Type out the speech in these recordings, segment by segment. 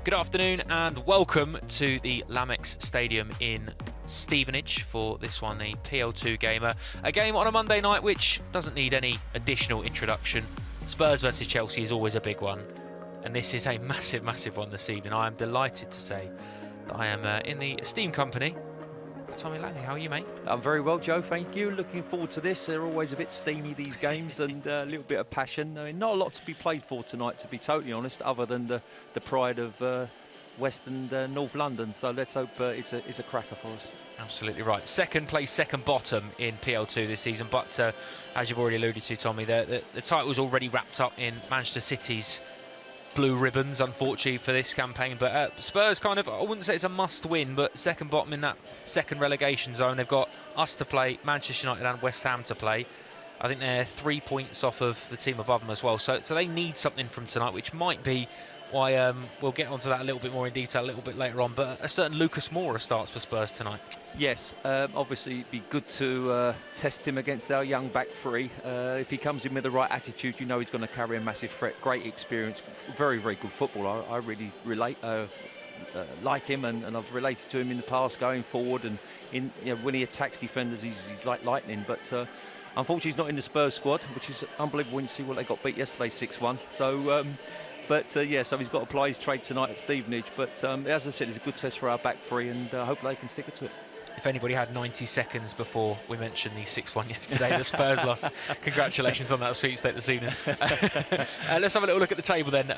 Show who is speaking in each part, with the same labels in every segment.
Speaker 1: Good afternoon and welcome to the Lamex Stadium in Stevenage for this one, the PL2 gamer. A game on a Monday night which doesn't need any additional introduction. Spurs versus Chelsea is always a big one, and this is a massive, massive one this evening. I am delighted to say that I am in the esteemed company of Tommy Langley. How are you, mate?
Speaker 2: I'm very well, Joe, thank you. Looking forward to this. They're always a bit steamy, these games, and a little bit of passion. I mean, not a lot to be played for tonight, to be totally honest, other than the pride of West and North London. So let's hope it's a cracker for us.
Speaker 1: Absolutely right. Second place, second bottom in PL2 this season, but as you've already alluded to, Tommy, the title's already wrapped up in Manchester City's blue ribbons, unfortunately, for this campaign. But Spurs kind of, I wouldn't say it's a must-win, but second bottom in that second relegation zone. They've got us to play, Manchester United and West Ham to play. I think they're 3 points off of the team above them as well. So they need something from tonight, which might be why we'll get onto that a little bit more in detail a little bit later on. But a certain Lucas Moura starts for Spurs tonight. Yes,
Speaker 2: obviously it'd be good to test him against our young back three. If he comes in with the right attitude, you know he's going to carry a massive threat. Great experience, very, very good footballer. I really like him, and I've related to him in the past going forward. And when he attacks defenders, he's like lightning. But unfortunately, he's not in the Spurs squad, which is unbelievable when you see what they got beat yesterday, 6-1. So. So he's got to apply his trade tonight at Stevenage. But as I said, it's a good test for our back three, and hopefully they can stick it to it.
Speaker 1: If anybody had 90 seconds before we mentioned the 6-1 yesterday, the Spurs lost. Congratulations on that sweepstake this evening. Let's have a little look at the table then.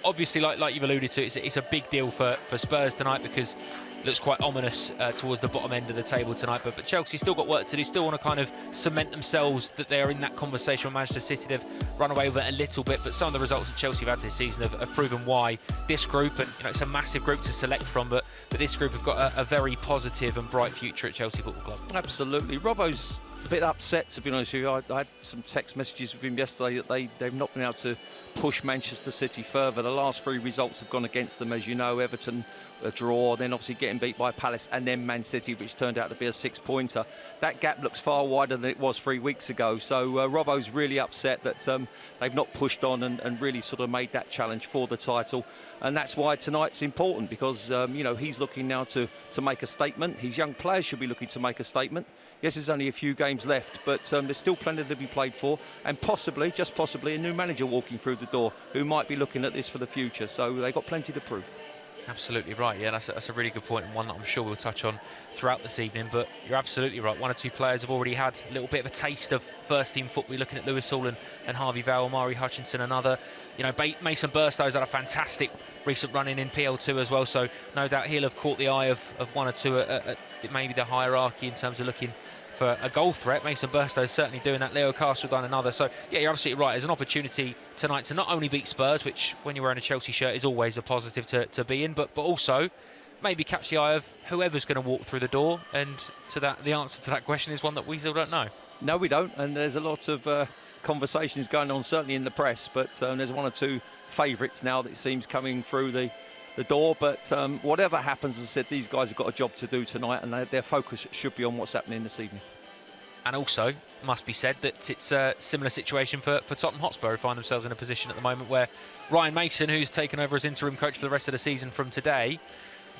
Speaker 1: Obviously, like you've alluded to, it's a big deal for Spurs tonight because it looks quite ominous towards the bottom end of the table tonight. But Chelsea still got work to do, still want to kind of cement themselves that they're in that conversation with Manchester City. They've run away with it a little bit, but some of the results that Chelsea have had this season have proven why this group, and it's a massive group to select from, but this group have got a very positive and bright future at Chelsea Football Club.
Speaker 2: Absolutely. Robbo's a bit upset, to be honest with you. I had some text messages with him yesterday that they've not been able to push Manchester City further. The last three results have gone against them, as you know. Everton, a draw, then obviously getting beat by Palace, and then Man City, which turned out to be a 6-pointer. That gap looks far wider than it was 3 weeks ago. So Robbo's really upset that they've not pushed on and really sort of made that challenge for the title. And that's why tonight's important, because he's looking now to make a statement. His young players should be looking to make a statement. Yes, there's only a few games left, but there's still plenty to be played for, and possibly, just possibly, a new manager walking through the door who might be looking at this for the future. So they've got plenty to prove.
Speaker 1: Absolutely right. Yeah, that's a really good point, and one that I'm sure we'll touch on throughout this evening. But you're absolutely right. One or two players have already had a little bit of a taste of first-team football. You're looking at Lewis Hall and Harvey Vale, Mari Hutchinson, another. Mason Burstow's had a fantastic recent run-in PL2 as well, so no doubt he'll have caught the eye of one or two at maybe the hierarchy in terms of looking for a goal threat. Mason Burstow's certainly doing that. Leo Castle done another. So, yeah, you're absolutely right. There's an opportunity tonight to not only beat Spurs, which when you're wearing a Chelsea shirt is always a positive to be in, but also maybe catch the eye of whoever's going to walk through the door. And the answer to that question is one that we still don't know.
Speaker 2: No, we don't. And there's a lot of conversations going on, certainly in the press, but there's one or two favourites now that seems coming through the door. But whatever happens, as I said, these guys have got a job to do tonight, and their focus should be on what's happening this evening.
Speaker 1: And also, must be said that it's a similar situation for Tottenham Hotspur, who find themselves in a position at the moment where Ryan Mason, who's taken over as interim coach for the rest of the season from today,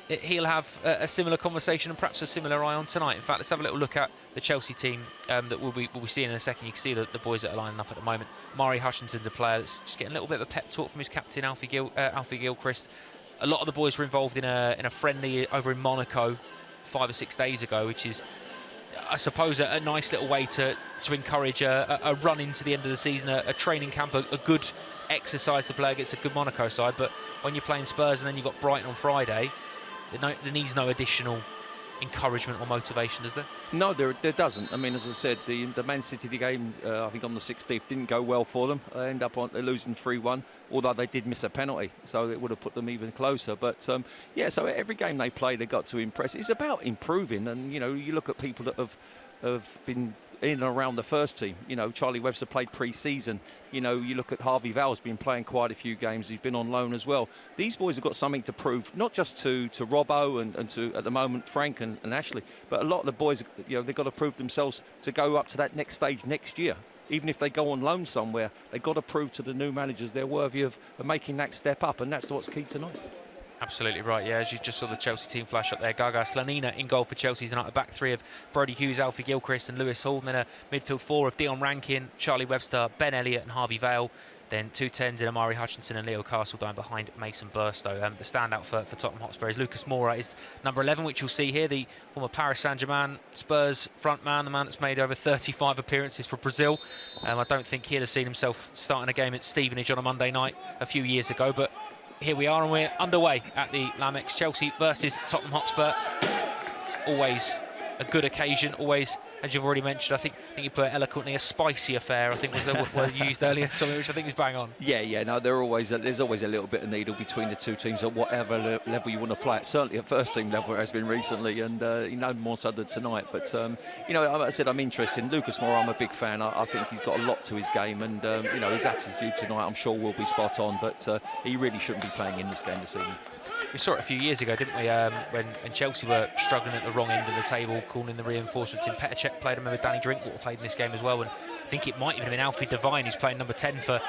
Speaker 1: he'll have a similar conversation and perhaps a similar eye on tonight. In fact, let's have a little look at the Chelsea team that we'll be seeing in a second. You can see the boys that are lining up at the moment. Mari Hutchinson's a player that's just getting a little bit of a pep talk from his captain, Alfie Gilchrist. A lot of the boys were involved in a friendly over in Monaco 5 or 6 days ago, which is, I suppose, a nice little way to encourage a run into the end of the season, a training camp, a good exercise to play against a good Monaco side. But when you're playing Spurs and then you've got Brighton on Friday, there needs no additional encouragement or motivation, does there?
Speaker 2: No, there doesn't. I mean, as I said, the Man City game, I think on the 16th, didn't go well for them. They end up losing 3-1, although they did miss a penalty, so it would have put them even closer. But so every game they play, they've got to impress. It's about improving, and you look at people that have been in and around the first team. Charlie Webster played pre-season. You look at Harvey Val's been playing quite a few games. He's been on loan as well. These boys have got something to prove, not just to Robbo and to, at the moment, Frank and Ashley, but a lot of the boys, they've got to prove themselves to go up to that next stage next year. Even if they go on loan somewhere, they've got to prove to the new managers they're worthy of making that step up, and that's what's key tonight.
Speaker 1: Absolutely right, yeah, as you just saw the Chelsea team flash up there. Gaga Slonina in goal for Chelsea tonight. A back three of Brody Hughes, Alfie Gilchrist and Lewis Hall. And then a midfield four of Dion Rankin, Charlie Webster, Ben Elliott and Harvey Vale. Then 2 10s in Amari Hutchinson and Leo Castledine behind Mason Burstow. The standout for Tottenham Hotspur is Lucas Moura, is number 11, which you'll see here, the former Paris Saint-Germain Spurs front man, the man that's made over 35 appearances for Brazil. I don't think he'd have seen himself starting a game at Stevenage on a Monday night a few years ago, but here we are and we're underway at the Lamex. Chelsea versus Tottenham Hotspur. Always a good occasion, always, as you've already mentioned, I think you put it eloquently, a spicy affair, I think was the word used earlier, Tommy, which I think is bang on.
Speaker 2: Yeah, no, there's always a little bit of needle between the two teams at whatever level you want to play it. Certainly at first team level it has been recently, and more so than tonight. But like I said, I'm interested in Lucas Moura. I'm a big fan. I think he's got a lot to his game, and his attitude tonight I'm sure will be spot on. But he really shouldn't be playing in this game this evening.
Speaker 1: We saw it a few years ago, didn't we, when Chelsea were struggling at the wrong end of the table, calling in the reinforcements. In Petr Cech played, I remember Danny Drinkwater played in this game as well, and I think it might even have been Alfie Devine, who's playing number 10 for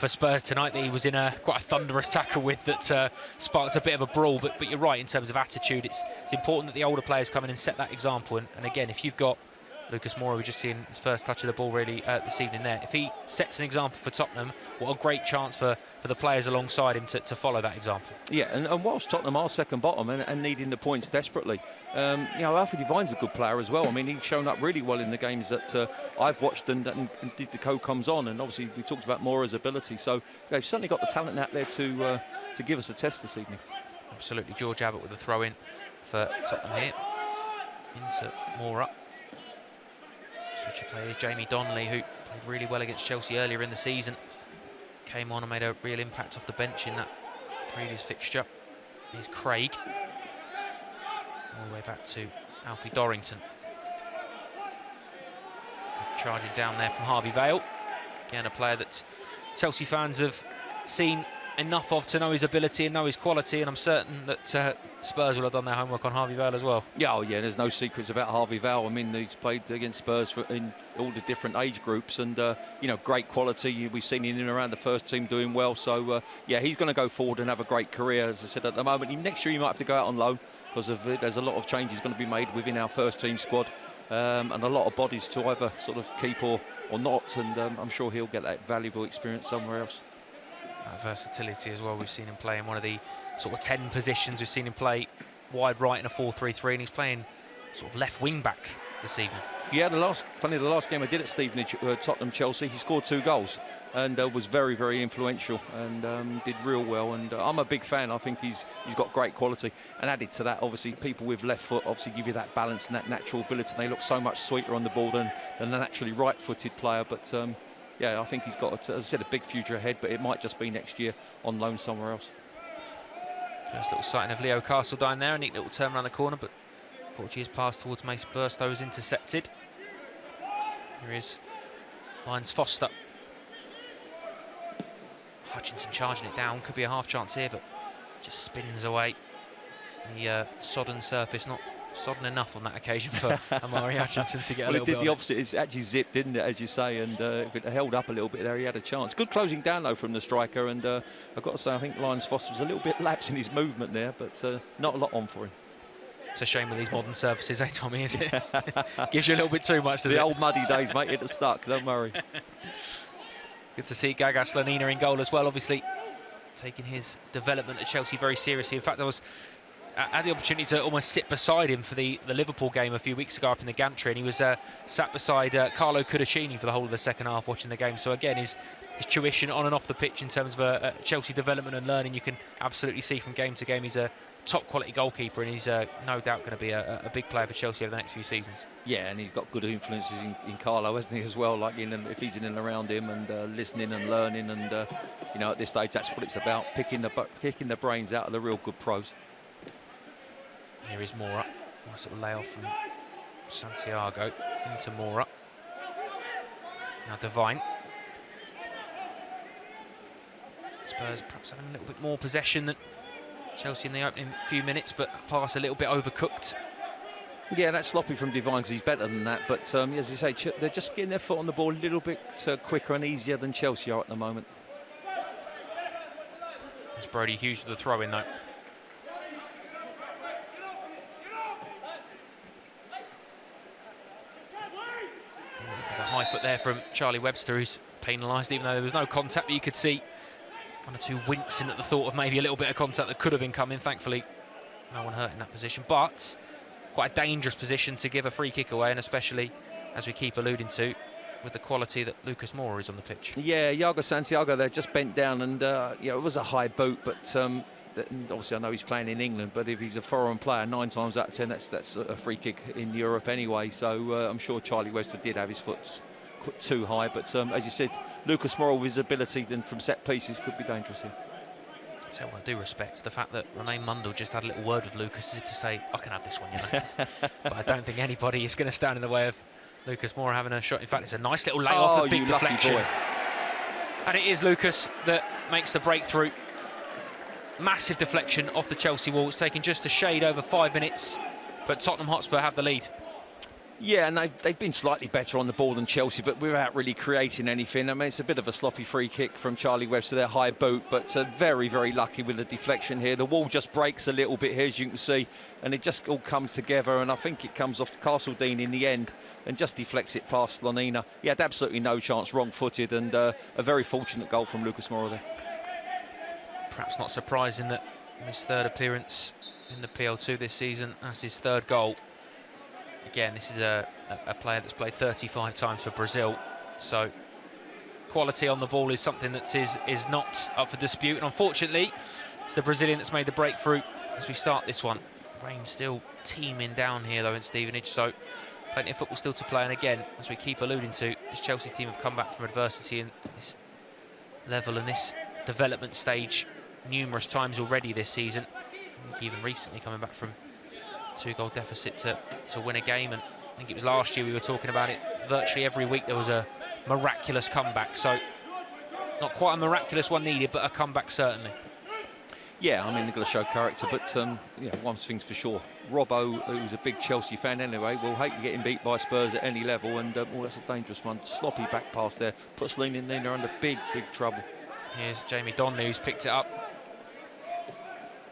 Speaker 1: Spurs tonight, that he was in quite a thunderous tackle with that sparked a bit of a brawl. But you're right, in terms of attitude, it's important that the older players come in and set that example. And again, if you've got Lucas Moura, we're just seeing his first touch of the ball really this evening there. If he sets an example for Tottenham, what a great chance for the players alongside him to follow that example. Yeah,
Speaker 2: and whilst Tottenham are second bottom and needing the points desperately, Alfie Devine's a good player as well. I mean, he's shown up really well in the games that I've watched and the co-comes on, and obviously we talked about Moura's ability, so they've certainly got the talent out there to give us a test this evening.
Speaker 1: Absolutely. George Abbott with a throw-in for Tottenham here. Into Moura. Switcher players, Jamie Donnelly, who played really well against Chelsea earlier in the season, came on and made a real impact off the bench in that previous fixture. Here's Craig, all the way back to Alfie Dorrington. Good charging down there from Harvey Vale. Again, a player that Chelsea fans have seen enough of to know his ability and know his quality, and I'm certain that Spurs will have done their homework on Harvey Vale as well. Yeah, there's no secrets about Harvey Vale. I mean, he's played against Spurs in all the different age groups, and great quality. We've seen him in and around the first team doing well, so he's going to go forward and have a great career. As I said, at the moment, next year he might have to go out on loan because of it. There's a lot of changes going to be made within our first team squad, and a lot of bodies to either sort of keep or not, and I'm sure he'll get that valuable experience somewhere else. That versatility as well. We've seen him play in one of the sort of 10 positions. We've seen him play wide right in a 4-3-3, and he's playing sort of left wing back this evening.
Speaker 2: Yeah, the last game I did at Stevenage, Tottenham Chelsea, he scored 2 goals and was very, very influential and did real well. And I'm a big fan. I think he's got great quality. And added to that, obviously, people with left foot obviously give you that balance and that natural ability. And they look so much sweeter on the ball than a naturally right-footed player. But I think he's got, as I said, a big future ahead, but it might just be next year on loan somewhere else.
Speaker 1: First little sighting of Leo Castledine there, a neat little turn around the corner, but Portuguese pass towards Mason Burstow is intercepted. Here is Lyons Foster. Hutchinson charging it down, could be a half chance here, but just spins away. The sodden surface, not sodden enough on that occasion for Amari Hutchinson to get a little bit.
Speaker 2: It did the opposite. It's actually zipped, didn't it, as you say? And if it held up a little bit there, he had a chance. Good closing down though from the striker. And I've got to say, I think Lyons Foster was a little bit lapse in his movement there, but not a lot on for him.
Speaker 1: It's a shame with these modern surfaces, eh, Tommy? Is it? Gives you a little bit too much, does it?
Speaker 2: The old muddy days, mate. It stuck. Don't worry.
Speaker 1: Good to see Gaga Slonina in goal as well. Obviously, taking his development at Chelsea very seriously. In fact, I had the opportunity to almost sit beside him for the Liverpool game a few weeks ago up in the gantry, and he was sat beside Carlo Cudicini for the whole of the second half watching the game. So again, his tuition on and off the pitch in terms of Chelsea development and learning, you can absolutely see from game to game he's a top quality goalkeeper, and he's no doubt going to be a big player for Chelsea over the next few seasons.
Speaker 2: Yeah, and he's got good influences in Carlo, hasn't he, as well? Like if he's in and around him and listening and learning, and at this stage that's what it's about, picking the brains out of the real good pros.
Speaker 1: Here is Moura. Nice little layoff from Santiago into Moura. Now Devine. Spurs perhaps having a little bit more possession than Chelsea in the opening few minutes, but pass a little bit overcooked.
Speaker 2: Yeah, that's sloppy from Devine because he's better than that. But as you say, they're just getting their foot on the ball a little bit quicker and easier than Chelsea are at the moment.
Speaker 1: It's Brody Hughes with the throw-in though. high foot there from Charlie Webster, who's penalised, even though there was no contact, but you could see one or two wincing at the thought of maybe a little bit of contact that could have been coming. Thankfully, no one hurt in that position, but quite a dangerous position to give a free kick away, and especially, as we keep alluding to, with the quality that Lucas Moura is on the pitch.
Speaker 2: Yeah, Iago Santiago there just bent down, and it was a high boot, but obviously I know he's playing in England, but if he's a foreign player, 9 times out of 10 that's a free kick in Europe anyway. So I'm sure Charlie Webster did have his foot too high, but as you said, Lucas Moura, with his ability then from set pieces, could be dangerous here.
Speaker 1: So I do respect the fact that Rene Mundle just had a little word with Lucas, as if to say, I can have this one, you know. But I don't think anybody is going to stand in the way of Lucas Moura having a shot. In fact, it's a nice little lay-off, a big deflection. And it is Lucas that makes the breakthrough. Massive deflection off the Chelsea wall. It's taken just a shade over 5 minutes, but Tottenham Hotspur have the lead.
Speaker 2: Yeah, and they've been slightly better on the ball than Chelsea, but without really creating anything. I mean, it's a bit of a sloppy free kick from Charlie Webster, their high boot, but very, very lucky with the deflection here. The wall just breaks a little bit here, as you can see, and it just all comes together, and I think it comes off to Castledine in the end and just deflects it past Slonina. He had absolutely no chance, wrong-footed, and a very fortunate goal from Lucas Moura there.
Speaker 1: Perhaps not surprising that in his third appearance in the PL2 this season, that's his third goal. Again, this is a player that's played 35 times for Brazil, so quality on the ball is something that is not up for dispute, and unfortunately it's the Brazilian that's made the breakthrough as we start this one. Rain still teeming down here though in Stevenage, so plenty of football still to play, and again, as we keep alluding to, this Chelsea team have come back from adversity in this level and this development stage numerous times already this season, even recently coming back from 2-goal deficit to win a game. And I think it was last year we were talking about it, virtually every week there was a miraculous comeback, so not quite a miraculous one needed, but a comeback certainly. Yeah,
Speaker 2: I mean, they've got to show character, but yeah, one thing's for sure, Robbo, who's a big Chelsea fan anyway, will hate getting beat by Spurs at any level, and well, that's a dangerous one. Sloppy back pass there, puts Lean in there, they're under big trouble.
Speaker 1: Here's Jamie Donnelly, who's picked it up.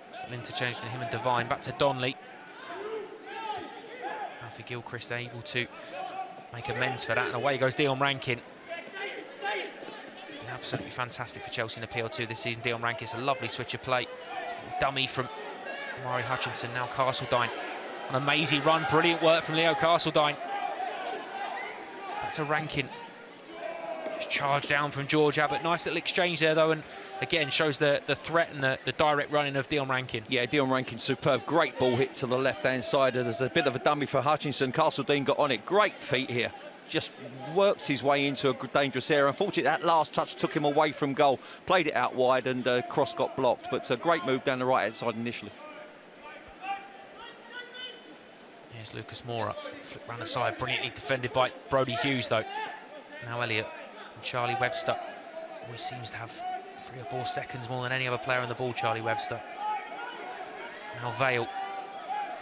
Speaker 1: It's an interchange between him and Devine, back to Donnelly. Alfie Gilchrist able to make amends for that, and away goes Dion Rankin. Been absolutely fantastic for Chelsea in the PL2 this season. Dion Rankin's a lovely switch of play. Dummy from Murray Hutchinson, now Castledine. An amazing run, brilliant work from Leo Castledine. Back to Rankin. Just charged down from George Abbott. Nice little exchange there though, and again shows the threat and the direct running of Dion Rankin. Yeah, Dion Rankin superb. Great ball hit to the left-hand side. There's a bit of a dummy for Hutchinson. Castledine got on it. Great feet here. Just worked his way into a dangerous area. Unfortunately, that last touch took him away from goal. Played it out wide and cross got blocked. But a great move down the right-hand side initially. Here's Lucas Moura. Flick round the side. Brilliantly defended by Brody Hughes, though. Now Elliott and Charlie Webster. Always seems to have 3 or 4 seconds more than any other player on the ball, Charlie Webster. Now Vale.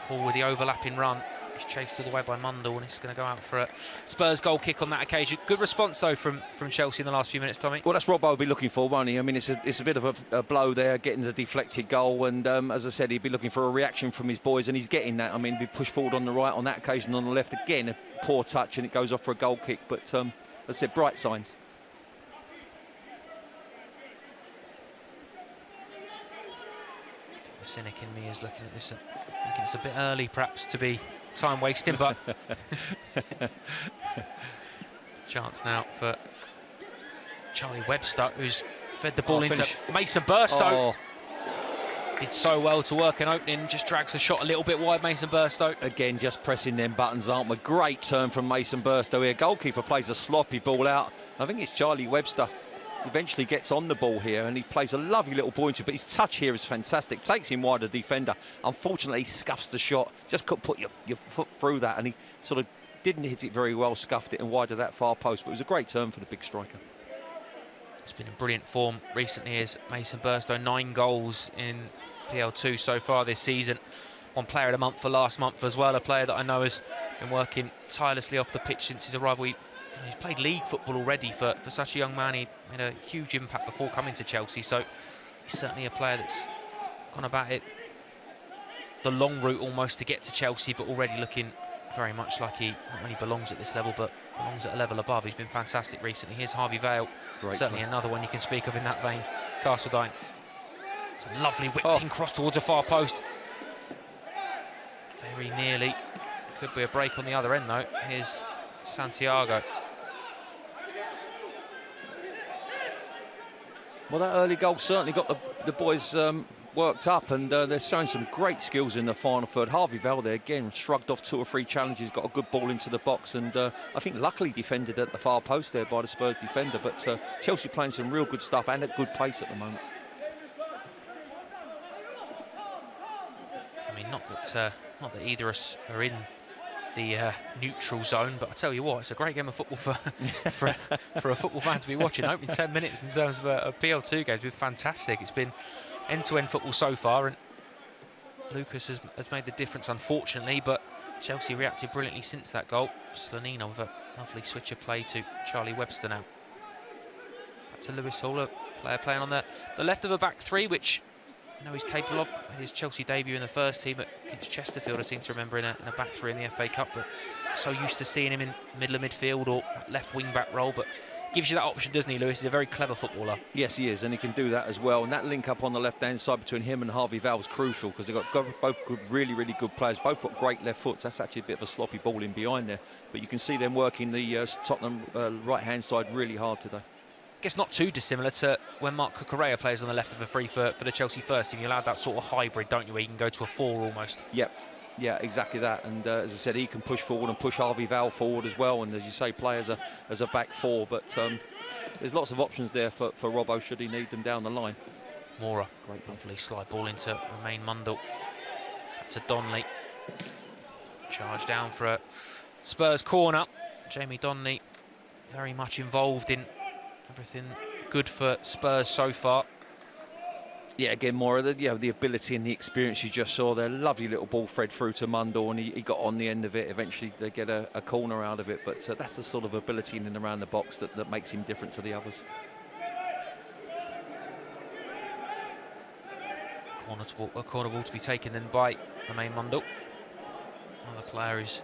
Speaker 1: Hall with the overlapping run. He's chased all the way by Mundle, and he's going to go out for a Spurs goal kick on that occasion. Good response, though, from Chelsea in the last few minutes, Tommy. Well, that's Robbo will be looking for, won't he? I mean, it's a bit of a blow there, getting the deflected goal, and as I said, he'd be looking for a reaction from his boys, and he's getting that. I mean, he'd be pushed forward on the right, on that occasion on the left. Again, a poor touch, and it goes off for a goal kick, but as I said, bright signs. The cynic in me is looking at this and thinking it's a bit early, perhaps, to be time wasting, but chance now for Charlie Webster, who's fed the ball into Mason Burstow. Did so well to work an opening, just drags the shot a little bit wide, Mason Burstow. Again, just pressing them buttons, aren't we? Great turn from Mason Burstow here. Goalkeeper plays a sloppy ball out. I think it's Charlie Webster eventually gets on the ball here, and he plays a lovely little ball into it, but his touch here is fantastic. Takes him wide, the defender. Unfortunately, he scuffs the shot. Just couldn't put your foot through that, and he sort of didn't hit it very well, scuffed it and wide of that far post, but it was a great turn for the big striker. It's been in brilliant form recently as Mason Burstow, 9 goals in PL2 so far this season. 1 player of the month for last month as well, a player that I know has been working tirelessly off the pitch since his arrival. He's played league football already for such a young man. He made a huge impact before coming to Chelsea, so he's certainly a player that's gone about it the long route almost to get to Chelsea, but already looking very much like he not only belongs at this level, but belongs at a level above. He's been fantastic recently. Here's Harvey Vale, certainly another one you can speak of in that vein. Castledine. It's a lovely whipped-in cross towards a far post. Very nearly. Could be a break on the other end though. Here's Santiago.
Speaker 2: Well, that early goal certainly got the boys worked up, and they're showing some great skills in the final third. Harvey Vale there again shrugged off 2 or 3 challenges, got a good ball into the box, and I think luckily defended at the far post there by the Spurs defender. But Chelsea playing some real good stuff and at good pace at the moment.
Speaker 1: I mean, not that either of us are in the neutral zone, but I tell you what, it's a great game of football for a football fan to be watching. Opening 10 minutes in terms of a PL2 game has been fantastic. It's been end-to-end football so far, and Lucas has made the difference, unfortunately, but Chelsea reacted brilliantly since that goal. Slonina with a lovely switch of play to Charlie Webster now. Back to Lewis Hall, a player playing on the left of a back three, which you know he's capable of. His Chelsea debut in the first team against Chesterfield, I seem to remember, in a back three in the FA Cup, but so used to seeing him in middle of midfield or that left wing back role, but gives you that option, doesn't he, Lewis? He's a very clever footballer. Yes, he is, and he can do that as well. And that link up on the left-hand side between him and Harvey Vale is crucial, because they've got both good, really good players. Both got great left foots. That's actually a bit of a sloppy ball in behind there, but you can see them working the Tottenham right-hand side really hard today. I guess not too dissimilar to when Marc Cucurella plays on the left of a free for the Chelsea first team. You allowed that sort of hybrid, don't you, where you can go to a 4 almost. Yep. Yeah, exactly that. And as I said, he can push forward and push Harvey Vale forward as well. And as you say, play as a back 4. But there's lots of options there for Robbo should he need them down the line. Mora, great, lovely slide ball into Romain Mundle. To Donnelly. Charge down for a Spurs corner. Jamie Donnelly very much involved in everything good for Spurs so far. Yeah, again, more of the ability and the experience you just saw there. Lovely little ball thread through to Mundle, and he got on the end of it. Eventually, they get a corner out of it, but that's the sort of ability in and around the box that makes him different to the others. A corner ball to be taken then by Romain Mundle. Another player who's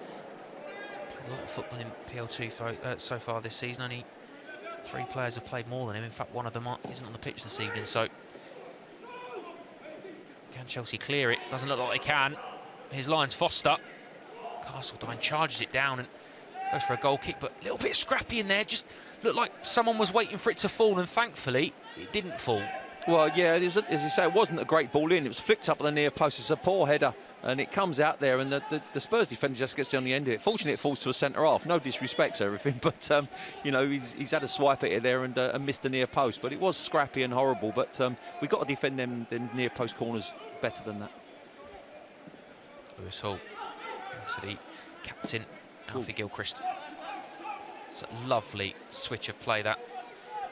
Speaker 1: played a lot of football in PL2 so far this season. Only 3 players have played more than him. In fact, one of them isn't on the pitch this evening, so can Chelsea clear it? Doesn't look like they can. Here's Lyons Foster. Castledine charges it down and goes for a goal kick, but a little bit scrappy in there. Just looked like someone was waiting for it to fall, and thankfully it didn't fall. Well, yeah, it was, as you say, it wasn't a great ball in. It was flicked up at the near post. It's a poor header, and it comes out there, and the Spurs defender just gets down the end of it. Fortunately, it falls to a centre-half. No disrespect to everything, but, you know, he's had a swipe at it there and missed the near post. But it was scrappy and horrible, but we've got to defend them near post corners better than that. Lewis Hall, to the captain, Alfie Gilchrist. It's a lovely switch of play, that.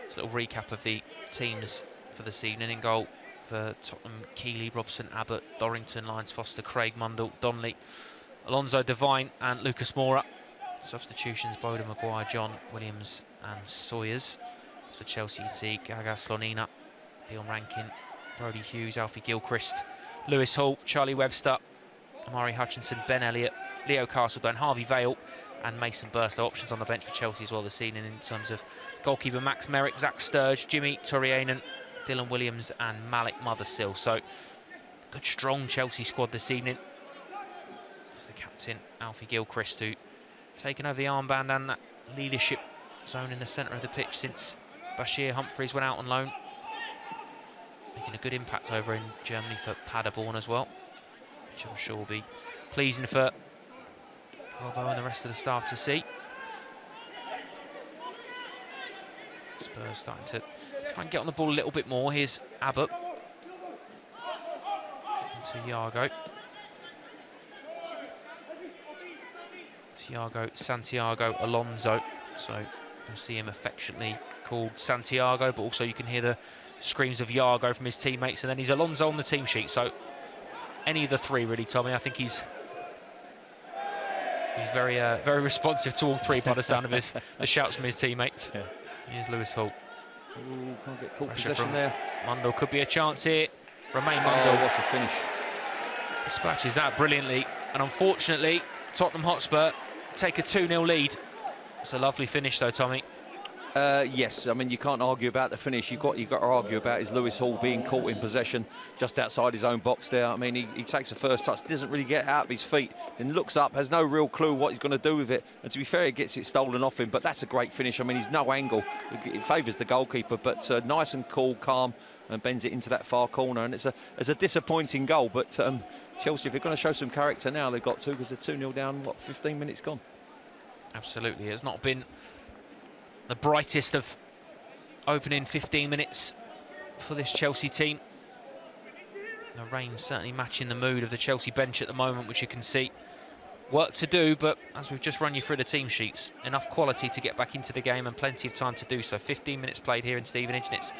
Speaker 1: It's a little recap of the teams for this evening. In goal for Tottenham: Keeley, Robson, Abbott, Dorrington, Lyons Foster, Craig Mundle, Donnelly, Alonso Devine and Lucas Moura. Substitutions: Bowden, Maguire, John, Williams and Sawyers. For Chelsea, you see Gaga, Slonina, Dion Rankin, Brody Hughes, Alfie Gilchrist, Lewis Hall, Charlie Webster, Amari Hutchinson, Ben Elliott, Leo Castledine, Harvey Vale and Mason Burstow. Options on the bench for Chelsea as well this evening in terms of goalkeeper Max Merrick, Zach Sturge, Jimmy Torrianen, Dylan Williams and Malik Mothersill. So good strong Chelsea squad this evening. It's the captain Alfie Gilchrist, who taken over the armband and that leadership zone in the centre of the pitch since Bashir Humphreys went out on loan, making a good impact over in Germany for Paderborn as well, which I'm sure will be pleasing for Robbo and the rest of the staff to see. Spurs starting to try and get on the ball a little bit more. Here's Abbott into Iago. Thiago, Santiago, Alonso. So you'll see him affectionately called Santiago, but also you can hear the screams of Iago from his teammates, and then he's Alonso on the team sheet. So any of the 3 really, Tommy. I think he's very responsive to all 3 by the sound of the shouts from his teammates. Yeah. Here's Lewis Hall.
Speaker 2: Ooh, can't get caught
Speaker 1: Pressure
Speaker 2: possession there.
Speaker 1: Mundle, could be a chance here. Romain Mundle.
Speaker 2: Oh, what a finish.
Speaker 1: Dispatches that brilliantly, and unfortunately Tottenham Hotspur take a 2-0 lead. It's a lovely finish though, Tommy.
Speaker 2: Yes, I mean, you can't argue about the finish. You've got to argue about is Lewis Hall being caught in possession just outside his own box there. I mean, he takes the first touch, doesn't really get out of his feet, and looks up, has no real clue what he's going to do with it. And to be fair, he gets it stolen off him, but that's a great finish. I mean, he's no angle. It favours the goalkeeper, but nice and cool, calm, and bends it into that far corner. And it's a disappointing goal, but Chelsea, if they're going to show some character now, they've got to, because they're 2-0 down, what, 15 minutes gone?
Speaker 1: Absolutely. It's not been the brightest of opening 15 minutes for this Chelsea team. The rain certainly matching the mood of the Chelsea bench at the moment, which you can see. Work to do, but as we've just run you through the team sheets, enough quality to get back into the game and plenty of time to do so. 15 minutes played here in Stevenage, and it's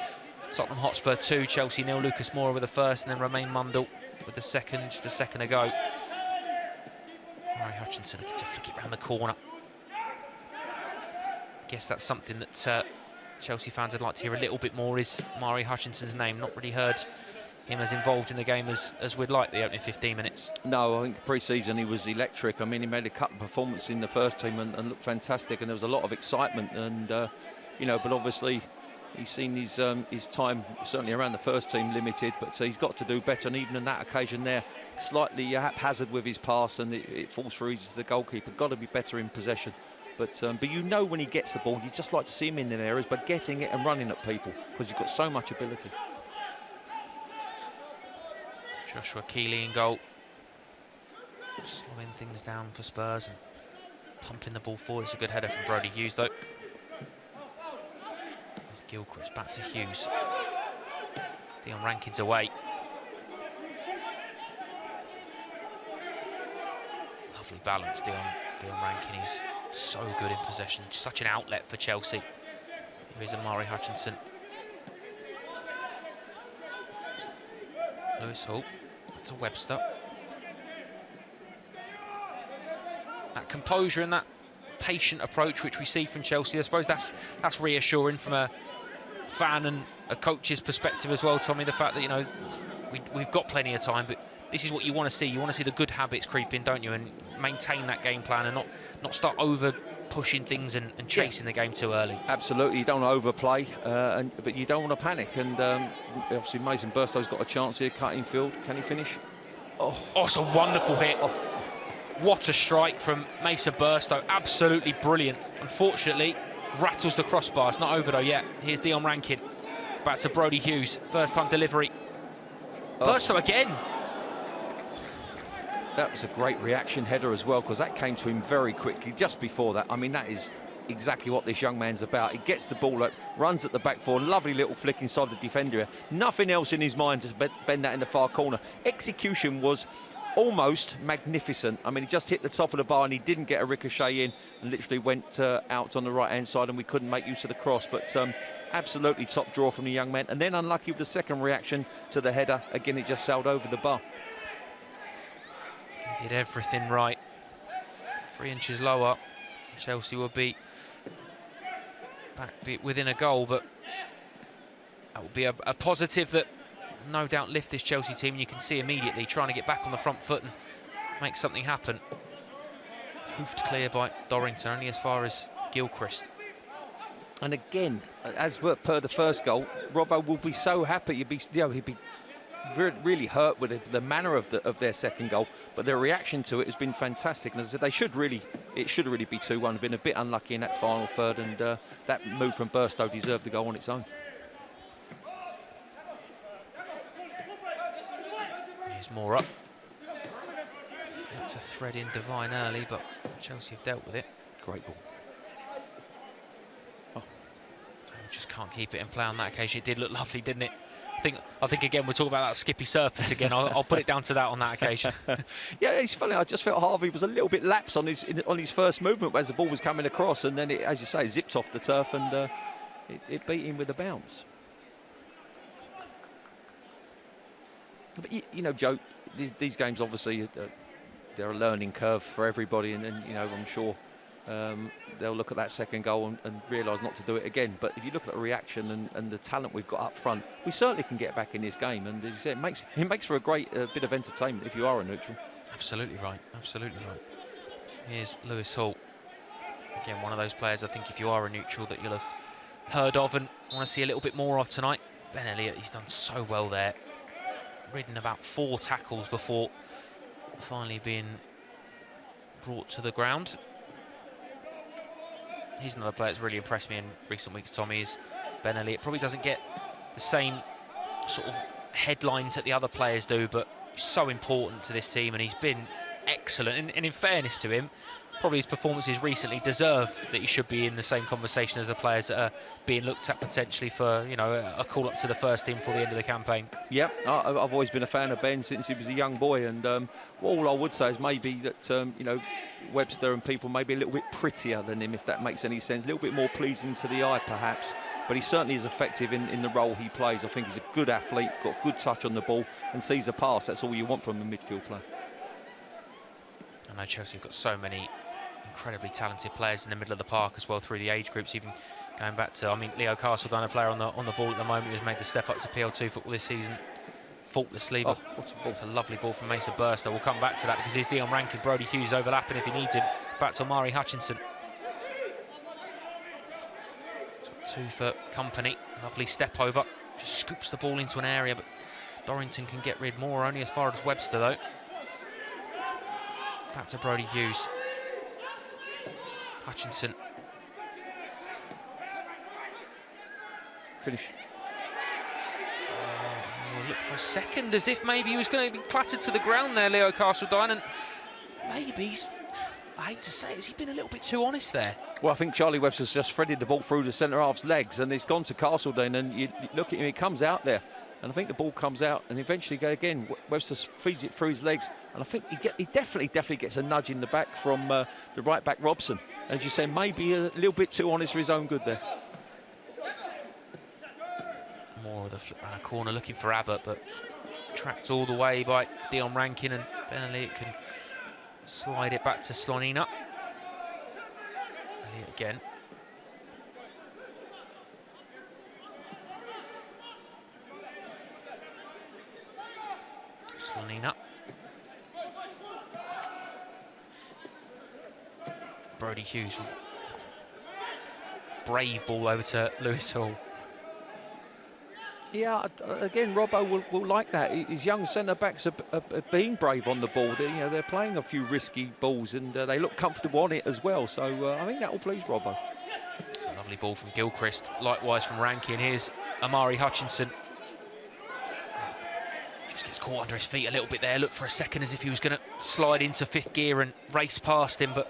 Speaker 1: Tottenham Hotspur 2, Chelsea 0. Lucas Moura with the first, and then Romain Mundle with the second, just a second ago. Murray Hutchinson looking to flick it round the corner. I guess that's something that Chelsea fans would like to hear a little bit more, is Murray Hutchinson's name. Not really heard him as involved in the game as we'd like the opening 15 minutes.
Speaker 2: No, I think pre-season he was electric. I mean, he made a couple of performances in the first team and looked fantastic, and there was a lot of excitement. And you know, but obviously he's seen his time certainly around the first team limited, but he's got to do better. And even on that occasion there, slightly haphazard with his pass, and it falls through easy to the goalkeeper. Got to be better in possession. But you know, when he gets the ball, you just like to see him in the areas, but getting it and running at people, because he's got so much ability.
Speaker 1: Joshua Keeley in goal, slowing things down for Spurs and pumping the ball forward. It's a good header from Brody Hughes though. There's Gilchrist back to Hughes. Dion Rankin's away. Lovely balance, Dion Rankin. He's so good in possession, such an outlet for Chelsea. Here is Amari Hutchinson. Lewis Hall to Webster. That composure and that patient approach which we see from Chelsea, I suppose that's reassuring from a fan and a coach's perspective as well, Tommy. The fact that, you know, we've got plenty of time, but this is what you want to see. You want to see the good habits creep in, don't you, and maintain that game plan and not start over pushing things and chasing the game too early.
Speaker 2: Absolutely, you don't want to overplay, but you don't want to panic. And obviously Mason Burstow's got a chance here, cutting field. Can he finish?
Speaker 1: Oh, it's a wonderful hit. Oh. What a strike from Mason Burstow, absolutely brilliant. Unfortunately, rattles the crossbar. It's not over though yet. Here's Dion Rankin, back to Brody Hughes, first time delivery. Burstow again.
Speaker 2: That was a great reaction header as well, because that came to him very quickly just before that. I mean, that is exactly what this young man's about. He gets the ball up, runs at the back four, lovely little flick inside the defender. Nothing else in his mind to bend that in the far corner. Execution was almost magnificent. I mean, he just hit the top of the bar and he didn't get a ricochet in, and literally went out on the right-hand side, and we couldn't make use of the cross. But absolutely top draw from the young man. And then unlucky with the second reaction to the header. Again, it just sailed over the bar.
Speaker 1: He did everything right. 3 inches lower, Chelsea will be back within a goal, but that will be a positive that no doubt lift this Chelsea team. You can see immediately trying to get back on the front foot and make something happen. Hoofed clear by Dorrington, only as far as Gilchrist.
Speaker 2: And again, as per the first goal, Robbo will be so happy. He'd be really hurt with the manner of their second goal, but their reaction to it has been fantastic. And as I said, it should really be 2-1. Been a bit unlucky in that final third, and that move from Burstow deserved the goal on its own.
Speaker 1: Here's Moura. Looked to thread in Devine early, but Chelsea have dealt with it.
Speaker 2: Great ball.
Speaker 1: Oh. Just can't keep it in play on that occasion. It did look lovely, didn't it? I think again we'll talk about that skippy surface again. I'll put it down to that on that occasion.
Speaker 2: Yeah, it's funny. I just felt Harvey was a little bit lax on his first movement as the ball was coming across, and then it, as you say, zipped off the turf, and it beat him with a bounce. But you know, Joe, these games obviously they're a learning curve for everybody, and you know, I'm sure they'll look at that second goal and realise not to do it again. But if you look at the reaction and the talent we've got up front, we certainly can get back in this game. And as you said, it makes for a great bit of entertainment if you are a neutral.
Speaker 1: Absolutely right. Absolutely right. Here's Lewis Hall. Again, one of those players I think if you are a neutral that you'll have heard of and want to see a little bit more of tonight. Ben Elliott, he's done so well there. Ridden about 4 tackles before finally being brought to the ground. He's another player that's really impressed me in recent weeks, Tommy, is Ben Elliott. Probably doesn't get the same sort of headlines that the other players do, but he's so important to this team and he's been excellent. And in fairness to him, probably his performances recently deserve that he should be in the same conversation as the players that are being looked at potentially for, you know, a call up to the first team for the end of the campaign.
Speaker 2: Yep, I've always been a fan of Ben since he was a young boy, and all I would say is maybe that you know, Webster and people may be a little bit prettier than him, if that makes any sense, a little bit more pleasing to the eye perhaps, but he certainly is effective in the role he plays. I think he's a good athlete, got good touch on the ball and sees a pass. That's all you want from a midfield player.
Speaker 1: I know Chelsea have got so many incredibly talented players in the middle of the park as well through the age groups, even going back to, I mean, Leo Castle, a player on the ball at the moment who's made the step up to PL2 football this season faultlessly, but it's a lovely ball from Mason Burster. We'll come back to that because here's Dion Rankin, Brody Hughes overlapping if he needs him, back to Omari Hutchinson. 2 for Company, lovely step over, just scoops the ball into an area, but Dorrington can get rid more, only as far as Webster though. Back to Brody Hughes. Hutchinson.
Speaker 2: Finish.
Speaker 1: We'll look for a second as if maybe he was going to be clattered to the ground there, Leo Castledine, and maybe he's, I hate to say it, has he been a little bit too honest there?
Speaker 2: Well, I think Charlie Webster's just threaded the ball through the centre-half's legs and he's gone to Castledine, and you look at him, he comes out there. And I think the ball comes out and eventually again, Webster feeds it through his legs. And I think he definitely gets a nudge in the back from the right back Robson. As you say, maybe a little bit too honest for his own good there.
Speaker 1: More of the flip round corner looking for Abbott, but tracked all the way by Dion Rankin, and Ben Elliott can slide it back to Slonina. Elliott again. Slonina. Brody Hughes. Brave ball over to Lewis Hall.
Speaker 2: Yeah, again, Robbo will like that. His young centre-backs are being brave on the ball. They're playing a few risky balls and they look comfortable on it as well. So I think that will please Robbo.
Speaker 1: It's a lovely ball from Gilchrist. Likewise from Rankin. Here's Omari Hutchinson. Just gets caught under his feet a little bit there. Looked for a second as if he was going to slide into 5th gear and race past him, but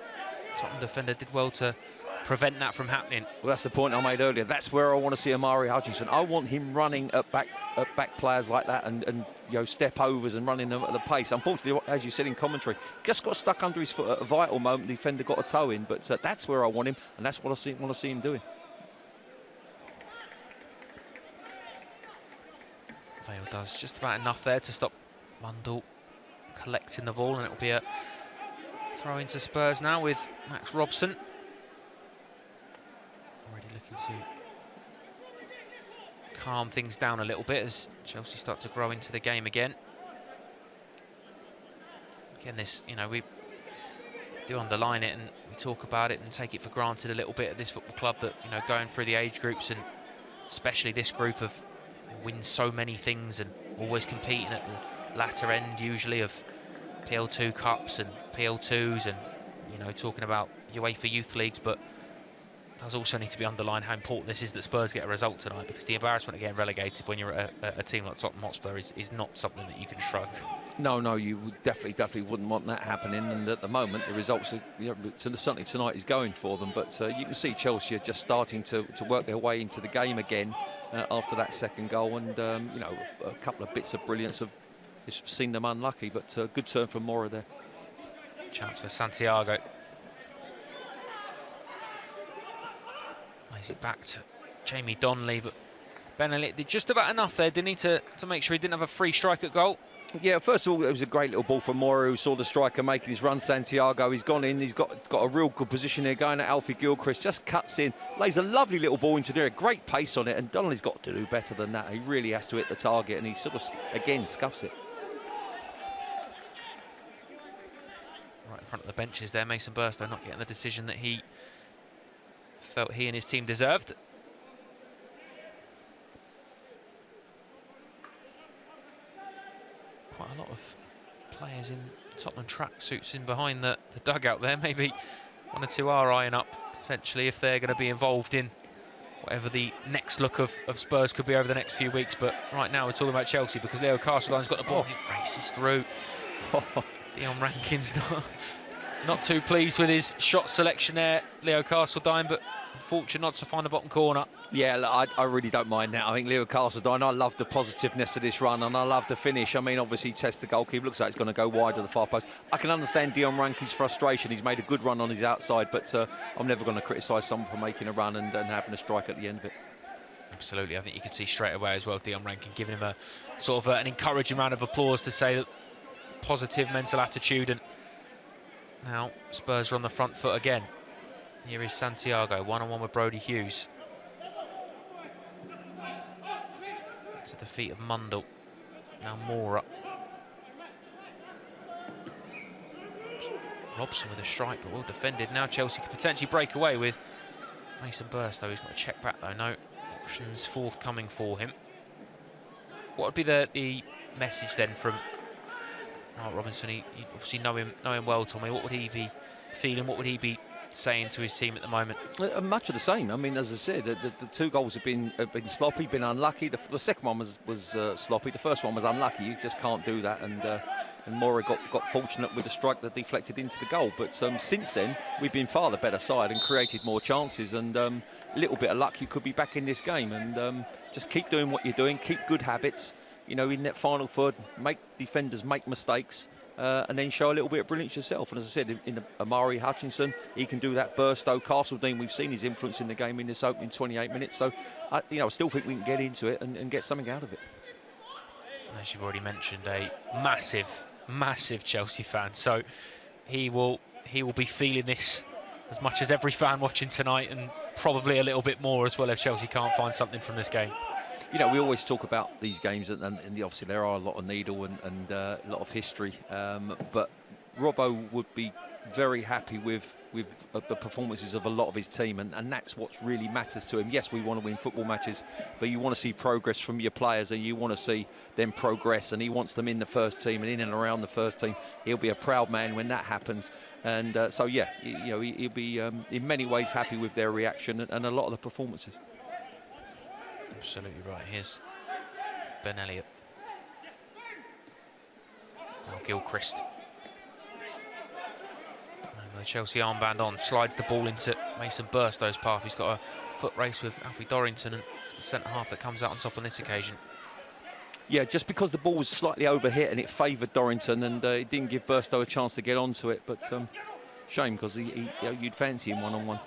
Speaker 1: Tottenham defender did well to prevent that from happening.
Speaker 2: Well, that's the point I made earlier. That's where I want to see Omari Hutchinson. I want him running at back players like that and you know, step overs and running them at the pace. Unfortunately, as you said in commentary, just got stuck under his foot at a vital moment. The defender got a toe in, but that's where I want him, and that's what I want to see him doing.
Speaker 1: Vale does just about enough there to stop Mundell collecting the ball, and it'll be a throw into Spurs now with Max Robson. Already looking to calm things down a little bit as Chelsea start to grow into the game again. Again, this, you know, we do underline it and we talk about it and take it for granted a little bit at this football club that, you know, going through the age groups and especially this group of win so many things and always competing at the latter end usually of PL2 Cups and PL2s and, you know, talking about UEFA Youth Leagues, but it does also need to be underlined how important this is that Spurs get a result tonight, because the embarrassment of getting relegated when you're at a team like Tottenham Hotspur is not something that you can shrug.
Speaker 2: No, you would definitely wouldn't want that happening, and at the moment the results are, you know, certainly tonight is going for them, but you can see Chelsea are just starting to work their way into the game again after that second goal, and you know, a couple of bits of brilliance have seen them unlucky, but good turn from Mora there.
Speaker 1: Chance for Santiago. Plays it back to Jamie Donnelly, but Ben Elliott did just about enough there, didn't he, to make sure he didn't have a free strike at goal.
Speaker 2: Yeah, first of all, it was a great little ball from Mora, who saw the striker making his run. Santiago, he's gone in, he's got a real good position there, going at Alfie Gilchrist, just cuts in, lays a lovely little ball into there, great pace on it, and Donnelly's got to do better than that. He really has to hit the target, and he sort of, again, scuffs it.
Speaker 1: Right in front of the benches there, Mason Burstow not getting the decision that he felt he and his team deserved. Quite a lot of players in Tottenham tracksuits in behind the dugout there. Maybe one or two are eyeing up potentially if they're going to be involved in whatever the next look of Spurs could be over the next few weeks. But right now we're talking about Chelsea because Leo Castledijn's got the ball. He races through. Dion Rankin's not too pleased with his shot selection there, Leo Castledij, but unfortunate not to find the bottom corner.
Speaker 2: Yeah, look, I really don't mind that. I think Leo Castledij, I love the positiveness of this run and I love the finish. I mean, obviously, he tests the goalkeeper. Looks like it's going to go wide of the far post. I can understand Dion Rankin's frustration. He's made a good run on his outside, but I'm never going to criticise someone for making a run and having a strike at the end of it.
Speaker 1: Absolutely. I think you can see straight away as well, Dion Rankin giving him a sort of an encouraging round of applause to say that positive mental attitude. And now Spurs are on the front foot again. Here is Santiago, one-on-one with Brody Hughes. To the feet of Mundle. Now Mora. Robson with a strike, but well defended. Now Chelsea could potentially break away with Mason Burst, though. He's got to check back, though. No options forthcoming for him. What would be the message then from Robinson? You obviously know him well, Tommy. What would he be feeling? What would he be saying to his team at the moment?
Speaker 2: Much of the same. I mean, as I said, the two goals have been sloppy, been unlucky. The second one was sloppy. The first one was unlucky. You just can't do that. And Mora got fortunate with the strike that deflected into the goal. But since then, we've been far the better side and created more chances. And a little bit of luck, you could be back in this game. And just keep doing what you're doing. Keep good habits. You know, in that final third, make defenders make mistakes. And then show a little bit of brilliance yourself. And as I said, in Amari Hutchinson, he can do that. Burstow, Castledijn, we've seen his influence in the game in this opening 28 minutes. So, I still think we can get into it and get something out of it.
Speaker 1: As you've already mentioned, a massive Chelsea fan. So he will be feeling this as much as every fan watching tonight, and probably a little bit more as well if Chelsea can't find something from this game.
Speaker 2: You know, we always talk about these games, and obviously there are a lot of needle and a lot of history. But Robbo would be very happy with the performances of a lot of his team, and that's what really matters to him. Yes, we want to win football matches, but you want to see progress from your players, and you want to see them progress, and he wants them in the first team and in and around the first team. He'll be a proud man when that happens. And so, yeah, he'll be in many ways happy with their reaction and a lot of the performances.
Speaker 1: Absolutely right. Here's Ben Elliott. Now Gilchrist. And the Chelsea armband on, slides the ball into Mason Burstow's path. He's got a foot race with Alfie Dorrington, and it's the centre half that comes out on top on this occasion.
Speaker 2: Yeah, just because the ball was slightly overhit and it favoured Dorrington, and it didn't give Burstow a chance to get onto it. But shame, because you'd fancy him one-on-one.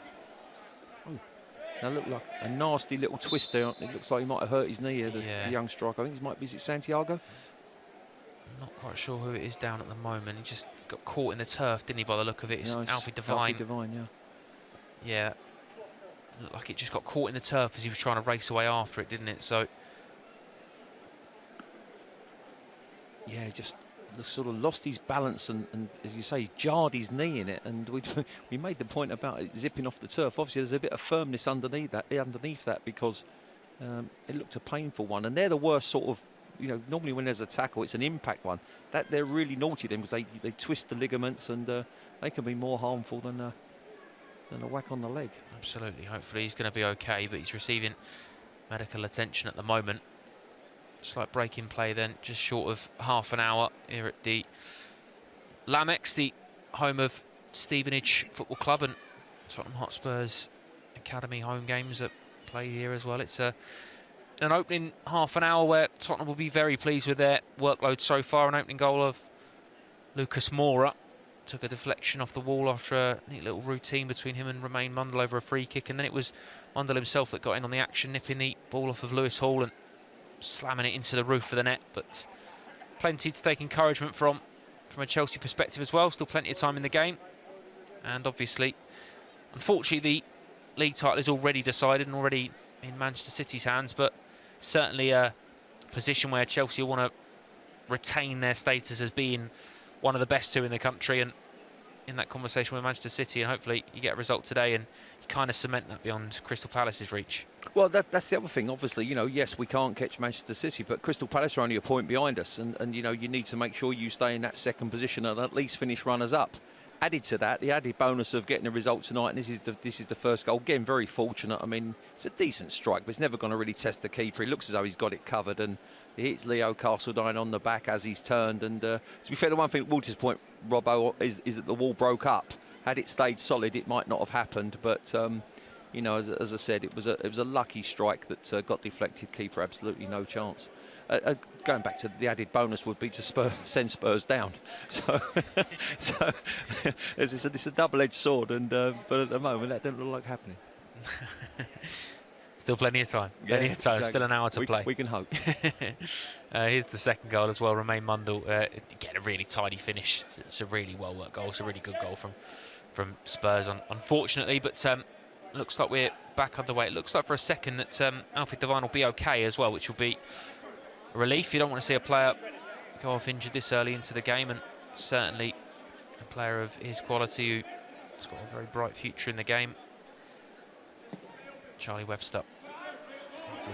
Speaker 2: Now look like a nasty little twist there. It looks like he might have hurt his knee here, the young striker. I think is it Santiago?
Speaker 1: I'm not quite sure who it is down at the moment. He just got caught in the turf, didn't he, by the look of it? It's Alfie Devine.
Speaker 2: Alfie Devine, yeah.
Speaker 1: Yeah. Looked like it just got caught in the turf as he was trying to race away after it, didn't it? So
Speaker 2: yeah, just sort of lost his balance and as you say, jarred his knee in it. And we made the point about it zipping off the turf. Obviously, there's a bit of firmness underneath that because it looked a painful one. And they're the worst sort of, normally when there's a tackle, it's an impact one. That they're really naughty then, because they twist the ligaments, and they can be more harmful than a whack on the leg.
Speaker 1: Absolutely. Hopefully he's going to be okay, but he's receiving medical attention at the moment. Slight break in play then, just short of half an hour here at the Lamex, the home of Stevenage Football Club, and Tottenham Hotspur's academy home games that play here as well. It's an opening half an hour where Tottenham will be very pleased with their workload so far. An opening goal of Lucas Moura. Took a deflection off the wall after a neat little routine between him and Romain Mundle over a free kick, and then it was Mundle himself that got in on the action, nipping the ball off of Lewis Hall and slamming it into the roof of the net. But plenty to take encouragement from a Chelsea perspective as well. Still plenty of time in the game, and obviously, unfortunately, the league title is already decided and already in Manchester City's hands, but certainly a position where Chelsea want to retain their status as being one of the best two in the country, and in that conversation with Manchester City, and hopefully you get a result today and you kind of cement that beyond Crystal Palace's reach.
Speaker 2: Well, that's the other thing. Obviously, yes, we can't catch Manchester City, but Crystal Palace are only a point behind us, and you need to make sure you stay in that second position and at least finish runners-up. Added to that, the added bonus of getting a result tonight, and this is the first goal. Again, very fortunate. I mean, it's a decent strike, but it's never going to really test the keeper. He looks as though he's got it covered, and he hits Leo Castledine on the back as he's turned. And to be fair, the one thing at Walter's point, Robbo, is that the wall broke up. Had it stayed solid, it might not have happened. But as I said, it was a lucky strike that got deflected. Keeper absolutely no chance. Going back to the added bonus would be to send Spurs down. So it's a double-edged sword, but at the moment that doesn't look like happening.
Speaker 1: Still plenty of time. Plenty of time.
Speaker 2: Exactly.
Speaker 1: Still an hour to play.
Speaker 2: We can hope.
Speaker 1: Here's the second goal as well. Romain Mundle getting a really tidy finish. It's a really well-worked goal. It's a really good goal from Spurs, unfortunately. But looks like we're back underway. It looks like for a second that Alfred Devine will be okay as well, which will be a relief. You don't want to see a player go off injured this early into the game, and certainly a player of his quality who's got a very bright future in the game. Charlie Webster.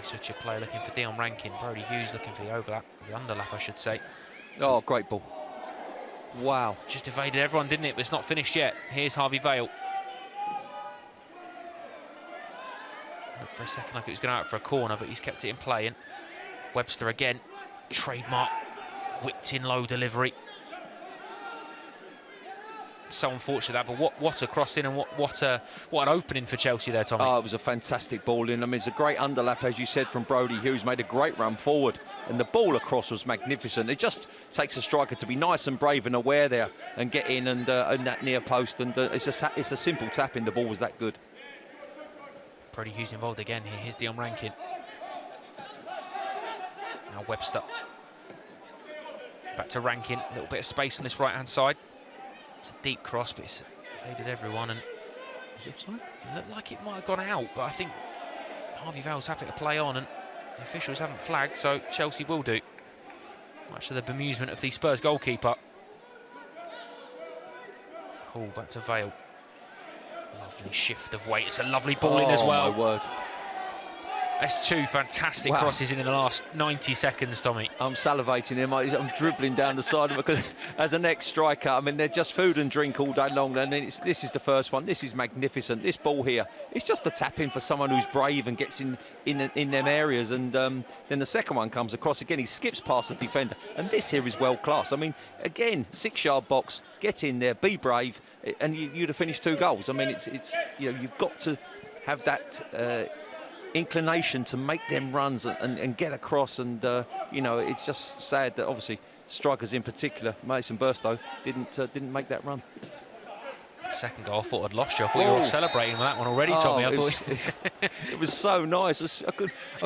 Speaker 1: Switch of play looking for Dion Rankin. Brody Hughes looking for the overlap, the underlap I should say.
Speaker 2: Oh, great ball. Wow.
Speaker 1: Just evaded everyone, didn't it? But it's not finished yet. Here's Harvey Vale. Looked for a second like it was going out for a corner, but he's kept it in play. And Webster again, trademark, whipped in low delivery. So unfortunate that, but what a crossing and what an opening for Chelsea there, Tommy.
Speaker 2: Oh, it was a fantastic ball in. I mean, it's a great underlap, as you said, from Brody Hughes. Made a great run forward, and the ball across was magnificent. It just takes a striker to be nice and brave and aware there and get in and that near post. And it's a simple tap in. The ball was that good.
Speaker 1: Brody Hughes involved again here. Here's Dion Rankin. Now Webster. Back to Rankin. A little bit of space on this right-hand side. It's a deep cross, but it's evaded everyone. And
Speaker 2: Is it offside?
Speaker 1: it looked like it might have gone out, but I think Harvey Vale's happy to play on, and the officials haven't flagged, so Chelsea will do. Much to the bemusement of the Spurs goalkeeper. Oh, back to Vale. Lovely shift of weight. It's a lovely ball in as well.
Speaker 2: Oh, my word.
Speaker 1: That's two fantastic crosses in the last 90 seconds, Tommy.
Speaker 2: I'm salivating him. I'm dribbling down the side of it because as an ex-striker, I mean, they're just food and drink all day long. And this is the first one. This is magnificent. This ball here, it's just a tap-in for someone who's brave and gets in them areas. And then the second one comes across again. He skips past the defender. And this here is world-class. I mean, again, 6-yard box, get in there, be brave, and you'd have finished 2 goals. I mean, it's you've got to have that inclination to make them runs and get across, and it's just sad that obviously strikers in particular, Mason Burstow, didn't make that run.
Speaker 1: Second goal, I thought I'd lost you. I thought you were all celebrating with that one already, Tommy.
Speaker 2: It was so nice. I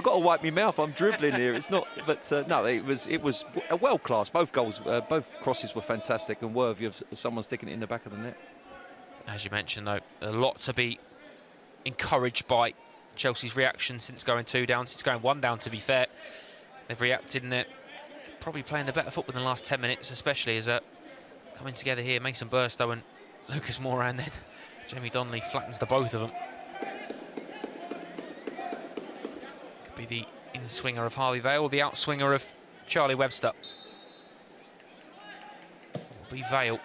Speaker 2: got to wipe my mouth. I'm dribbling here. It's not, but no, it was a world class. Both goals, both crosses were fantastic and worthy of someone sticking it in the back of the net.
Speaker 1: As you mentioned, though, a lot to be encouraged by. Chelsea's reaction since going 2 down, since going 1 down, to be fair. They've reacted and they're probably playing the better football in the last 10 minutes, especially as coming together here. Mason Burstow and Lucas Moura, and then Jamie Donnelly flattens the both of them. Could be the in-swinger of Harvey Vale or the out-swinger of Charlie Webster. It will be Vale.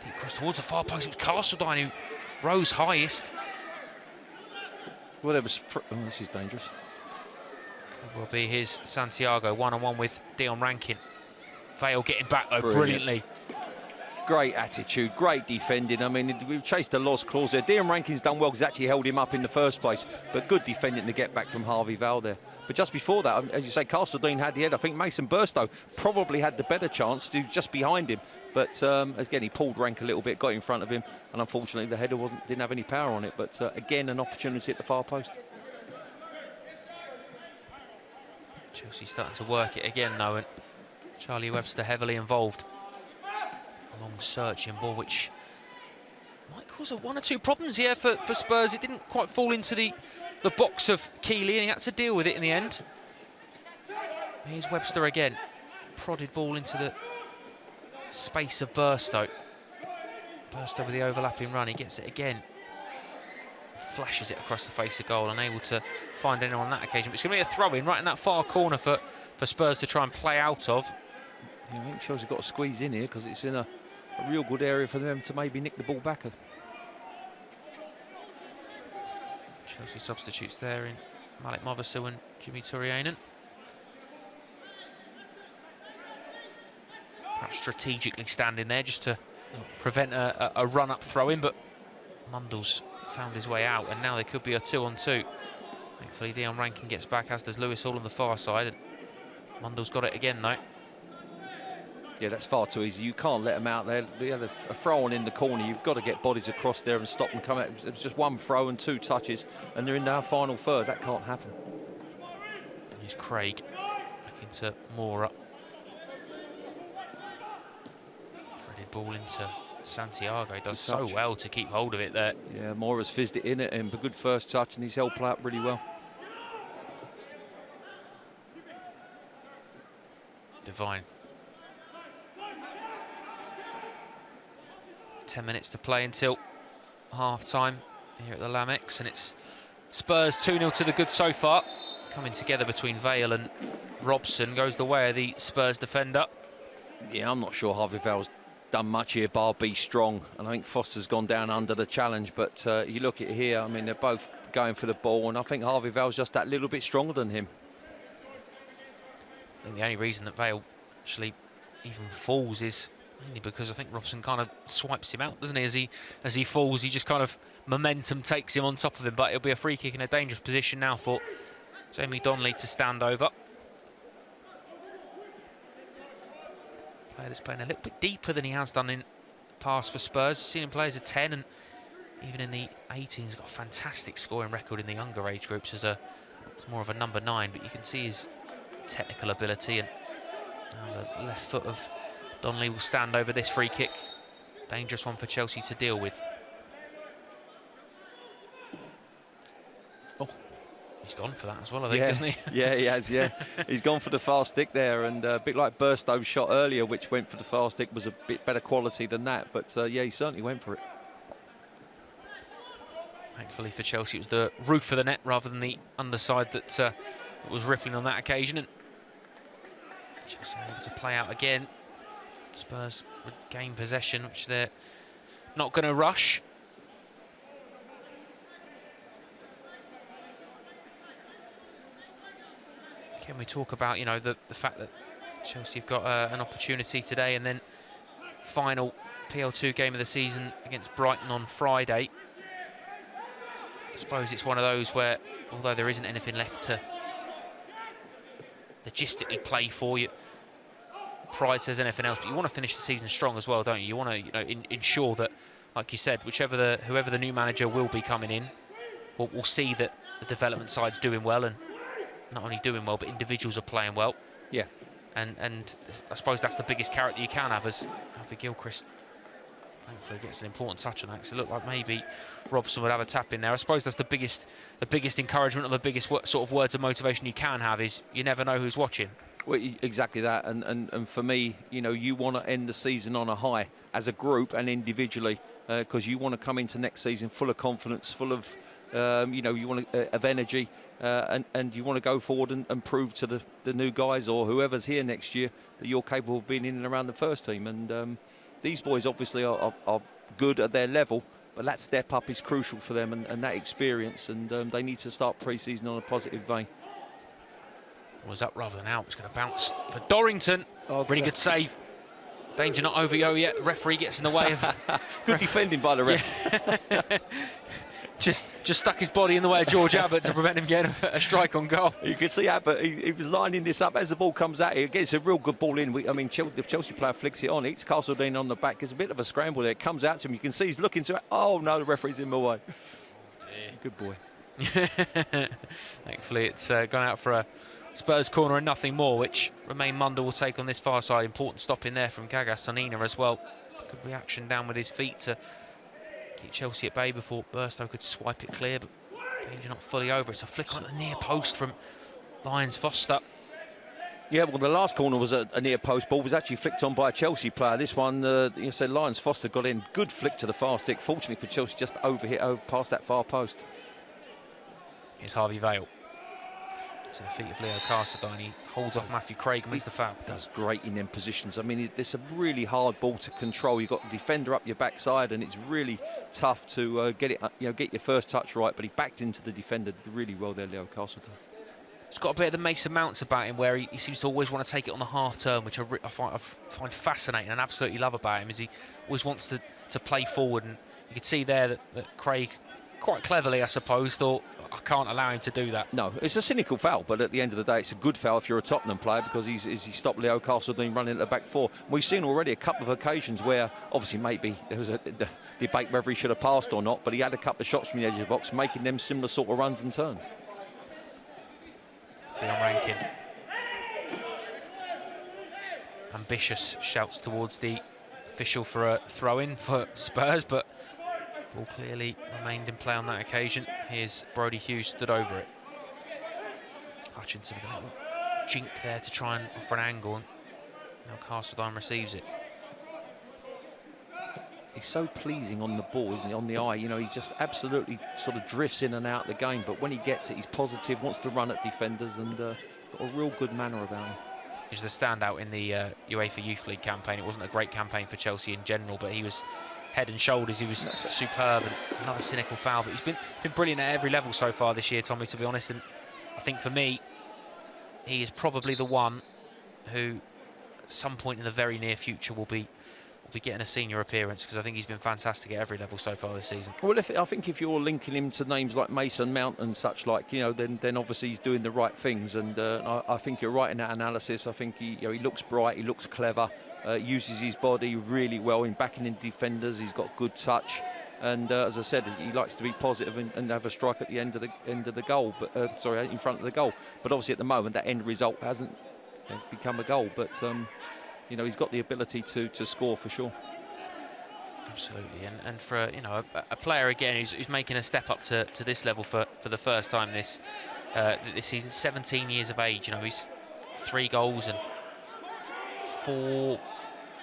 Speaker 1: Deep cross towards the far post. It was Castledine who rose highest.
Speaker 2: Well, this is dangerous.
Speaker 1: It will be his Santiago, one-on-one with Dion Rankin. Vale getting back though brilliantly.
Speaker 2: Great attitude, great defending. I mean, we've chased a lost clause there. Dion Rankin's done well because he actually held him up in the first place, but good defending to get back from Harvey Vale there. But just before that, as you say, Castledine had the head. I think Mason Burstow probably had the better chance to just behind him. But again, he pulled rank a little bit, got in front of him, and unfortunately the header didn't have any power on it. But again, an opportunity at the far post.
Speaker 1: Chelsea starting to work it again though, and Charlie Webster heavily involved. A long searching ball, which might cause 1 or 2 problems here for Spurs. It didn't quite fall into the box of Keeley, and he had to deal with it in the end. Here's Webster again, prodded ball into the space of Burstow. Burstow with the overlapping run, he gets it again. flashes it across the face of goal, unable to find anyone on that occasion. But it's going to be a throw-in right in that far corner for Spurs to try and play out of.
Speaker 2: Yeah, I think Chelsea got to squeeze in here because it's in a real good area for them to maybe nick the ball back.
Speaker 1: Chelsea substitutes there in Malik Movasu and Jimmy Turianen. Perhaps strategically standing there just to prevent a run-up throw-in, but Mundle's found his way out, and now there could be a 2-on-2. Thankfully, Dion Rankin gets back, as does Lewis Hall on the far side. And Mundle's got it again, though.
Speaker 2: Yeah, that's far too easy. You can't let them out there. We had a throw on in the corner. You've got to get bodies across there and stop them coming out. It was just one throw and 2 touches, and they're in our final third. That can't happen.
Speaker 1: Here's Craig back into Mora. Threaded ball into Santiago. Does so well to keep hold of it there.
Speaker 2: Yeah, Mora's fizzed it in at him. A good first touch, and he's held play up really well.
Speaker 1: Divine. 10 minutes to play until half-time here at the Lamex, and it's Spurs 2-0 to the good so far. Coming together between Vale and Robson goes the way of the Spurs defender.
Speaker 2: Yeah, I'm not sure Harvey Vale's done much here, bar be strong, and I think Foster's gone down under the challenge, but you look at here, I mean, they're both going for the ball, and I think Harvey Vale's just that little bit stronger than him.
Speaker 1: I think the only reason that Vale actually even falls is only because I think Robson kind of swipes him out, doesn't he? As he falls, he just kind of momentum takes him on top of him. But it'll be a free kick in a dangerous position now for Jamie Donnelly to stand over. Player that's playing a little bit deeper than he has done in the past for Spurs. I've seen him play as a 10, and even in the 18s, he's got a fantastic scoring record in the younger age groups as it's more of a number 9. But you can see his technical ability, and now the left foot of Donnelly will stand over this free kick. Dangerous one for Chelsea to deal with. Oh, he's gone for that as well, I think, hasn't he?
Speaker 2: Yeah, he has, yeah. He's gone for the far stick there, and a bit like Burstow's shot earlier, which went for the far stick, was a bit better quality than that. But yeah, he certainly went for it.
Speaker 1: Thankfully for Chelsea, it was the roof of the net rather than the underside that was rippling on that occasion. And Chelsea able to play out again. Spurs would gain possession, which they're not going to rush. Can we talk about, you know, the fact that Chelsea have got an opportunity today, and then final PL2 game of the season against Brighton on Friday. I suppose it's one of those where, although there isn't anything left to logistically play for you, pride says anything else, but you want to finish the season strong as well, don't you? You want to, you know, ensure that, like you said, whoever the new manager will be coming in, we'll see that the development side's doing well, and not only doing well, but individuals are playing well.
Speaker 2: Yeah.
Speaker 1: And I suppose that's the biggest carrot that you can have, as Alfie Gilchrist thankfully gets an important touch on that, because it looked like maybe Robson would have a tap in there. I suppose that's the biggest encouragement, or the biggest sort of words of motivation you can have, is you never know who's watching.
Speaker 2: Well, exactly that, and for me, you know, you want to end the season on a high as a group and individually, because you want to come into next season full of confidence, full of, you know, you want of energy, and you want to go forward and prove to the new guys or whoever's here next year that you're capable of being in and around the first team. And these boys obviously are good at their level, but that step up is crucial for them, and that experience, and they need to start pre-season on a positive vein.
Speaker 1: Was up rather than out. It's going to bounce for Dorrington. Oh, really good save. Danger not over yet. Referee gets in the way of.
Speaker 2: Good defending by the ref.
Speaker 1: Yeah. just stuck his body in the way of George Abbott to prevent him getting a strike on goal.
Speaker 2: You can see Abbott. He was lining this up as the ball comes out. He gets a real good ball in. I mean, the Chelsea player flicks it on. It's Castledine on the back. There's a bit of a scramble there. It comes out to him. You can see he's looking to it. Oh no, the referee's in the way. Oh, good boy.
Speaker 1: Thankfully, it's gone out for a Spurs corner and nothing more, which Romain Munda will take on this far side. Important stop in there from Gaga Sonina as well. Good reaction down with his feet to keep Chelsea at bay before Burstow could swipe it clear, but danger not fully over. It's a flick on the near post from Lyons Foster.
Speaker 2: Yeah, well, the last corner was a near post ball. Was actually flicked on by a Chelsea player. This one, you said Lyons Foster got in. Good flick to the far stick. Fortunately for Chelsea, just overhit past that far post.
Speaker 1: Here's Harvey Vale. To the feet of Leo Carsadine. He holds off Matthew Craig and makes the foul.
Speaker 2: Does great in them positions. I mean, it's a really hard ball to control. You've got the defender up your backside, and it's really tough to get it, get your first touch right. But he backed into the defender really well there, Leo Carsadine.
Speaker 1: He's got a bit of the Mason Mounts about him, where he seems to always want to take it on the half turn, which I find fascinating and absolutely love about him. Is he always wants to play forward, and you could see there that Craig, quite cleverly, I suppose, thought, I can't allow him to do that.
Speaker 2: No, it's a cynical foul, but at the end of the day, it's a good foul if you're a Tottenham player, because he stopped Leo Carsadine running at the back four. We've seen already a couple of occasions where, obviously, maybe there was a debate whether he should have passed or not, but he had a couple of shots from the edge of the box, making them similar sort of runs and turns.
Speaker 1: Dion Rankin. Ambitious shouts towards the official for a throw-in for Spurs, but ball clearly remained in play on that occasion. Here's Brody Hughes, stood over it. Hutchinson with a little jink there to try and offer an angle. Now Carsadine receives it.
Speaker 2: He's so pleasing on the ball, isn't he, on the eye? You know, he's just absolutely sort of drifts in and out of the game, but when he gets it, he's positive, wants to run at defenders, and got a real good manner about him.
Speaker 1: He was the standout in the UEFA Youth League campaign. It wasn't a great campaign for Chelsea in general, but he was head and shoulders. He was superb, and another cynical foul. But he's been brilliant at every level so far this year, Tommy, to be honest. And I think for me, he is probably the one who, at some point in the very near future, will be getting a senior appearance, because I think he's been fantastic at every level so far this season.
Speaker 2: Well, I think if you're linking him to names like Mason Mount and such, like, then obviously he's doing the right things. And I think you're right in that analysis. I think he looks bright, he looks clever, uses his body really well in backing in defenders. He's got good touch, and as I said, he likes to be positive and have a strike at the end of the goal. But sorry, in front of the goal. But obviously at the moment that end result hasn't become a goal. But he's got the ability to score for sure.
Speaker 1: Absolutely, and for a player again who's making a step up to this level for the first time this season, 17 years of age. He's 3 goals and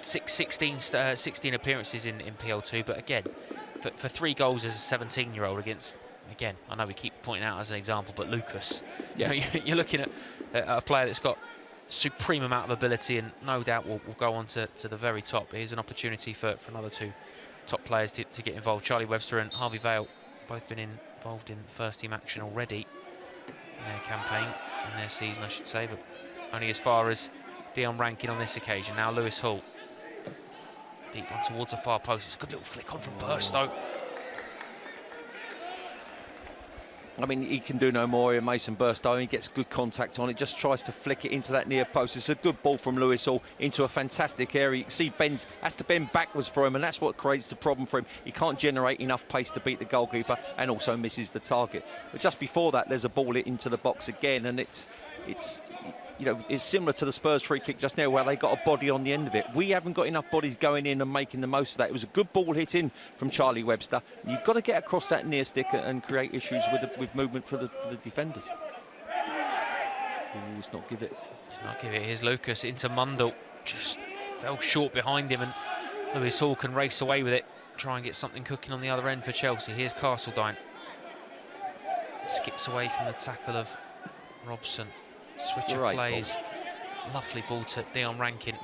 Speaker 1: 16 appearances in PL2. But again, for 3 goals as a 17-year-old against, again, I know we keep pointing out as an example, but Lucas.
Speaker 2: Yeah.
Speaker 1: You're looking at a player that's got supreme amount of ability, and no doubt will go on to the very top. Here's an opportunity for another 2 top players to get involved. Charlie Webster and Harvey Vale both been involved in first team action already in their campaign, in their season I should say, but only as far as Dion Rankin on this occasion. Now Lewis Hall, deep one towards the far post. It's a good little flick on from Burstow.
Speaker 2: I mean, he can do no more here, Mason Burstow. He gets good contact on it, just tries to flick it into that near post. It's a good ball from Lewis Hall into a fantastic area. You can see has to bend backwards for him, and that's what creates the problem for him. He can't generate enough pace to beat the goalkeeper, and also misses the target. But just before that, there's a ball into the box again, and it's similar to the Spurs free kick just now, where they got a body on the end of it. We haven't got enough bodies going in and making the most of that. It was a good ball hit in from Charlie Webster. You've got to get across that near stick and create issues with movement for the defenders. Let's not give it.
Speaker 1: Let's not give it. Here's Lucas into Mundell. Just fell short behind him, and Lewis Hall can race away with it. Try and get something cooking on the other end for Chelsea. Here's Carsadine. Skips away from the tackle of Robson. Switch of plays. Lovely ball to Dion Rankin.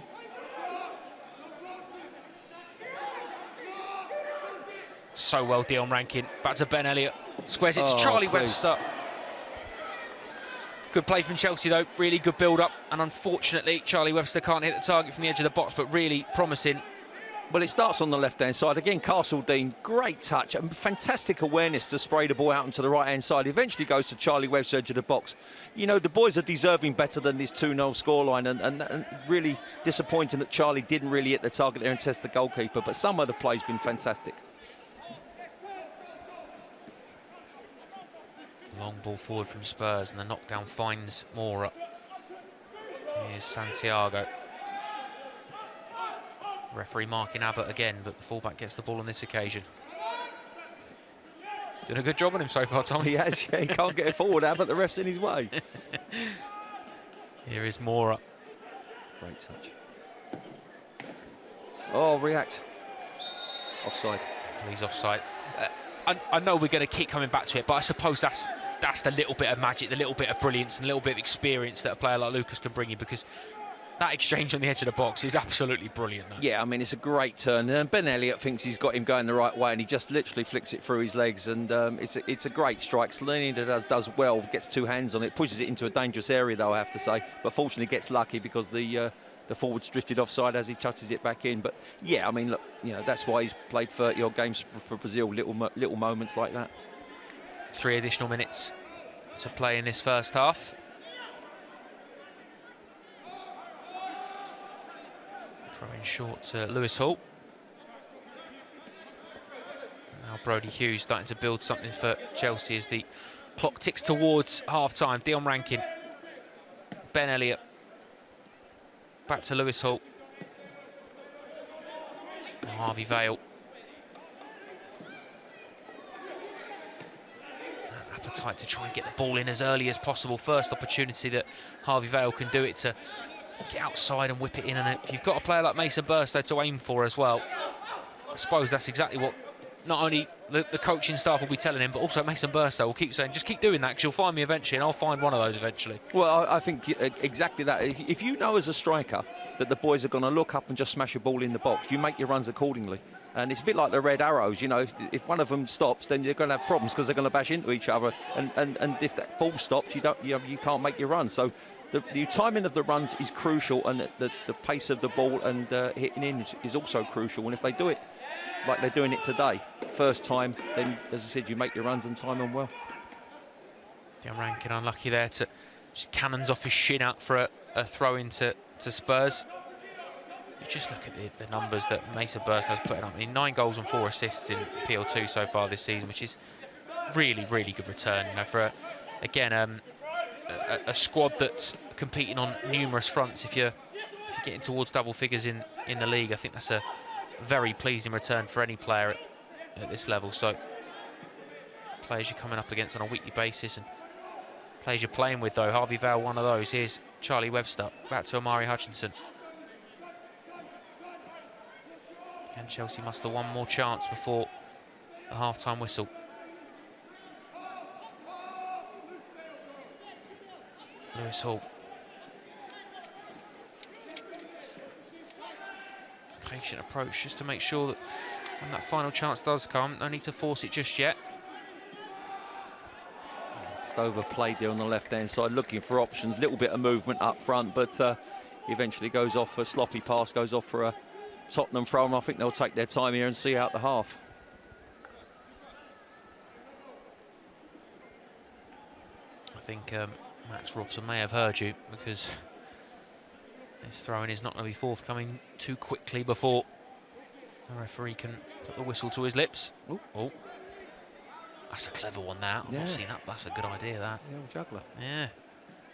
Speaker 1: So well, Dion Rankin. Back to Ben Elliott. Squares it to Charlie Webster. Good play from Chelsea, though. Really good build-up. And unfortunately, Charlie Webster can't hit the target from the edge of the box, but really promising.
Speaker 2: Well, it starts on the left-hand side. Again, Carsadine, great touch and fantastic awareness to spray the ball out onto the right-hand side. Eventually goes to Charlie Webster, edge of the box. The boys are deserving better than this 2-0 scoreline, and really disappointing that Charlie didn't really hit the target there and test the goalkeeper. But some of the play's been fantastic.
Speaker 1: Long ball forward from Spurs, and the knockdown finds Mora. Here's Santiago. Referee marking Abbott again, but the fullback gets the ball on this occasion. Doing a good job on him so far, Tom.
Speaker 2: He has, yeah, he can't get it forward, Abbott, the ref's in his way.
Speaker 1: Here is Mora.
Speaker 2: Great touch. Oh, react. Offside.
Speaker 1: He's offside. I know we're going to keep coming back to it, but I suppose that's that's the little bit of magic, the little bit of brilliance, and a little bit of experience that a player like Lucas can bring you, because that exchange on the edge of the box is absolutely brilliant. Though.
Speaker 2: Yeah, I mean, it's a great turn. And Ben Elliott thinks he's got him going the right way, and he just literally flicks it through his legs. And it's a great strike. Slonina does well, gets two hands on it, pushes it into a dangerous area, though, I have to say. But fortunately gets lucky because the forwards drifted offside as he touches it back in. But yeah, I mean, look, you know, that's why he's played 30-odd games for Brazil. Little moments like that.
Speaker 1: 3 additional minutes to play in this first half. Throwing short to Lewis Hall. Now Brody Hughes starting to build something for Chelsea as the clock ticks towards half-time. Dion Rankin, Ben Elliott, back to Lewis Hall. Now Harvey Vale. Appetite to try and get the ball in as early as possible. First opportunity that Harvey Vale can do it to get outside and whip it in. And if you've got a player like Mason Burstow to aim for as well, I suppose that's exactly what not only the coaching staff will be telling him, but also Mason Burstow will keep saying, just keep doing that, because you'll find me eventually, and I'll find one of those eventually.
Speaker 2: Well, I think exactly that. If you know as a striker that the boys are going to look up and just smash a ball in the box, you make your runs accordingly. And it's a bit like the Red Arrows, you know, if one of them stops, then you're going to have problems because they're going to bash into each other. And if that ball stops, you can't make your run. So the timing of the runs is crucial, and the pace of the ball and hitting in is also crucial. And if they do it like they're doing it today, first time, then, as I said, you make your runs and time them well.
Speaker 1: Dion Rankin unlucky there to just cannons off his shin out for a throw into Spurs. You just look at the numbers that Mason Burstow's putting up. I mean, 9 goals and 4 assists in PL2 so far this season, which is really, really good return. You know, for a squad that's competing on numerous fronts. If you're getting towards double figures in the league, I think that's a very pleasing return for any player at this level. So players you're coming up against on a weekly basis, and players you're playing with, though. Harvey Vale, one of those. Here's Charlie Webster, back to Omari Hutchinson. And Chelsea muster one more chance before the half-time whistle. Lewis Hall. Patient approach just to make sure that when that final chance does come, no need to force it just yet.
Speaker 2: Just overplayed there on the left-hand side, looking for options, little bit of movement up front, but eventually goes off, a sloppy pass goes off for a Tottenham throw, and I think they'll take their time here and see out the half.
Speaker 1: I think Max Robson may have heard you, because his throwing is not going to be forthcoming too quickly before the referee can put the whistle to his lips. Ooh. Oh, that's a clever one now. I've not seen that. That's a good idea, that.
Speaker 2: The old juggler.
Speaker 1: Yeah.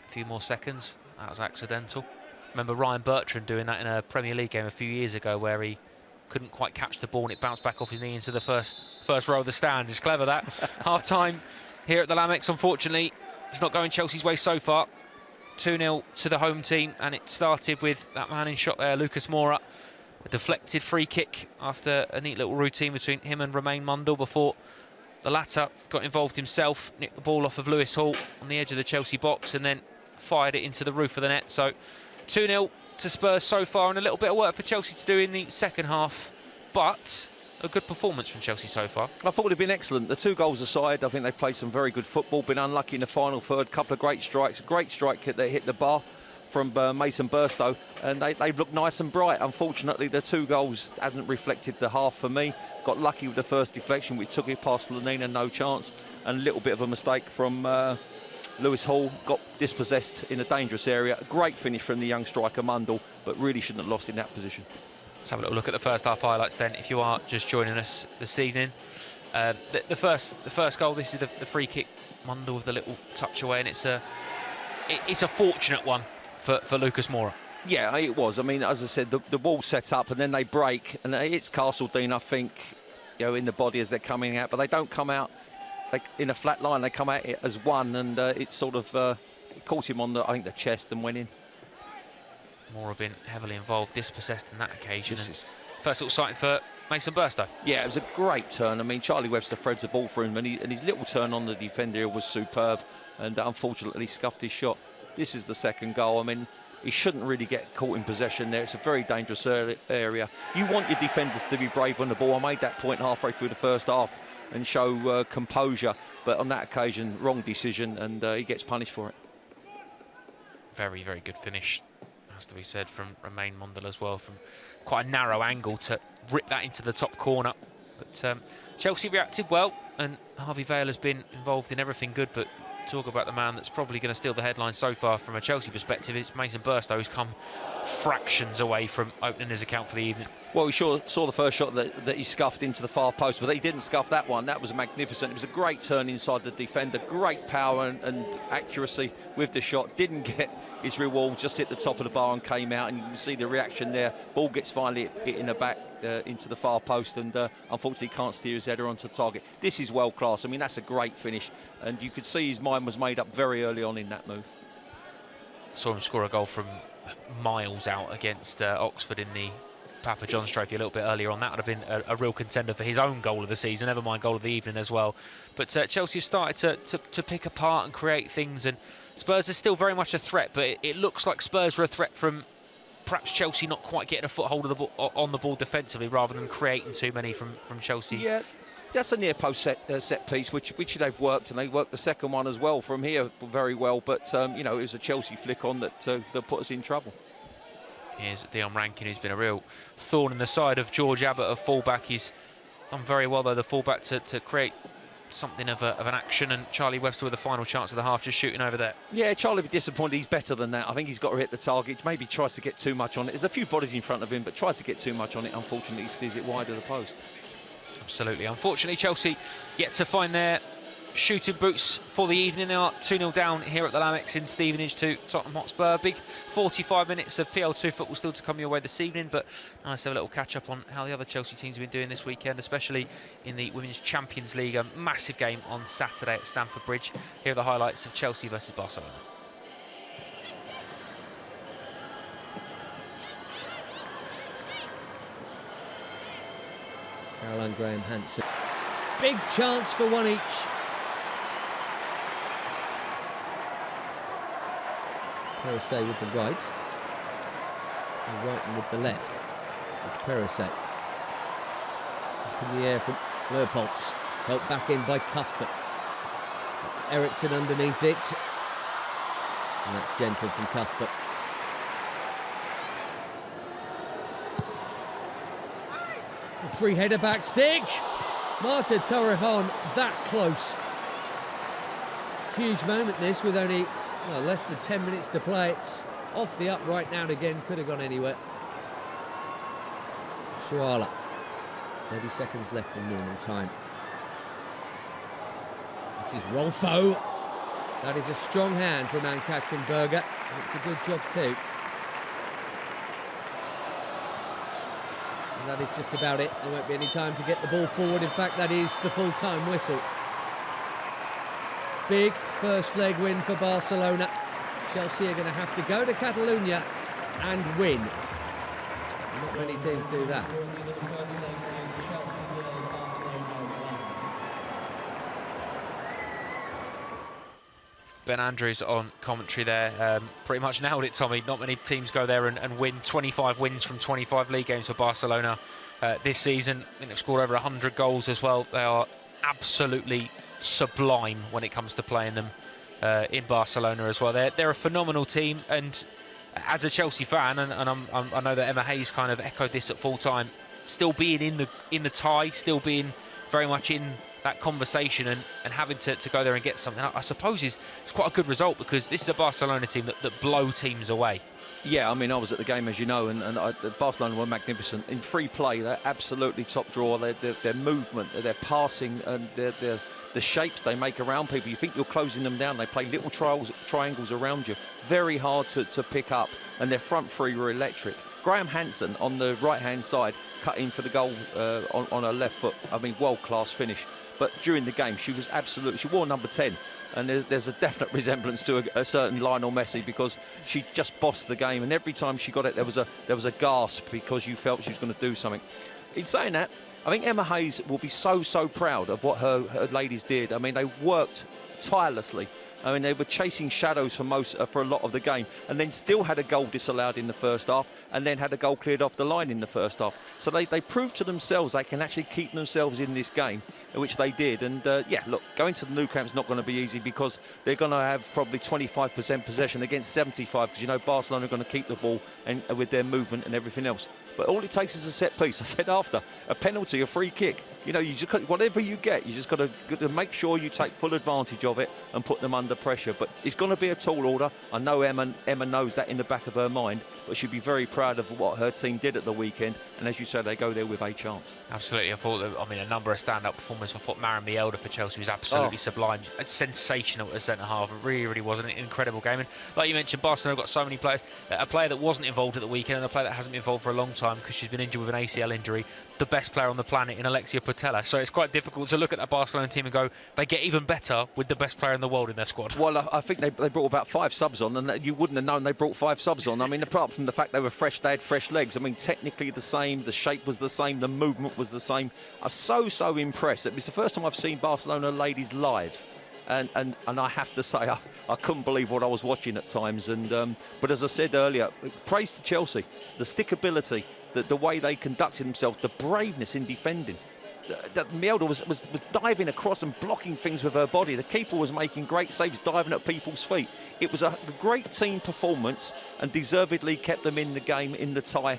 Speaker 1: A few more seconds. That was accidental. Remember Ryan Bertrand doing that in a Premier League game a few years ago, where he couldn't quite catch the ball and it bounced back off his knee into the first row of the stands. It's clever, that. Half-time here at the Lamex, unfortunately. It's not going Chelsea's way so far. 2-0 to the home team, and it started with that man in shot there, Lucas Moura. A deflected free kick after a neat little routine between him and Romain Mundle before the latter got involved himself, nicked the ball off of Lewis Hall on the edge of the Chelsea box and then fired it into the roof of the net. So 2-0 to Spurs so far, and a little bit of work for Chelsea to do in the second half, but a good performance from Chelsea so far.
Speaker 2: I thought it would have been excellent. The 2 goals aside, I think they've played some very good football, been unlucky in the final third, couple of great strikes, a great strike that hit the bar from Mason Burstow, and they've looked nice and bright. Unfortunately, the 2 goals hasn't reflected the half for me. Got lucky with the first deflection, we took it past Slonina, no chance, and a little bit of a mistake from Lewis Hall, got dispossessed in a dangerous area. A great finish from the young striker Mundle, but really shouldn't have lost in that position.
Speaker 1: Let's have a little look at the first half highlights then, if you are just joining us this evening. The first goal, this is the free kick, Mundle with the little touch away, and it's a fortunate one for Lucas Moura.
Speaker 2: Yeah, it was. I mean, as I said, the ball set up and then they break, and it's Castledine, I think, you know, in the body as they're coming out, but they don't come out in a flat line. They come out as one, and it sort of it caught him on the chest and went in. Moura
Speaker 1: been heavily involved, dispossessed in that occasion. And first little sight for Mason Burstow.
Speaker 2: Yeah, it was a great turn. I mean, Charlie Webster threads the ball for him, and his little turn on the defender was superb, and unfortunately scuffed his shot. This is the second goal. I mean, he shouldn't really get caught in possession there. It's a very dangerous area. You want your defenders to be brave on the ball. I made that point halfway through the first half and show composure, but on that occasion, wrong decision, and he gets punished for it.
Speaker 1: Very, very good finish, has to be said, from Romain Mondel as well, from quite a narrow angle to rip that into the top corner. But Chelsea reacted well, and Harvey Vale has been involved in everything good, but talk about the man that's probably going to steal the headline so far from a Chelsea perspective. It's Mason Burstow, who's come fractions away from opening his account for the evening.
Speaker 2: Well, we sure saw the first shot that he scuffed into the far post, but he didn't scuff that one. That was magnificent. It was a great turn inside the defender, great power and accuracy with the shot. Didn't get his reward, just hit the top of the bar and came out, and you can see the reaction there. Ball gets finally hit in the back into the far post, and unfortunately can't steer his header onto target. This is world class. I mean, that's a great finish, and you could see his mind was made up very early on in that move.
Speaker 1: Saw him score a goal from miles out against Oxford in the Papa John's Trophy a little bit earlier on. That would have been a real contender for his own goal of the season, never mind goal of the evening as well. But Chelsea have started to pick apart and create things, and Spurs are still very much a threat, but it looks like Spurs are a threat from perhaps Chelsea not quite getting a foothold of the ball, on the ball defensively, rather than creating too many from Chelsea. Yeah,
Speaker 2: that's a near post set piece, which they've worked, and they worked the second one as well from here very well. But you know, it was a Chelsea flick on that put us in trouble.
Speaker 1: Here's Dion Rankin, who's been a real thorn in the side of George Abbott, a fullback. He's done very well though, the fullback, to create something of an action, and Charlie Webster with the final chance of the half, just shooting over there. Yeah, Charlie will be disappointed. He's better than that. I think he's got to hit the target. Maybe tries to get too much on it. There's a few bodies in front of him, but tries to get too much on it. Unfortunately, he steers it wide of the post. Absolutely. Unfortunately, Chelsea yet to find their shooting boots for the evening. They are 2-0 down here at the Lamex in Stevenage to Tottenham Hotspur. Big 45 minutes of PL2 football still to come your way this evening, but nice to have a little catch up on how the other Chelsea teams have been doing this weekend, especially in the Women's Champions League. A massive game on Saturday at Stamford Bridge. Here are the highlights of Chelsea versus Barcelona.
Speaker 3: Caroline Graham-Hansen. Big chance for one each. Perisset with the right, and Wrighton with the left. It's Perisset. Up in the air from Leupolz. Helped back in by Cuthbert. That's Eriksson underneath it. And that's gentle from Cuthbert. A free header back stick. Marta Torrejon that close. Huge moment this, with only less than 10 minutes to play. It's off the upright now and again, could have gone anywhere. Shuala, 30 seconds left in normal time. This is Rolfo. That is a strong hand from Ann-Katrin Berger. It's a good job too. And that is just about it. There won't be any time to get the ball forward. In fact, that is the full-time whistle. Big first leg win for Barcelona. Chelsea are going to have to go to Catalonia and win. Not many teams do that.
Speaker 1: Ben Andrews on commentary there. Pretty much nailed it, Tommy. Not many teams go there and win. 25 wins from 25 league games for Barcelona this season. I think they've scored over 100 goals as well. They are absolutely sublime when it comes to playing them in Barcelona as well. They're a phenomenal team, and as a Chelsea fan, and I know that Emma Hayes kind of echoed this at full time, still being in the tie, still being very much in that conversation, and having to go there and get something, I suppose it's quite a good result, because this is a Barcelona team that blow teams away. Yeah, I mean, I was at the game, as you know, and Barcelona were magnificent. In free play, they're absolutely top drawer. Their movement, their passing, and the shapes they make around people. You think you're closing them down. They play little triangles around you. Very hard to pick up, and their front three were electric. Graham-Hansen on the right-hand side, cut in for the goal on her left foot. I mean, world-class finish. But during the game, she was absolutely... She wore number 10. And there's a definite resemblance to a certain Lionel Messi, because she just bossed the game, and every time she got it, there was a gasp, because you felt she was going to do something.
Speaker 2: in saying that, I think Emma Hayes will be so proud of what her ladies did. I mean, they worked tirelessly. I mean, they were chasing shadows for a lot of the game, and then still had a goal disallowed in the first half, and then had a goal cleared off the line in the first half. So they proved to themselves they can actually keep themselves in this game, which they did. And yeah, look, going to the Nou Camp's not going to be easy, because they're going to have probably 25% possession against 75, because you know Barcelona are going to keep the ball and with their movement and everything else. But all it takes is a set piece. I said after, a penalty, a free kick. You know, you just whatever you get, you just got to make sure you take full advantage of it and put them under pressure. But it's going to be a tall order. I know Emma knows that in the back of her mind, but she'll be very proud of what her team did at the weekend. And as you said, they go there with a chance.
Speaker 1: Absolutely. I thought that, I mean, a number of stand-up performers. I thought Maren Bielda for Chelsea was absolutely sublime. It's sensational at centre-half. It really was an incredible game. And like you mentioned, Barcelona got so many players. A player that wasn't involved at the weekend, and a player that hasn't been involved for a long time because she's been injured with an ACL injury. The best player on the planet in Alexia Putellas. So it's quite difficult to look at that Barcelona team and go, they get even better with the best player in the world in their squad.
Speaker 2: Well, I think they brought about 5 subs on, and you wouldn't have known they brought 5 subs on. I mean, apart from the fact they were fresh, they had fresh legs. I mean, technically the same, the shape was the same, the movement was the same. I was so impressed. It was the first time I've seen Barcelona ladies live. And I have to say, I couldn't believe what I was watching at times. But as I said earlier, praise to Chelsea, the stickability, the way they conducted themselves, the braveness in defending. Bielda was diving across and blocking things with her body. The keeper was making great saves, diving at people's feet. It was a great team performance, and deservedly kept them in the game, in the tie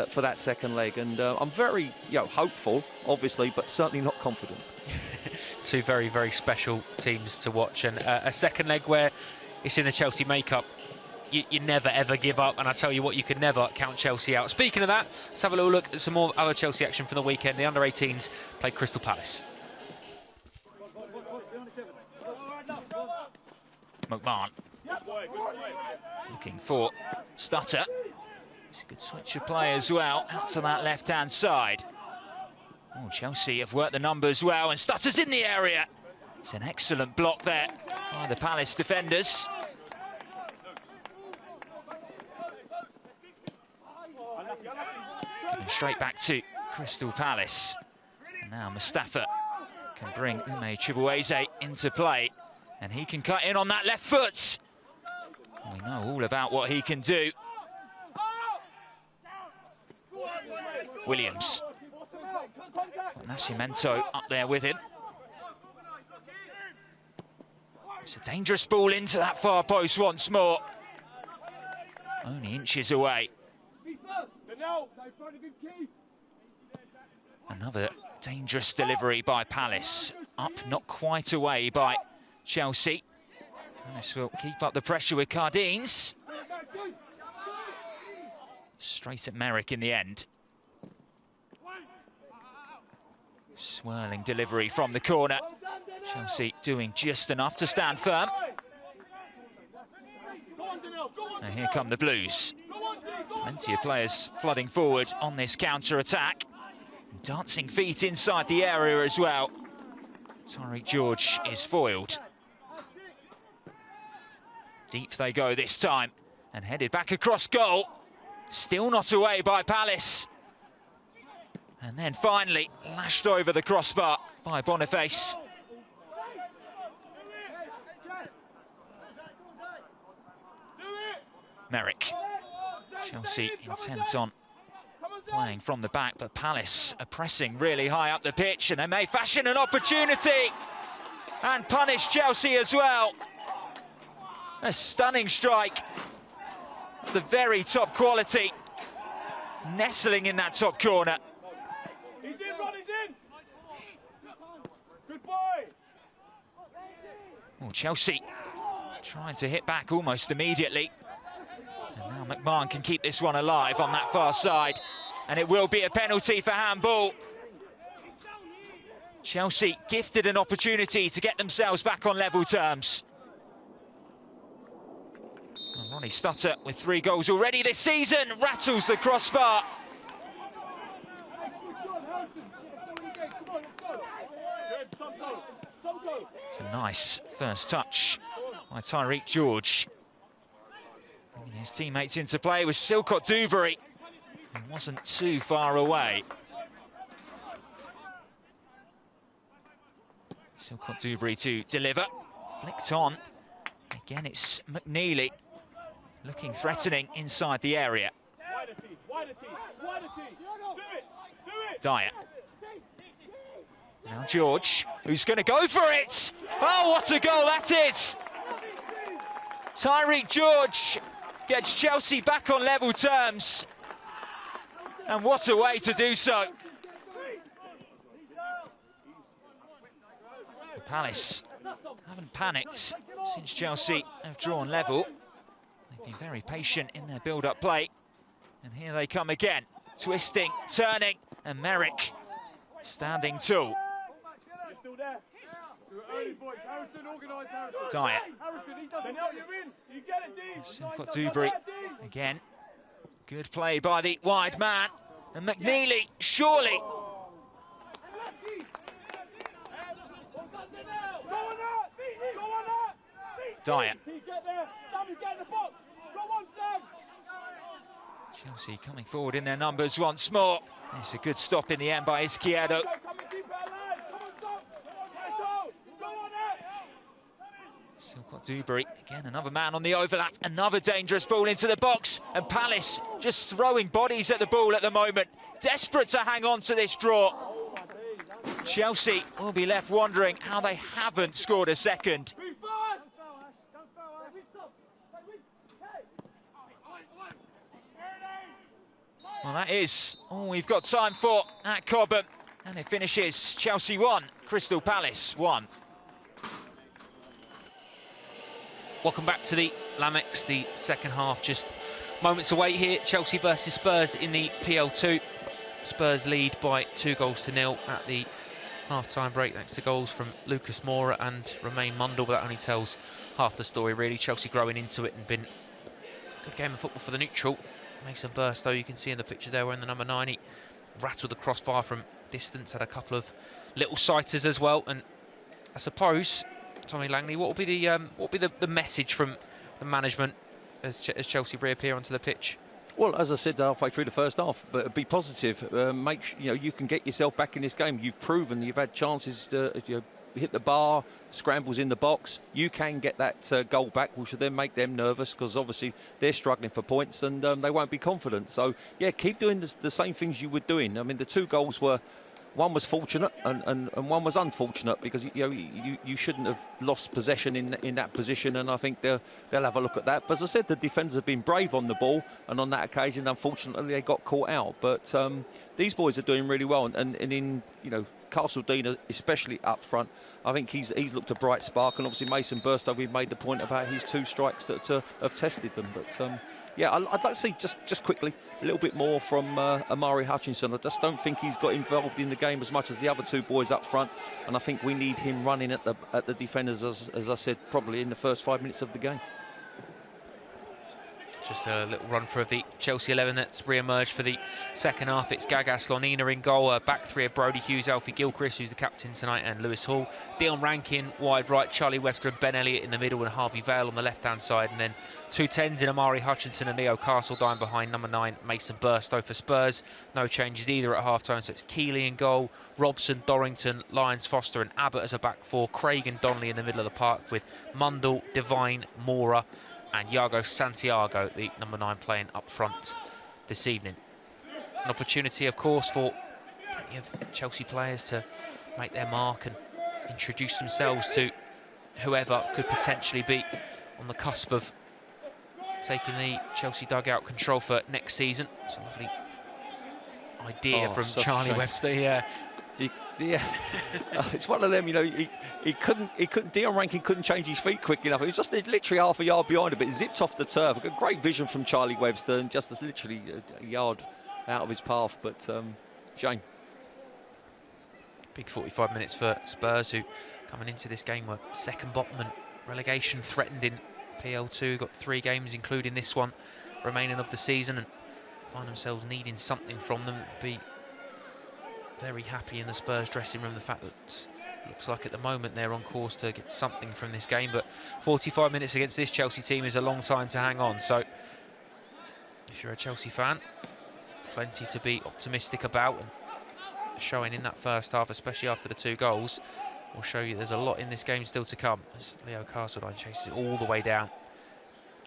Speaker 2: for that second leg. And I'm very hopeful, obviously, but certainly not confident.
Speaker 1: Two very special teams to watch, and a second leg where it's in the Chelsea makeup. You never ever give up, and I tell you what, you can never count Chelsea out. Speaking of that, let's have a little look at some more other Chelsea action from the weekend. The under-18s played Crystal Palace.
Speaker 4: McMahon looking for Stutter. It's a good switch of play as well, out to that left-hand side. Oh, Chelsea have worked the numbers well, and Stutter's in the area. It's an excellent block there by the Palace defenders. Coming straight back to Crystal Palace. And now Mustafa can bring Ume Chibueze into play, and he can cut in on that left foot. We know all about what he can do. Williams. Nascimento up there with him. It's a dangerous ball into that far post once more. Only inches away. Another dangerous delivery by Palace. Up, not quite away by Chelsea. Palace will keep up the pressure with Cardines. Straight at Merrick in the end. Swirling delivery from the corner. Chelsea doing just enough to stand firm. And here come the Blues. Plenty of players flooding forward on this counter-attack. Dancing feet inside the area as well. Tariq George is foiled. Deep they go this time, and headed back across goal. Still not away by Palace. And then finally lashed over the crossbar by Boniface. Merrick. Chelsea intent on playing from the back, but Palace are pressing really high up the pitch, and they may fashion an opportunity and punish Chelsea as well. A stunning strike, the very top quality, nestling in that top corner.
Speaker 5: He's in, Ron, he's in! Good boy!
Speaker 4: Well, Chelsea trying to hit back almost immediately. And now McMahon can keep this one alive on that far side. And it will be a penalty for handball. Chelsea gifted an opportunity to get themselves back on level terms. And Ronnie Stutter, with 3 goals already this season, rattles the crossbar. It's a nice first touch by Tariq George. Bringing his teammates into play with Silcott Dewberry. He wasn't too far away. Still got Dubry to deliver. Flicked on. Again, it's McNeely looking threatening inside the area. Dyer. Now George, who's going to go for it. Oh, what a goal that is! Tyreek George gets Chelsea back on level terms. And what a way to do so. Palace haven't panicked since Chelsea have drawn level. They've been very patient in their build-up play. And here they come again, twisting, turning, and Merrick standing tall. Dyer. Still got Dubry again. Good play by the wide man. And McNeely, surely. Dyer. Chelsea coming forward in their numbers once more. It's a good stop in the end by Izquierdo. Still got Dubry. Again, another man on the overlap. Another dangerous ball into the box. And Palace just throwing bodies at the ball at the moment. Desperate to hang on to this draw. Chelsea will be left wondering how they haven't scored a second. Well, that is all we've got time for at Cobham. And it finishes Chelsea 1, Crystal Palace 1.
Speaker 1: Welcome back to the Lamex, the second half. Just moments away here. Chelsea versus Spurs in the PL2. Spurs lead by 2-0 at the half-time break, thanks to goals from Lucas Moura and Romain Mundle, but that only tells half the story, really. Chelsea growing into it and been a good game of football for the neutral. Mason Burstow, you can see in the picture there, wearing the number 9. He rattled the crossbar from distance, had a couple of little sighters as well. And I suppose, Tommy Langley, what will be the message from the management as Chelsea reappear onto the pitch?
Speaker 2: Well, as I said halfway through the first half, but be positive. You can get yourself back in this game. You've proven you've had chances to hit the bar, scrambles in the box. You can get that goal back, which will then make them nervous because obviously they're struggling for points and they won't be confident. So yeah, keep doing the same things you were doing. I mean, the two goals were. One was fortunate and one was unfortunate because you shouldn't have lost possession in that position, and I think they'll have a look at that. But as I said, the defenders have been brave on the ball, and on that occasion, unfortunately, they got caught out. But these boys are doing really well, and in Castle Dean, especially up front, I think he's looked a bright spark, and obviously Mason Burstow, we've made the point about his 2 strikes that have tested them. But yeah, I'd like to see just quickly a little bit more from Amari Hutchinson. I just don't think he's got involved in the game as much as the other 2 boys up front, and I think we need him running at the defenders, as I said, probably in the first 5 minutes of the game.
Speaker 1: Just a little run for the Chelsea 11 that's re-emerged for the second half. It's Gaga Slonina in goal. Back 3 of Brody Hughes, Alfie Gilchrist, who's the captain tonight, and Lewis Hall. Dion Rankin wide right, Charlie Webster and Ben Elliott in the middle, and Harvey Vale on the left-hand side. And then 2 10s in Amari Hutchinson and Leo Castledine behind number 9, Mason Burstow for Spurs. No changes either at half-time, so it's Keeley in goal, Robson, Dorrington, Lyons, Foster and Abbott as a back 4. Craig and Donnelly in the middle of the park with Mundle, Devine, Moura and Iago Santiago, the number 9, playing up front this evening. An opportunity, of course, for plenty of Chelsea players to make their mark and introduce themselves to whoever could potentially be on the cusp of taking the Chelsea dugout control for next season. It's a lovely idea from Charlie Webster. Yeah.
Speaker 2: It's one of them, he couldn't. Dion Rankin couldn't change his feet quick enough. He was just literally half a yard behind him, but it zipped off the turf. A great vision from Charlie Webster, and just literally a yard out of his path. But shame.
Speaker 1: Big 45 minutes for Spurs, who coming into this game were second bottom and relegation threatened in PL2. Got 3 games, including this one, remaining of the season, and find themselves needing something from them. Be very happy in the Spurs dressing room, the fact that looks like at the moment they're on course to get something from this game, but 45 minutes against this Chelsea team is a long time to hang on. So if you're a Chelsea fan, plenty to be optimistic about, and showing in that first half, especially after the 2 goals. will show you there's a lot in this game still to come as Leo Castledine chases it all the way down.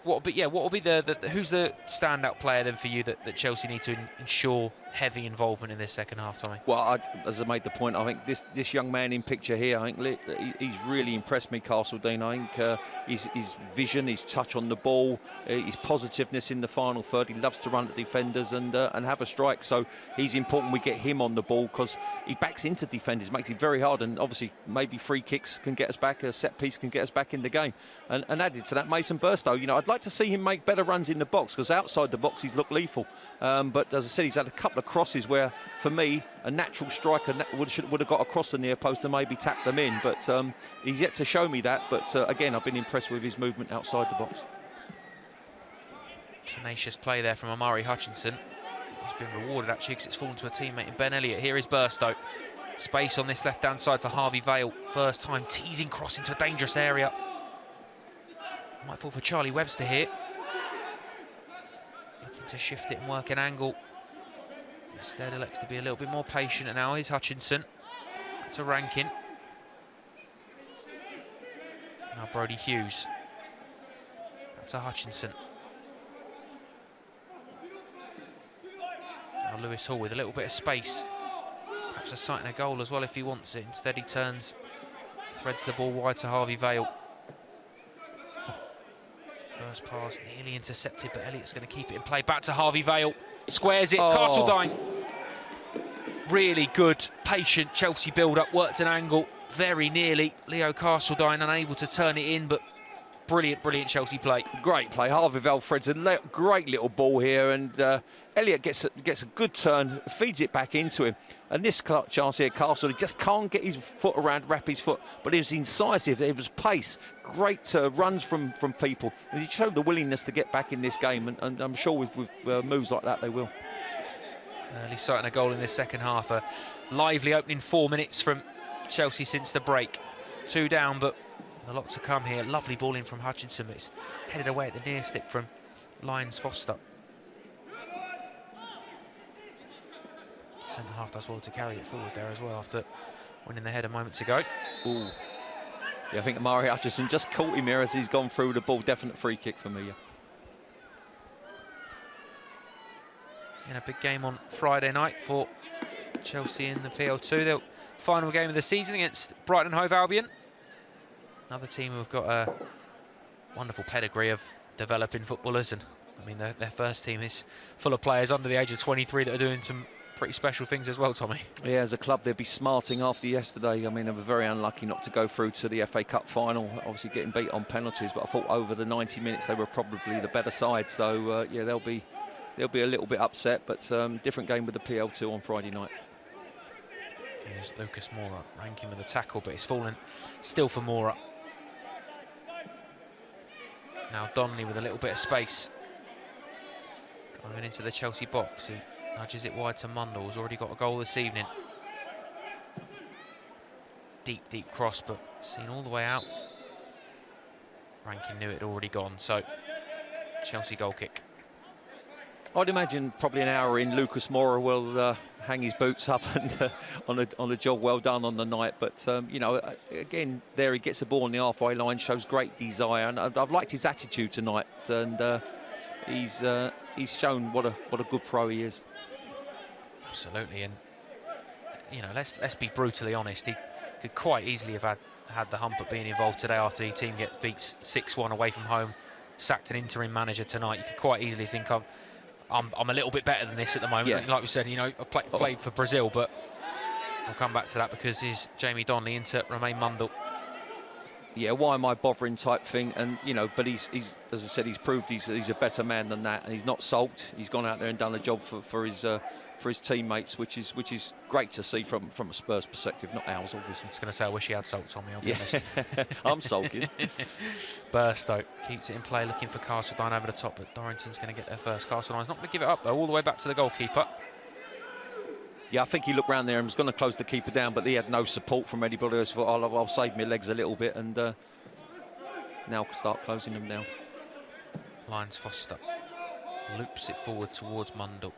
Speaker 1: What will be the who's the standout player then for you that Chelsea need to ensure heavy involvement in this second half, Tommy?
Speaker 2: Well, as I made the point, I think this young man in picture here, I think he's really impressed me, Castledine. I think his vision, his touch on the ball, his positiveness in the final third. He loves to run at defenders and have a strike. So he's important we get him on the ball because he backs into defenders, makes it very hard. And obviously, maybe free kicks can get us back, a set piece can get us back in the game. And added to that, Mason Burstow. You know, I'd like to see him make better runs in the box because outside the box he's looked lethal. But as I said, he's had a couple of crosses where, for me, a natural striker would have got across the near post and maybe tapped them in. But he's yet to show me that. But again, I've been impressed with his movement outside the box.
Speaker 1: Tenacious play there from Amari Hutchinson. He's been rewarded actually because it's fallen to a teammate in Ben Elliott. Here is Burstow. Space on this left-hand side for Harvey Vale. First time teasing cross into a dangerous area. Might fall for Charlie Webster here. Looking to shift it and work an angle. Instead elects to be a little bit more patient, and now is Hutchinson to Rankin. Now Brody Hughes. Back to Hutchinson. Now Lewis Hall with a little bit of space. Perhaps a sight and a goal as well if he wants it. Instead he turns, threads the ball wide to Harvey Vale. First pass nearly intercepted, but Elliott's going to keep it in play. Back to Harvey Vale. Squares it.
Speaker 2: Oh.
Speaker 1: Castledine. Really good, patient Chelsea build-up. Worked an angle very nearly. Leo Castledine unable to turn it in, but brilliant, brilliant Chelsea play.
Speaker 2: Great play. Harvey Vale threads a great little ball here, and Elliott gets a good turn, feeds it back into him. And this chance here, Castledine just can't get his foot around, wrap his foot, but it was incisive, it was pace. Great runs from people, and he showed the willingness to get back in this game, and I'm sure with moves like that they will.
Speaker 1: Early sight and a goal in this second half. A lively opening 4 minutes from Chelsea since the break. 2 down, but a lot to come here. Lovely ball in from Hutchinson, but it's headed away at the near stick from Lyons Foster. Centre half does well to carry it forward there as well after winning the header moments ago.
Speaker 2: Ooh. Yeah, I think Amari Hutchinson just caught him here as he's gone through the ball. Definite free kick for me. Yeah.
Speaker 1: In a big game on Friday night for Chelsea in the PL2. The final game of the season against Brighton and Hove Albion. Another team who've got a wonderful pedigree of developing footballers, and I mean their first team is full of players under the age of 23 that are doing some pretty special things as well, Tommy.
Speaker 2: Yeah, as a club they'd be smarting after yesterday. I mean, they were very unlucky not to go through to the FA Cup final, obviously getting beat on penalties, but I thought over the 90 minutes they were probably the better side. So yeah, they'll be a little bit upset, but different game with the PL2 on Friday night.
Speaker 1: Here's Lucas Moura ranking with the tackle, but it's fallen still for Moura. Now Donnelly with a little bit of space. Driving into the Chelsea box. He nudges it wide to Mundle, who's already got a goal this evening. Deep, deep cross, but seen all the way out. Rankin knew it had already gone, so Chelsea goal kick.
Speaker 2: I'd imagine probably an hour in, Lucas Moura will hang his boots up and on a job well done on the night. But you know, again, there he gets the ball on the halfway line, shows great desire, and I've liked his attitude tonight. And he's shown what a good pro he is.
Speaker 1: Absolutely, and you know, let's be brutally honest. He could quite easily have had the hump at being involved today after his team gets beat 6-1 away from home, sacked an interim manager tonight. You could quite easily think I'm a little bit better than this at the moment.
Speaker 2: Yeah.
Speaker 1: Like we said, you know, I've played for Brazil, but I'll come back to that because he's Jamie Donnelly into Romain Mundle.
Speaker 2: Yeah, why am I bothering type thing, and you know, but he's as I said, he's proved he's a better man than that, and he's not sulked. He's gone out there and done a job for his teammates, which is great to see from a Spurs perspective, not ours, obviously.
Speaker 1: I was going to say I wish he had sulked, Tommy. I'll be honest.
Speaker 2: I'm sulking.
Speaker 1: Burstow keeps it in play, looking for Castledine over the top, but Dorrington's going to get there first. Castledine's not going to give it up though, all the way back to the goalkeeper.
Speaker 2: Yeah, I think he looked round there and was going to close the keeper down, but he had no support from anybody else. So I'll save my legs a little bit and now start closing them down.
Speaker 1: Lyons Foster loops it forward towards Mundle.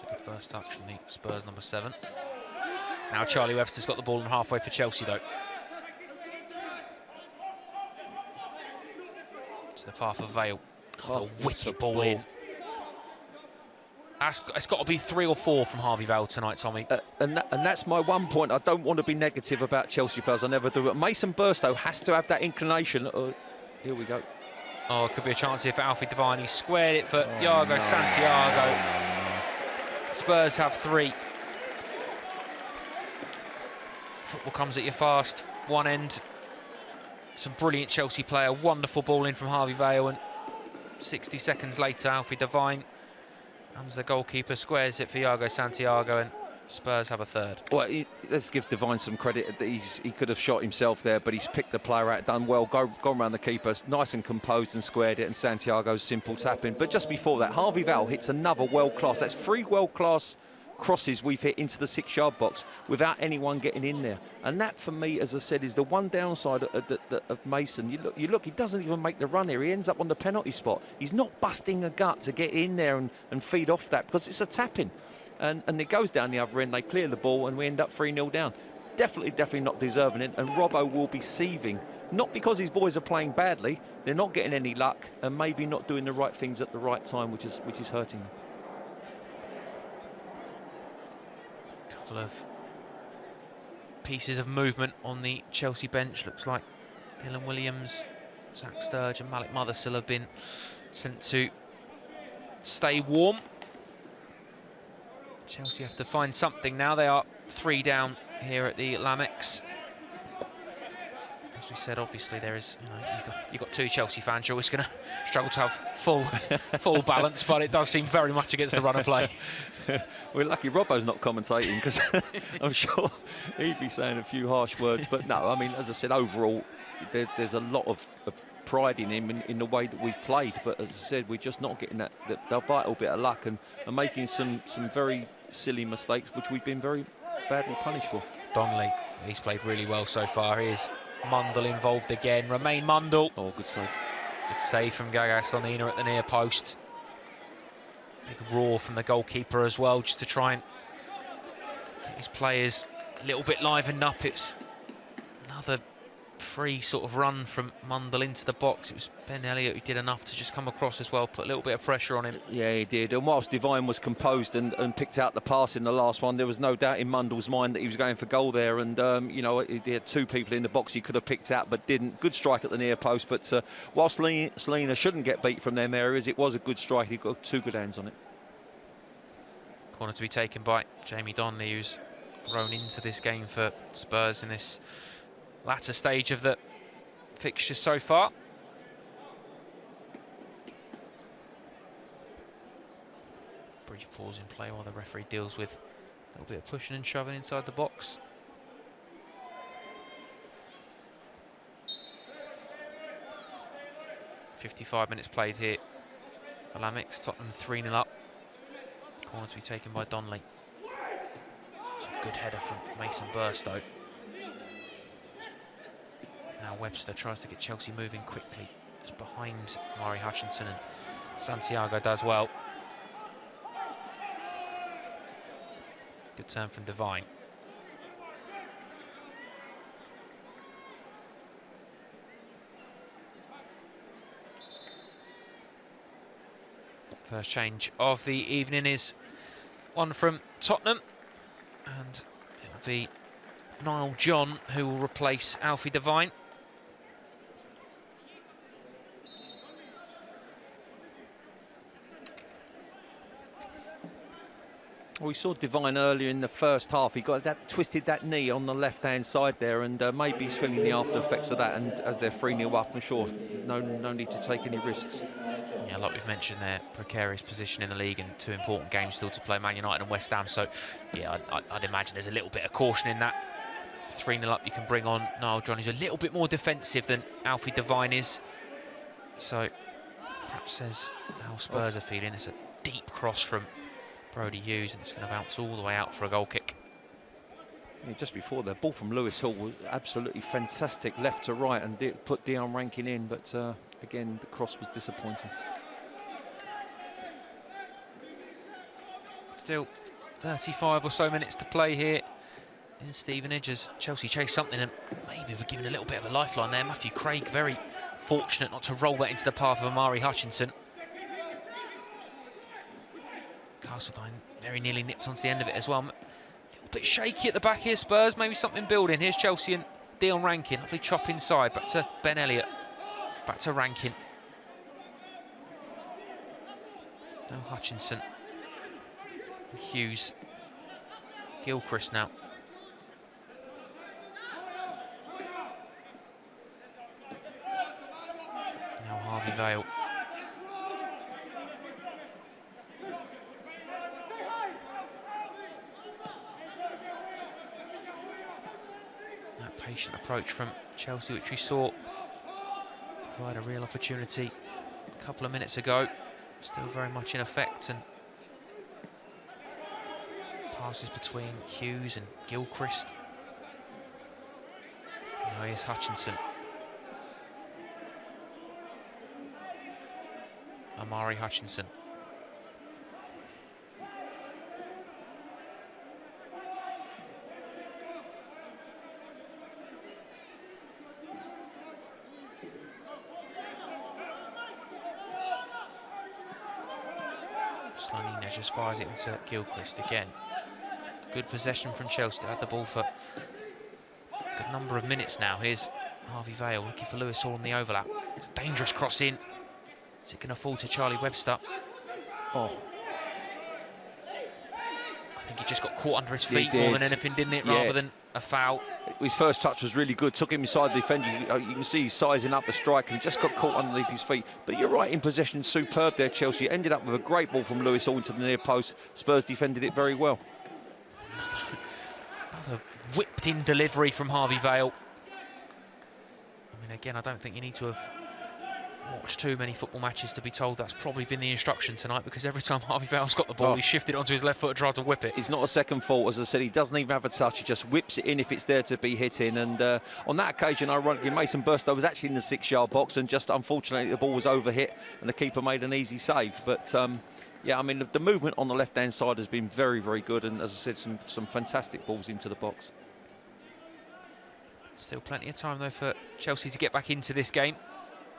Speaker 1: Good first touch from the Spurs number 7. Now Charlie Webster's got the ball on halfway for Chelsea though. to the path of Vale.
Speaker 2: Oh,
Speaker 1: A wicked ball in. It's got to be 3 or 4 from Harvey Vale tonight, Tommy.
Speaker 2: And that's my one point. I don't want to be negative about Chelsea players. I never do. But Mason Burstow has to have that inclination. Here we go.
Speaker 1: Oh, it could be a chance here for Alfie Devine. He squared it for Iago Santiago. Spurs have 3. Football comes at you fast. One end. Some brilliant Chelsea player. Wonderful ball in from Harvey Vale. And 60 seconds later, Alfie Devine, and the goalkeeper, squares it for Iago Santiago, and Spurs have a 3rd.
Speaker 2: Well, let's give Devine some credit. He could have shot himself there, but he's picked the player out, done well, gone around the keeper, nice and composed, and squared it, and Santiago's simple tapping. But just before that, Harvey Vale hits another world-class. That's 3 world-class crosses we've hit into the 6-yard box without anyone getting in there. And that, for me, as I said, is the one downside of Mason. You look, he doesn't even make the run here. He ends up on the penalty spot. He's not busting a gut to get in there and feed off that, because it's a tapping. And it goes down the other end, they clear the ball, and we end up 3-0 down. Definitely not deserving it. And Robbo will be seething. Not because his boys are playing badly, they're not getting any luck, and maybe not doing the right things at the right time, which is hurting them.
Speaker 1: Couple of pieces of movement on the Chelsea bench. Looks like Dylan Williams, Zach Sturge and Malik Mothersill have been sent to stay warm. Chelsea have to find something now. They are 3 down here at the Lamex. As we said, obviously there is, you've got 2 Chelsea fans. You're always going to struggle to have full balance, but it does seem very much against the run of play.
Speaker 2: We're lucky Robbo's not commentating, because I'm sure he'd be saying a few harsh words. But no, I mean, as I said, overall, there's a lot of pride in him in the way that we've played. But as I said, we're just not getting that vital bit of luck, and making some very silly mistakes, which we've been very badly punished for.
Speaker 1: Donnelly, he's played really well so far. Here's Mundle involved again. Romain Mundle.
Speaker 2: Oh, good save.
Speaker 1: Good save from Gaga Slonina at the near post. Big roar from the goalkeeper as well, just to try and get his players a little bit livened up. It's another free sort of run from Mundle into the box. It was Ben Elliott who did enough to just come across as well, put a little bit of pressure on him.
Speaker 2: Yeah, he did. And whilst Devine was composed and picked out the pass in the last one, there was no doubt in Mundle's mind that he was going for goal there. And, he had 2 people in the box he could have picked out, but didn't. Good strike at the near post. But whilst Selena shouldn't get beat from them areas, it was a good strike. He got 2 good hands on it.
Speaker 1: Corner to be taken by Jamie Donnelly, who's grown into this game for Spurs in this latter stage of the fixture so far. Brief pause in play while the referee deals with a little bit of pushing and shoving inside the box. .55 minutes played here for Lamex. Tottenham 3-0 up. Corner to be taken by Donnelly. It's a good header from Mason Burstow. Now Webster tries to get Chelsea moving quickly. It's behind Murray Hutchinson, and Santiago does well. Good turn from Devine. First change of the evening is one from Tottenham, and it will be Niall John who will replace Alfie Devine.
Speaker 2: Well, we saw Devine earlier in the first half. He got twisted that knee on the left-hand side there, and maybe he's feeling the after effects of that. And as they're 3-0 up, I'm sure no need to take any risks.
Speaker 1: Yeah, like we've mentioned, their precarious position in the league and 2 important games still to play, Man United and West Ham. So, yeah, I'd imagine there's a little bit of caution in that. 3-0 up, you can bring on Niall John, who's a little bit more defensive than Alfie Devine is. So, perhaps says how Spurs are feeling. It's a deep cross from Brody Hughes, and it's going to bounce all the way out for a goal kick.
Speaker 2: Yeah, just before the ball from Lewis Hall was absolutely fantastic, left to right, and put Dion Rankin in, but again, the cross was disappointing.
Speaker 1: Still 35 or so minutes to play here in Stevenage as Chelsea chase something, and maybe we're giving a little bit of a lifeline there. Matthew Craig very fortunate not to roll that into the path of Amari Hutchinson. Castledine very nearly nipped onto the end of it as well. A little bit shaky at the back here, Spurs. Maybe something building. Here's Chelsea and Dion Rankin. Lovely chop inside. Back to Ben Elliott. Back to Rankin. Now Hutchinson. Hughes. Gilchrist now. Now Harvey Vale. That patient approach from Chelsea, which we saw provide a real opportunity a couple of minutes ago, still very much in effect, and passes between Hughes and Gilchrist. Now here's Hutchinson. Amari Hutchinson. Slanina just fires it into Gilchrist again. Good possession from Chelsea. They had the ball for a good number of minutes now. Here's Harvey Vale looking for Lewis Hall on the overlap. It's a dangerous cross in. Is it going to fall to Charlie Webster?
Speaker 2: Oh.
Speaker 1: I think he just got caught under his feet more than anything, didn't it? Rather than a foul.
Speaker 2: His first touch was really good. Took him inside the defender. You can see he's sizing up the strike, and he just got caught underneath his feet. But you're right, in possession, superb there, Chelsea. Ended up with a great ball from Lewis Hall into the near post. Spurs defended it very well.
Speaker 1: Another whipped-in delivery from Harvey Vale. I mean, again, I don't think you need to have watched too many football matches to be told that's probably been the instruction tonight, because every time Harvey Vale's got the ball, he shifted onto his left foot and tried to whip it.
Speaker 2: It's not a second fault, as I said. He doesn't even have a touch. He just whips it in if it's there to be hit in. And on that occasion, ironically, Mason Burstow was actually in the 6-yard box, and just unfortunately the ball was overhit and the keeper made an easy save. But yeah, I mean, the movement on the left-hand side has been very, very good, and as I said, some fantastic balls into the box.
Speaker 1: Still plenty of time though for Chelsea to get back into this game.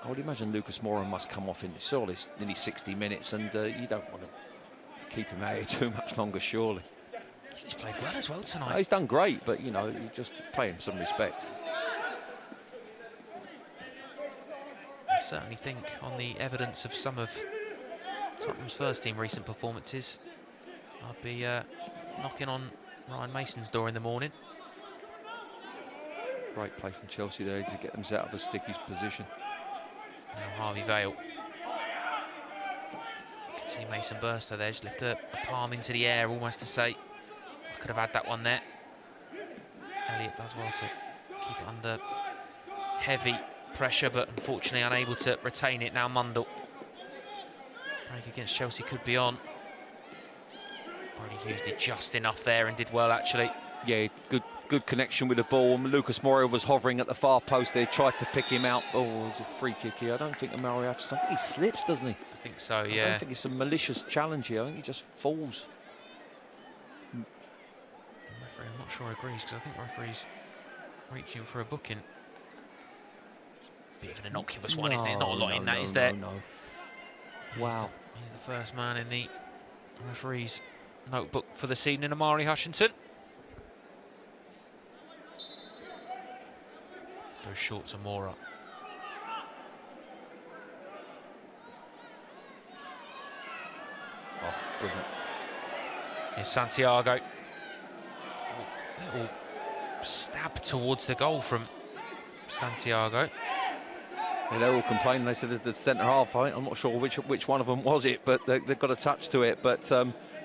Speaker 2: I would imagine Lucas Moura must come off in surely nearly 60 minutes, and you don't want to keep him out here too much longer, surely.
Speaker 1: He's played well as well tonight.
Speaker 2: No, he's done great, but you know, you just pay him some respect.
Speaker 1: I certainly think, on the evidence of some of Tottenham's first team recent performances, I'd be knocking on Ryan Mason's door in the morning.
Speaker 2: Great play from Chelsea there to get them out of a sticky position.
Speaker 1: Now Harvey Vale. You can see Mason Burstow there, just lift a palm into the air, almost to say, I could have had that one there. Elliott does well to keep it under heavy pressure, but unfortunately unable to retain it. Now Mundle. Break against Chelsea could be on. Brody Hughes did just enough there and did well, actually.
Speaker 2: Yeah, good connection with the ball. Lucas Moura was hovering at the far post there, tried to pick him out. Oh, it's a free kick here. I don't think Amari Hutchinson, I think he slips, doesn't he?
Speaker 1: I think so, yeah.
Speaker 2: I don't think it's a malicious challenge here. I think he just falls.
Speaker 1: The referee, I'm not sure agrees, because I think the referee's reaching for a booking. Bit of an innocuous one, isn't it? Not a lot in that, is there?
Speaker 2: No. Wow.
Speaker 1: He's the first man in the referee's notebook for this evening, Amari Hutchinson. Goes short to Moura.
Speaker 2: Oh, brilliant.
Speaker 1: Here's Santiago. Little stab towards the goal from Santiago.
Speaker 2: Yeah, they're all complaining. They said the centre half. I'm not sure which one of them was it, but they've got a touch to it. But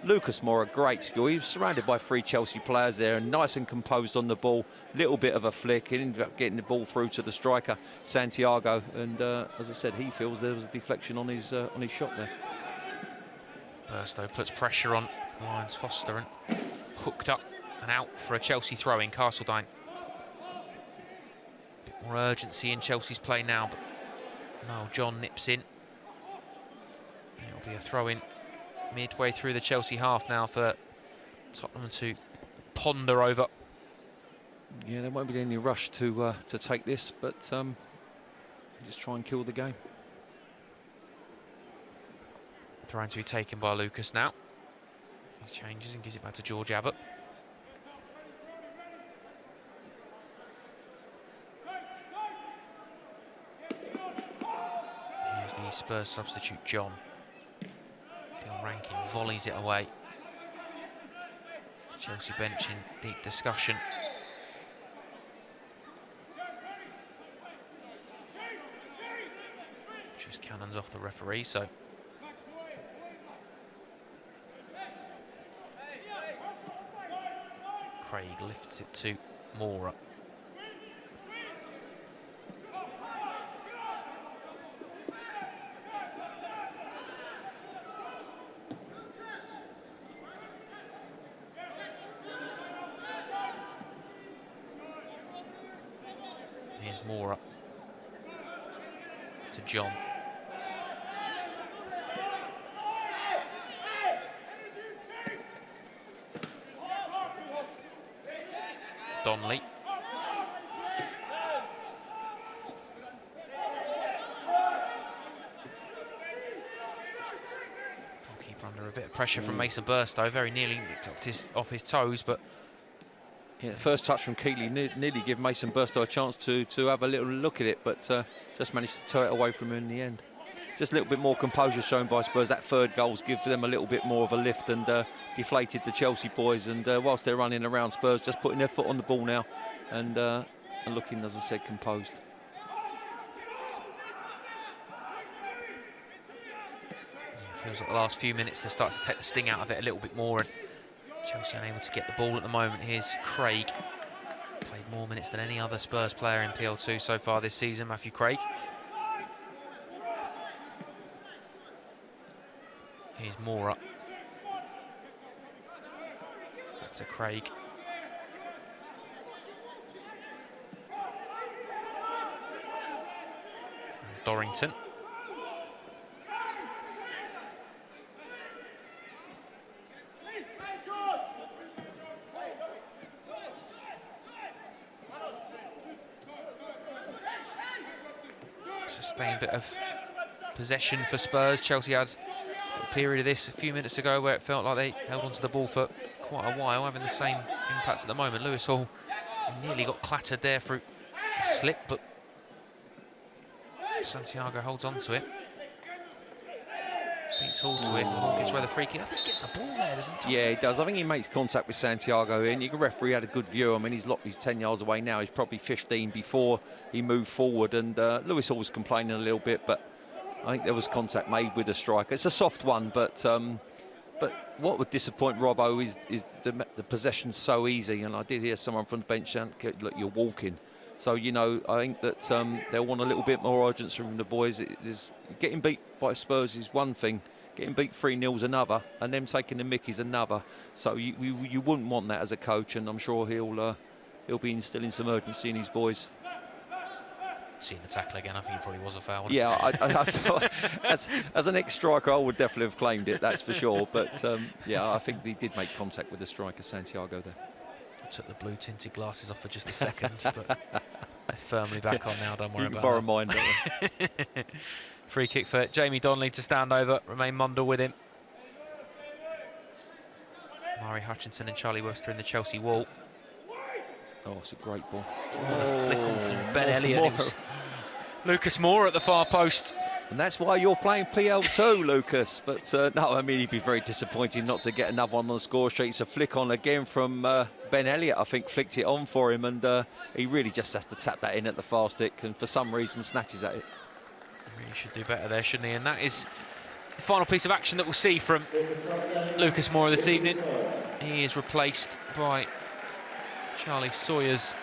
Speaker 2: Lucas Moura, great skill. He was surrounded by 3 Chelsea players there, and nice and composed on the ball. Little bit of a flick. He ended up getting the ball through to the striker, Santiago. And as I said, he feels there was a deflection on his shot there.
Speaker 1: Burstow puts pressure on Lyons Foster and hooked up and out for a Chelsea throw-in. Castledine. Bit more urgency in Chelsea's play now, but no, John nips in. It'll be a throw-in midway through the Chelsea half now for Tottenham to ponder over.
Speaker 2: Yeah, there won't be any rush to take this, but Just try and kill the game.
Speaker 1: Throw to be taken by Lucas now. He changes and gives it back to George Abbott. Here's the Spurs substitute, John. Bill Rankin volleys it away. Chelsea bench in deep discussion. Just cannons off the referee, so Craig lifts it to Moura. Here's Moura to John. Donnelly. Goalkeeper under a bit of pressure from Mason Burstow, very nearly nicked off his toes, but
Speaker 2: yeah, first touch from Keeley nearly gave Mason Burstow a chance to have a little look at it, but just managed to tow it away from him in the end. Just a little bit more composure shown by Spurs. That third goal's give them a little bit more of a lift and deflated the Chelsea boys. And whilst they're running around, Spurs just putting their foot on the ball now and looking, as I said, composed.
Speaker 1: Yeah, feels like the last few minutes they start to take the sting out of it a little bit more. And Chelsea unable to get the ball at the moment. Here's Craig. Played more minutes than any other Spurs player in PL2 so far this season, Matthew Craig. Here's Moura. Back to Craig. And Dorrington. Sustained bit of possession for Spurs. Chelsea had a period of this a few minutes ago where it felt like they held onto the ball for quite a while, having the same impact at the moment. Lewis Hall nearly got clattered there through a slip, but Santiago holds on to it. Beats Hall to it. Hall gets where the free kick. I think he gets the ball there, doesn't he?
Speaker 2: Yeah, he does. I think he makes contact with Santiago, and the referee had a good view. I mean, he's 10 yards away now. He's probably 15 before he moved forward, and Lewis Hall was complaining a little bit, but I think there was contact made with the striker. It's a soft one, but what would disappoint Robbo is the possession's so easy. And I did hear someone from the bench saying, "Look, you're walking." So, you know, I think that they'll want a little bit more urgency from the boys. Getting beat by Spurs is one thing, getting beat 3-0 is another, and them taking the mick is another. So you wouldn't want that as a coach, and I'm sure he'll be instilling some urgency in his boys.
Speaker 1: Seeing the tackle again, I think it probably was a foul.
Speaker 2: Yeah, I thought, as an ex-striker, I would definitely have claimed it, that's for sure. But yeah, I think he did make contact with the striker, Santiago, there.
Speaker 1: I took the blue tinted glasses off for just a second, but they're firmly back on now, don't worry about
Speaker 2: borrow
Speaker 1: that.
Speaker 2: mine, don't
Speaker 1: Free kick for Jamie Donnelly to stand over, remain Mundell with him. Murray Hutchinson and Charlie Webster in the Chelsea wall.
Speaker 2: Oh, it's a great ball.
Speaker 1: The flick on from Ben Elliott. It was Lucas Moura at the far post.
Speaker 2: And that's why you're playing PL2, Lucas. But no, I mean, he'd be very disappointed not to get another one on the score sheet. It's a flick on again from Ben Elliott, I think, flicked it on for him. And he really just has to tap that in at the far stick and for some reason snatches at it.
Speaker 1: He really should do better there, shouldn't he? And that is the final piece of action that we'll see from Lucas Moura this evening. He is replaced by Charlie Sawyers.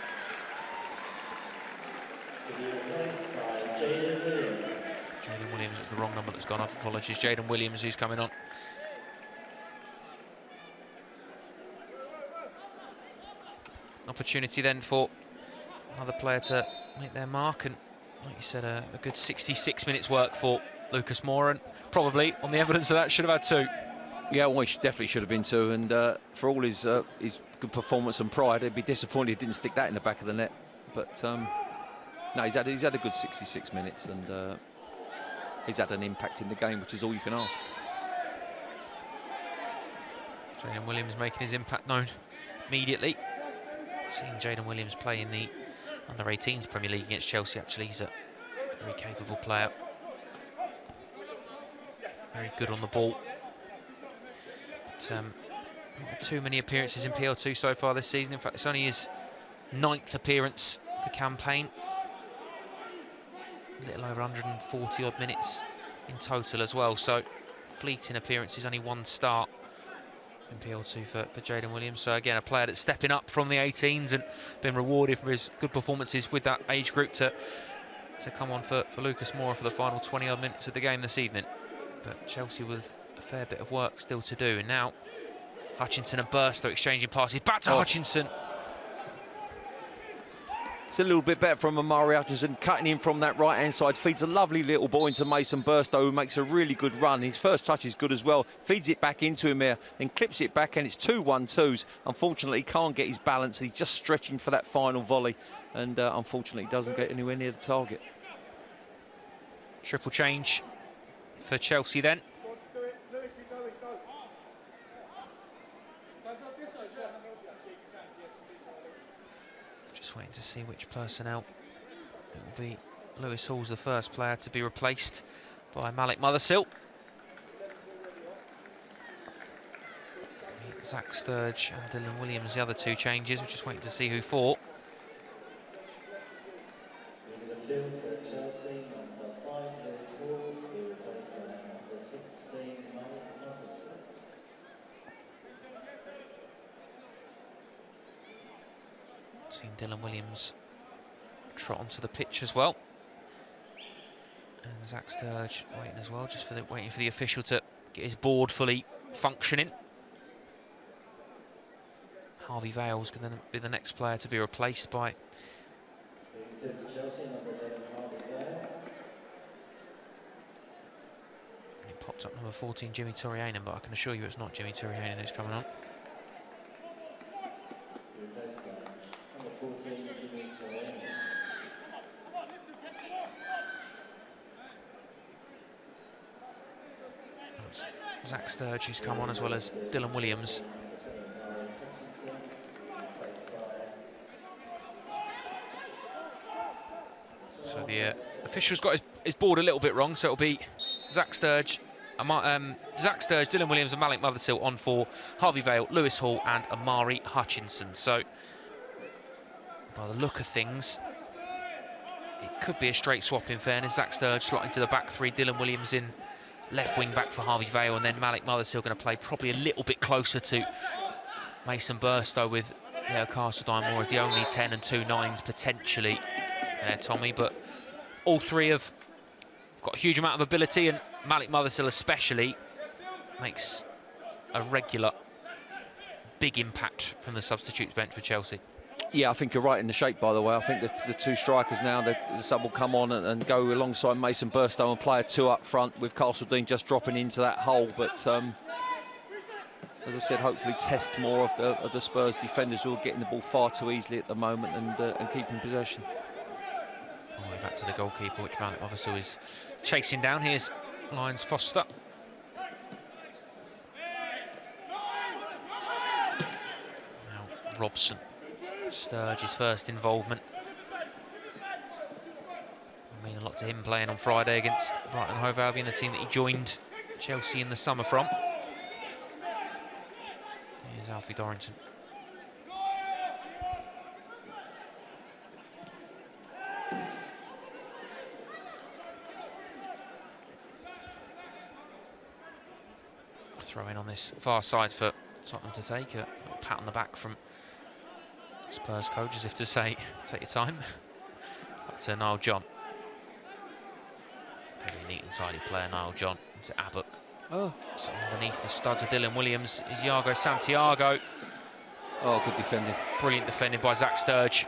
Speaker 1: Jaden Williams is the wrong number that's gone off. Apologies. Jaden Williams who's coming on. Opportunity then for another player to make their mark, and like you said, a good 66 minutes work for Lucas Moura, and probably on the evidence of that should have had two.
Speaker 2: Yeah, well, he definitely should have been two, and for all his good performance and pride, he'd be disappointed he didn't stick that in the back of the net. But No, he's had a good 66 minutes, and he's had an impact in the game, which is all you can ask.
Speaker 1: Jayden Williams making his impact known immediately. Seeing Jayden Williams play in the under-18s Premier League against Chelsea, actually, he's a very capable player. Very good on the ball. But, not too many appearances in PL2 so far this season. In fact, it's only his 9th appearance of the campaign. A little over 140 odd minutes in total as well. So fleeting appearances, only 1 start in PL2 for Jayden Williams. So again, a player that's stepping up from the 18s and been rewarded for his good performances with that age group to come on for Lucas Moura for the final 20 odd minutes of the game this evening. But Chelsea with a fair bit of work still to do. And now Hutchinson and Burstow exchanging passes. Back to Hutchinson.
Speaker 2: It's a little bit better from Amari Hutchinson, cutting in from that right-hand side. Feeds a lovely little ball into Mason Burstow, who makes a really good run. His first touch is good as well. Feeds it back into him here, then clips it back, and it's 2-1-2s. Unfortunately, he can't get his balance. He's just stretching for that final volley, and unfortunately, he doesn't get anywhere near the target.
Speaker 1: Triple change for Chelsea then. Just waiting to see which personnel it will be. Lewis Hall's the first player to be replaced by Malik Mothersill. Zach Sturge and Dylan Williams, the other 2 changes. We're just waiting to see who for. Seen Dylan Williams trot onto the pitch as well, and Zach Sturge waiting as well, just waiting for the official to get his board fully functioning. Harvey Vale's going to be the next player to be replaced by and it popped up number 14, Jimmy Torrianen, but I can assure you it's not Jimmy Torrianen who's coming on. Zach Sturge who's come on, as well as Dylan Williams. So the official's got his board a little bit wrong, so it'll be Zach Sturge, Dylan Williams and Malik Mothersill on for Harvey Vale, Lewis Hall and Amari Hutchinson. So by the look of things, it could be a straight swap in fairness. Zach Sturge slotting to the back 3, Dylan Williams in left wing back for Harvey Vale, and then Malik Mothersill going to play probably a little bit closer to Mason Burstow, with Leo Castledine as the only 10 and 2 9s potentially there, Tommy. But all 3 have got a huge amount of ability, and Malik Mothersill especially makes a regular big impact from the substitutes bench for Chelsea.
Speaker 2: Yeah, I think you're right in the shape, by the way. I think the 2 strikers now, the sub will come on and go alongside Mason Burstow and play a 2 up front, with Castledine just dropping into that hole. But as I said, hopefully test more of the Spurs defenders who are getting the ball far too easily at the moment and keeping possession.
Speaker 1: All the way back to the goalkeeper, which Malik Mothersill is chasing down. Here's Lyons Foster. Now Robson. Sturge's first involvement. I mean a lot to him playing on Friday against Brighton Hove Albion, the team that he joined Chelsea in the summer from. Here's Alfie Dorrington. Throw in on this far side for Tottenham to take. A little pat on the back from Spurs coach, as if to say, take your time. Back to Niall John. Very neat and tidy player, Niall John, into Abbott.
Speaker 2: Oh.
Speaker 1: So underneath the studs of Dylan Williams is Iago Santiago.
Speaker 2: Oh, good defending.
Speaker 1: Brilliant defending by Zach Sturge.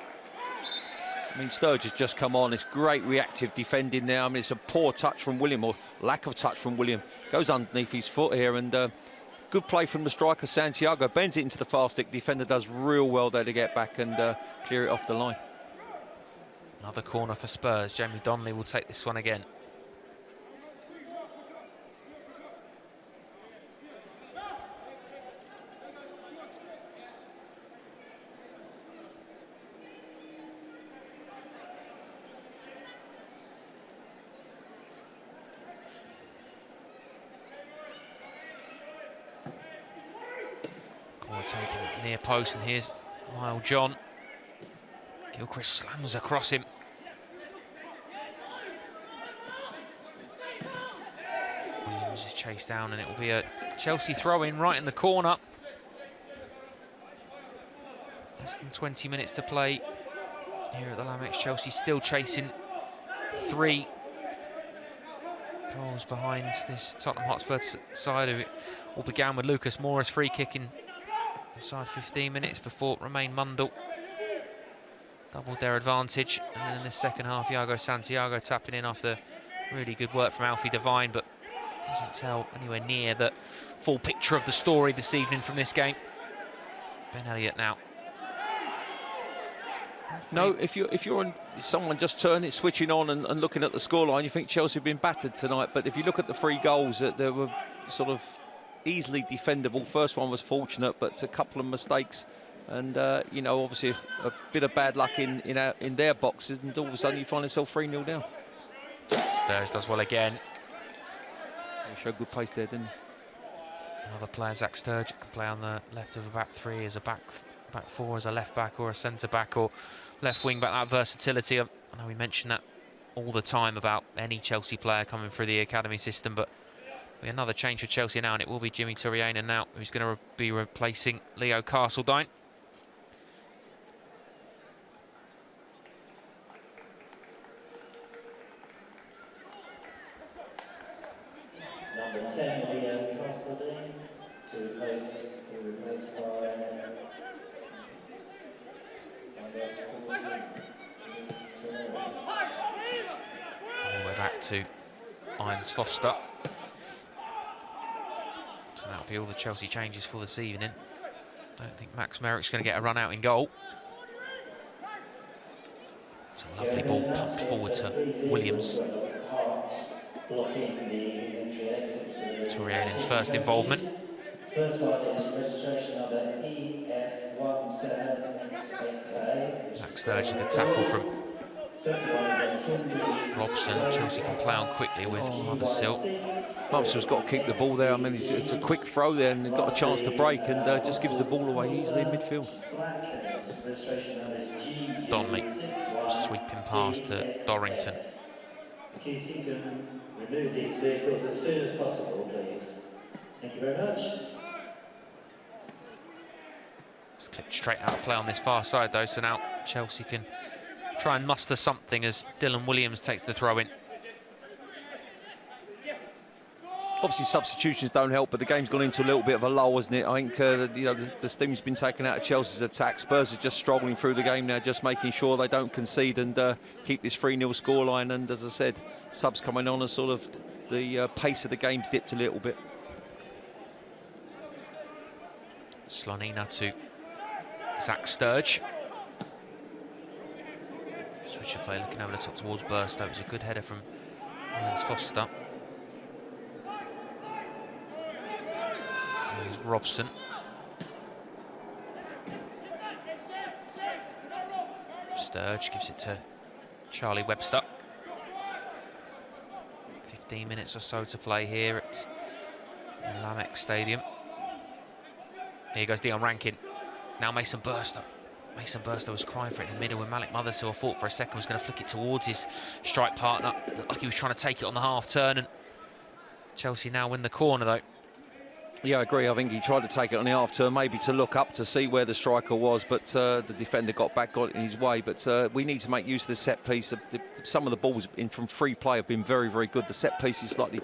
Speaker 2: I mean, Sturge has just come on. It's great reactive defending now. I mean, it's a poor touch from William, or lack of touch from William. Goes underneath his foot here, and good play from the striker, Santiago. Bends it into the far stick. Defender does real well there to get back and clear it off the line.
Speaker 1: Another corner for Spurs. Jamie Donnelly will take this one again. Corner taken at near post, and here's Lyle John. Gilchrist slams across him. Williams is chased down, and it will be a Chelsea throw-in right in the corner. Less than 20 minutes to play here at the Lamex. Chelsea still chasing 3 goals behind this Tottenham Hotspur side. It all began with Lucas Moura's free kicking inside 15 minutes before Romain Mundle doubled their advantage, and then in the second half, Iago Santiago tapping in after really good work from Alfie Devine, but doesn't tell anywhere near the full picture of the story this evening from this game. Ben Elliott now.
Speaker 2: No, if you're on someone just turning, switching on and looking at the scoreline, you think Chelsea have been battered tonight. But if you look at the 3 goals, that they were sort of easily defendable. First one was fortunate, but a couple of mistakes. And, you know, obviously a bit of bad luck in their boxes, and all of a sudden you find yourself 3-0 down.
Speaker 1: Sturridge does well again.
Speaker 2: He showed good pace there, didn't he?
Speaker 1: Another player, Zach Sturridge, can play on the left of a back 3 as a back 4, as a left back or a centre back or left wing back. That versatility, I know we mention that all the time about any Chelsea player coming through the academy system, but another change for Chelsea now, and it will be Jimmy Turrianen now, who's going to be replacing Leo Castledine.
Speaker 6: Number 10, Leo Castledine, to replace by number 14,
Speaker 1: All the way back to Irons Foster. So that'll be all the Chelsea changes for this evening. Don't think Max Merrick's going to get a run out in goal. It's a lovely ball pumped forward to Williams. Turrianen's first involvement.
Speaker 6: First one is registration number EF17XXA.
Speaker 1: Zach Sturridge, the tackle from Robson. Chelsea can play on quickly with Mothersill.
Speaker 2: Mothersil's got to kick the ball there. I mean, it's a quick throw there, and they've got a chance to break, and just gives the ball away easily in midfield.
Speaker 1: Donnelly sweeping past to Dorrington.
Speaker 6: Keith, you can remove these vehicles as soon as possible, please. Thank you very much.
Speaker 1: Just clipped straight out of play on this far side, though, so now Chelsea can try and muster something as Dylan Williams takes the throw in.
Speaker 2: Obviously, substitutions don't help, but the game's gone into a little bit of a lull, hasn't it? I think you know, the steam's been taken out of Chelsea's attack. Spurs are just struggling through the game now, just making sure they don't concede and keep this 3-0 scoreline. And as I said, subs coming on as sort of the pace of the game dipped a little bit.
Speaker 1: Slonina to Zach Sturridge. Switch of play, looking over the top towards Burstow. It was a good header from Irons Foster. Here's Robson. Sturridge gives it to Charlie Webster. 15 minutes or so to play here at the Lamex Stadium. Here goes Dion Rankin. Now Mason Burstow. Mason Burstow was crying for it in the middle when Malik Mothersill thought for a second was going to flick it towards his strike partner. Looked like he was trying to take it on the half turn, and Chelsea now win the corner though.
Speaker 2: Yeah, I agree. I think he tried to take it on the half turn, maybe to look up to see where the striker was, but the defender got it in his way. But we need to make use of the set piece. Some of the balls in from free play have been very, very good. The set piece is slightly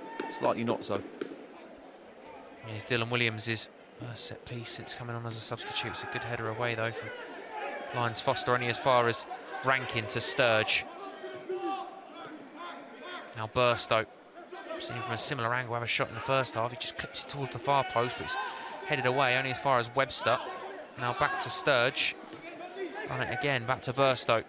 Speaker 2: not so.
Speaker 1: Here's Dylan Williams' set piece since coming on as a substitute. It's a good header away though from Lyons Foster, only as far as Rankin to Sturridge. Now Burstow. Seen him from a similar angle, have a shot in the first half. He just clips it towards the far post, but it's headed away only as far as Webster. Now back to Sturridge. Run it again, back to Burstow.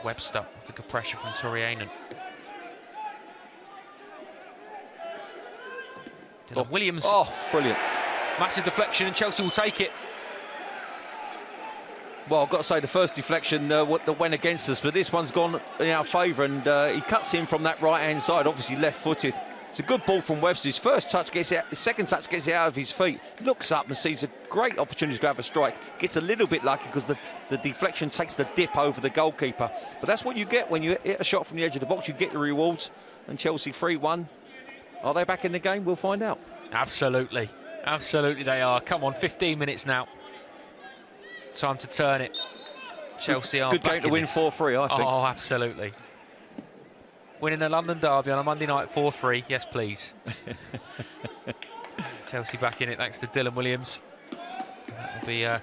Speaker 1: Webster after good pressure from Torrianen. Dylan Williams.
Speaker 2: Oh, brilliant.
Speaker 1: Massive deflection and Chelsea will take it.
Speaker 2: Well, I've got to say the first deflection that went against us, but this one's gone in our favour, and he cuts in from that right-hand side, obviously left-footed. It's a good ball from Webster. His first touch gets it, his second touch gets it out of his feet. Looks up and sees a great opportunity to have a strike. Gets a little bit lucky because the deflection takes the dip over the goalkeeper. But that's what you get when you hit a shot from the edge of the box. You get your rewards. And Chelsea 3-1. Are they back in the game? We'll find out.
Speaker 1: Absolutely. Absolutely they are. Come on, 15 minutes now. Time to turn it. Chelsea are
Speaker 2: good
Speaker 1: back
Speaker 2: game to
Speaker 1: in
Speaker 2: win
Speaker 1: this.
Speaker 2: 4-3, I think.
Speaker 1: Oh, absolutely. Winning a London derby on a Monday night 4-3, yes please. Chelsea back in it thanks to Dylan Williams. That will be not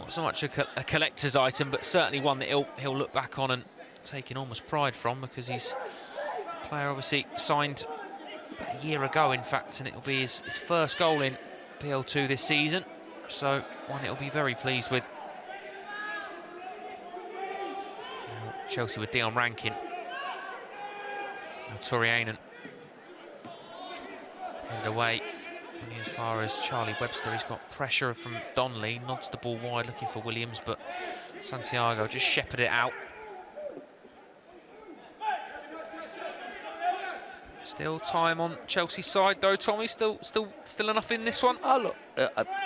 Speaker 1: so much a collector's item, but certainly one that he'll look back on and take enormous pride from, because he's a player obviously signed a year ago, in fact, and it'll be his first goal in PL2 this season. So one he'll be very pleased with. Now, Chelsea with Dion Rankin. Now Torrianen headed away only as far as Charlie Webster. He's got pressure from Donnelly, nods the ball wide looking for Williams, but Santiago just shepherded it out. Still time on Chelsea's side though, Tommy. Still enough in this one.
Speaker 2: Oh, look,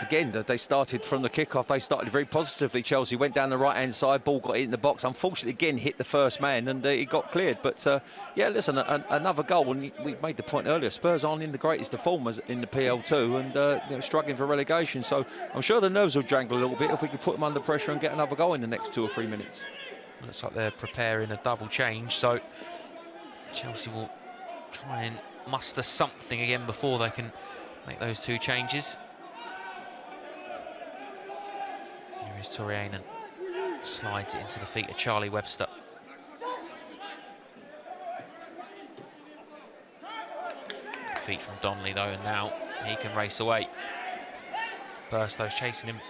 Speaker 2: again, they started from the kickoff. They started very positively. Chelsea went down the right-hand side, ball got hit in the box. Unfortunately, again, hit the first man and he got cleared. But yeah, listen, another goal. And we made the point earlier. Spurs aren't in the greatest of form in the PL2 and they're struggling for relegation. So I'm sure the nerves will jangle a little bit if we can put them under pressure and get another goal in the next 2 or 3 minutes.
Speaker 1: Looks like they're preparing a double change. So Chelsea will try and muster something again before they can make those 2 changes. Here is Torrianen. Slides it into the feet of Charlie Webster. Feet from Donnelly though, and now he can race away. Burstow's chasing him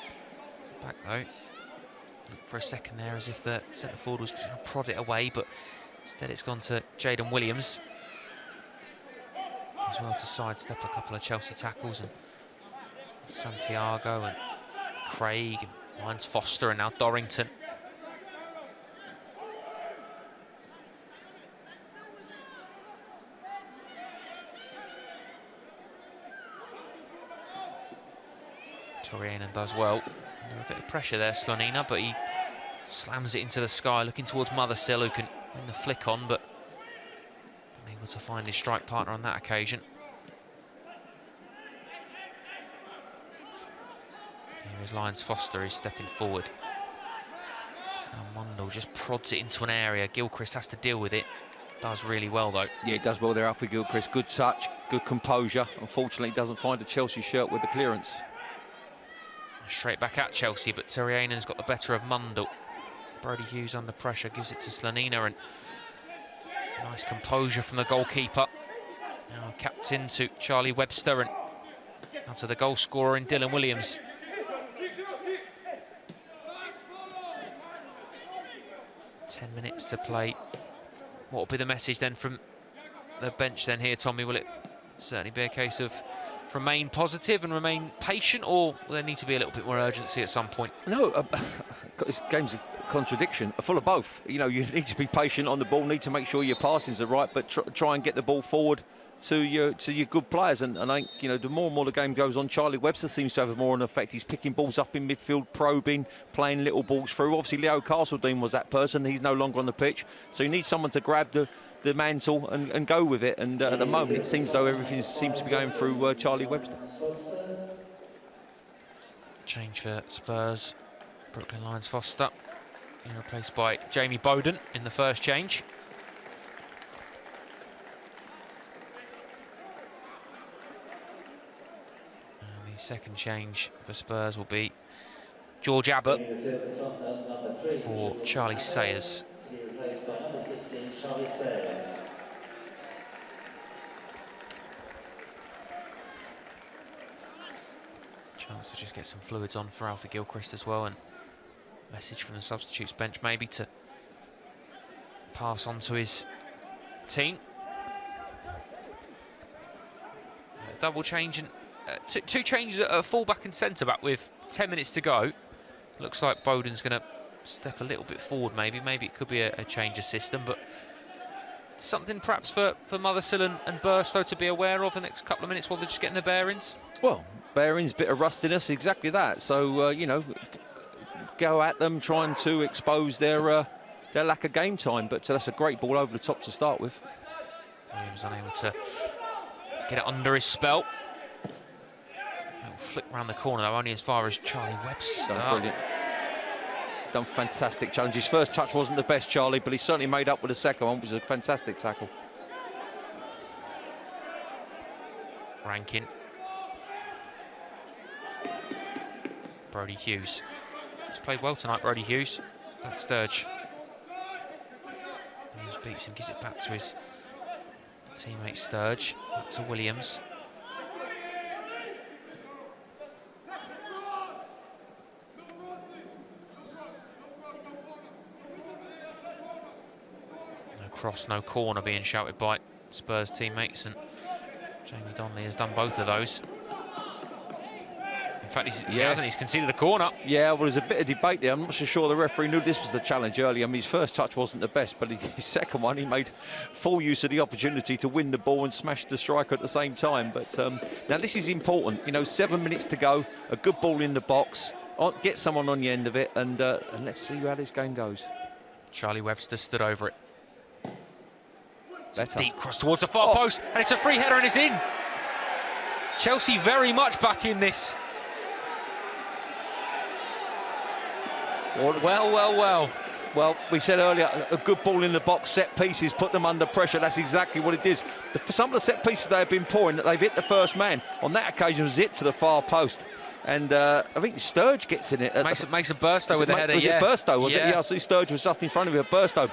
Speaker 1: back though. Looked for a second there as if the centre forward was going to prod it away, but instead it's gone to Jaden Williams. As well to sidestep a couple of Chelsea tackles, and Santiago and Craig and Lyons Foster and now Dorrington. Torrianen does well. Under a bit of pressure there, Slonina, but he slams it into the sky, looking towards Mothersill, who can win the flick on, but able to find his strike partner on that occasion. Here is Lyons Foster, he's stepping forward. Now Mundell just prods it into an area. Gilchrist has to deal with it. Does really well though. Yeah,
Speaker 2: it does well there, Alfie Gilchrist. Good touch, good composure. Unfortunately, he doesn't find a Chelsea shirt with the clearance.
Speaker 1: Straight back at Chelsea, but Torrianen's got the better of Mundell. Brody Hughes under pressure, gives it to Slonina, and nice composure from the goalkeeper. Now captain to Charlie Webster, and now to the goal scorer in Dylan Williams. Ten minutes to play. What will be the message then from the bench then here, Tommy? Will it certainly be a case of remain positive and remain patient, or will there need to be a little bit more urgency at some point?
Speaker 2: No, this game's a contradiction, full of both. You know, you need to be patient on the ball, need to make sure your passings are right, but try and get the ball forward to your good players. And I think, you know, the more and more the game goes on, Charlie Webster seems to have more of an effect. He's picking balls up in midfield, probing, playing little balls through. Obviously, Leo Castledine was that person. He's no longer on the pitch, so you need someone to grab the mantle and go with it. And at the moment, it seems though everything seems to be going through Charlie Webster.
Speaker 1: Change for Spurs. Brooklyn Lyons Foster, replaced by Jamie Bowden in the first change. And the second change for Spurs will be George Abbott for Charlie Sayers.
Speaker 6: To be replaced by number 16, Charlie Sayers.
Speaker 1: Chance to just get some fluids on for Alfie Gilchrist as well, and message from the substitutes bench maybe to pass on to his team. Double change and two changes at full-back and centre-back with 10 minutes to go. Looks like Bowden's going to step a little bit forward, maybe. Maybe it could be a change of system, but something perhaps for Mothersill and Burstow to be aware of the next couple of minutes while they're just getting the bearings?
Speaker 2: Well, bearings, bit of rustiness, exactly that. So, you know, go at them trying to expose their lack of game time, but that's a great ball over the top to start with.
Speaker 1: Williams unable to get it under his spell. Little flick round the corner, though, only as far as Charlie Webster.
Speaker 2: Done brilliant. Done fantastic challenge. His first touch wasn't the best, Charlie, but he certainly made up with the second one, which was a fantastic tackle.
Speaker 1: Rankin. Brody Hughes. He's played well tonight, Brody Hughes. Back Sturge. Hughes beats him, gives it back to his teammate Sturge. Back to Williams. No cross, no corner being shouted by Spurs teammates, and Jamie Donnelly has done both of those. In fact, he hasn't. He's conceded a corner.
Speaker 2: Yeah, well, there's a bit of debate there. I'm not so sure the referee knew this was the challenge earlier. I mean, his first touch wasn't the best, but his second one, he made full use of the opportunity to win the ball and smash the striker at the same time. But now this is important. You know, 7 minutes to go, a good ball in the box, get someone on the end of it, and let's see how this game goes.
Speaker 1: Charlie Webster stood over it.
Speaker 2: Better.
Speaker 1: Deep cross towards the far post, and it's a free header and it's in. Chelsea very much back in this.
Speaker 2: Well, we said earlier, a good ball in the box, set pieces, put them under pressure. That's exactly what it is. For some of the set pieces they have been pouring, that they've hit the first man. On that occasion, was hit to the far post. And I think Sturge gets in it.
Speaker 1: Makes a Burstow with a header,
Speaker 2: Was it Burstow, was it? Yeah, I see Sturge was just in front of him. Burstow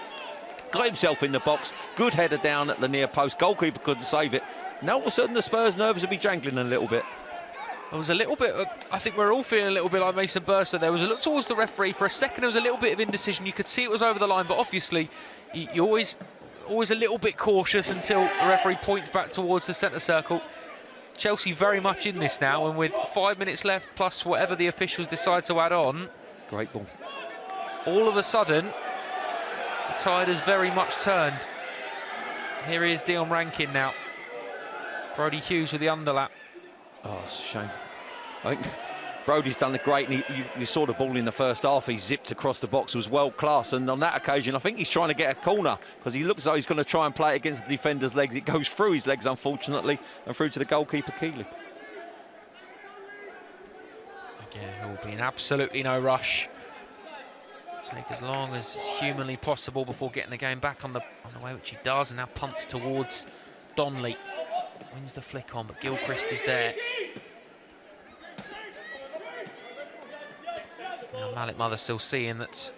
Speaker 2: got himself in the box. Good header down at the near post. Goalkeeper couldn't save it. Now all of a sudden the Spurs' nerves will be jangling a little bit.
Speaker 1: There was a little bit of, I think we're all feeling a little bit like Mason Burstow. There was a look towards the referee. For a second, there was a little bit of indecision. You could see it was over the line, but obviously, you're always a little bit cautious until the referee points back towards the centre circle. Chelsea very much in this now, and with 5 minutes left, plus whatever the officials decide to add on.
Speaker 2: Great ball.
Speaker 1: All of a sudden, the tide has very much turned. Here is Dion Rankin now. Brody Hughes with the underlap.
Speaker 2: Oh, it's a shame. I think Brody's done it great, and you saw the ball in the first half. He zipped across the box, was world class, and on that occasion I think he's trying to get a corner because he looks as though he's going to try and play it against the defender's legs. It goes through his legs, unfortunately, and through to the goalkeeper Keeley.
Speaker 1: Again, there will be absolutely no rush. Take as long as is humanly possible before getting the game back on the way, which he does, and now punts towards Donnelly. Wins the flick on, but Gilchrist is there. Now Malik Mothersill seeing that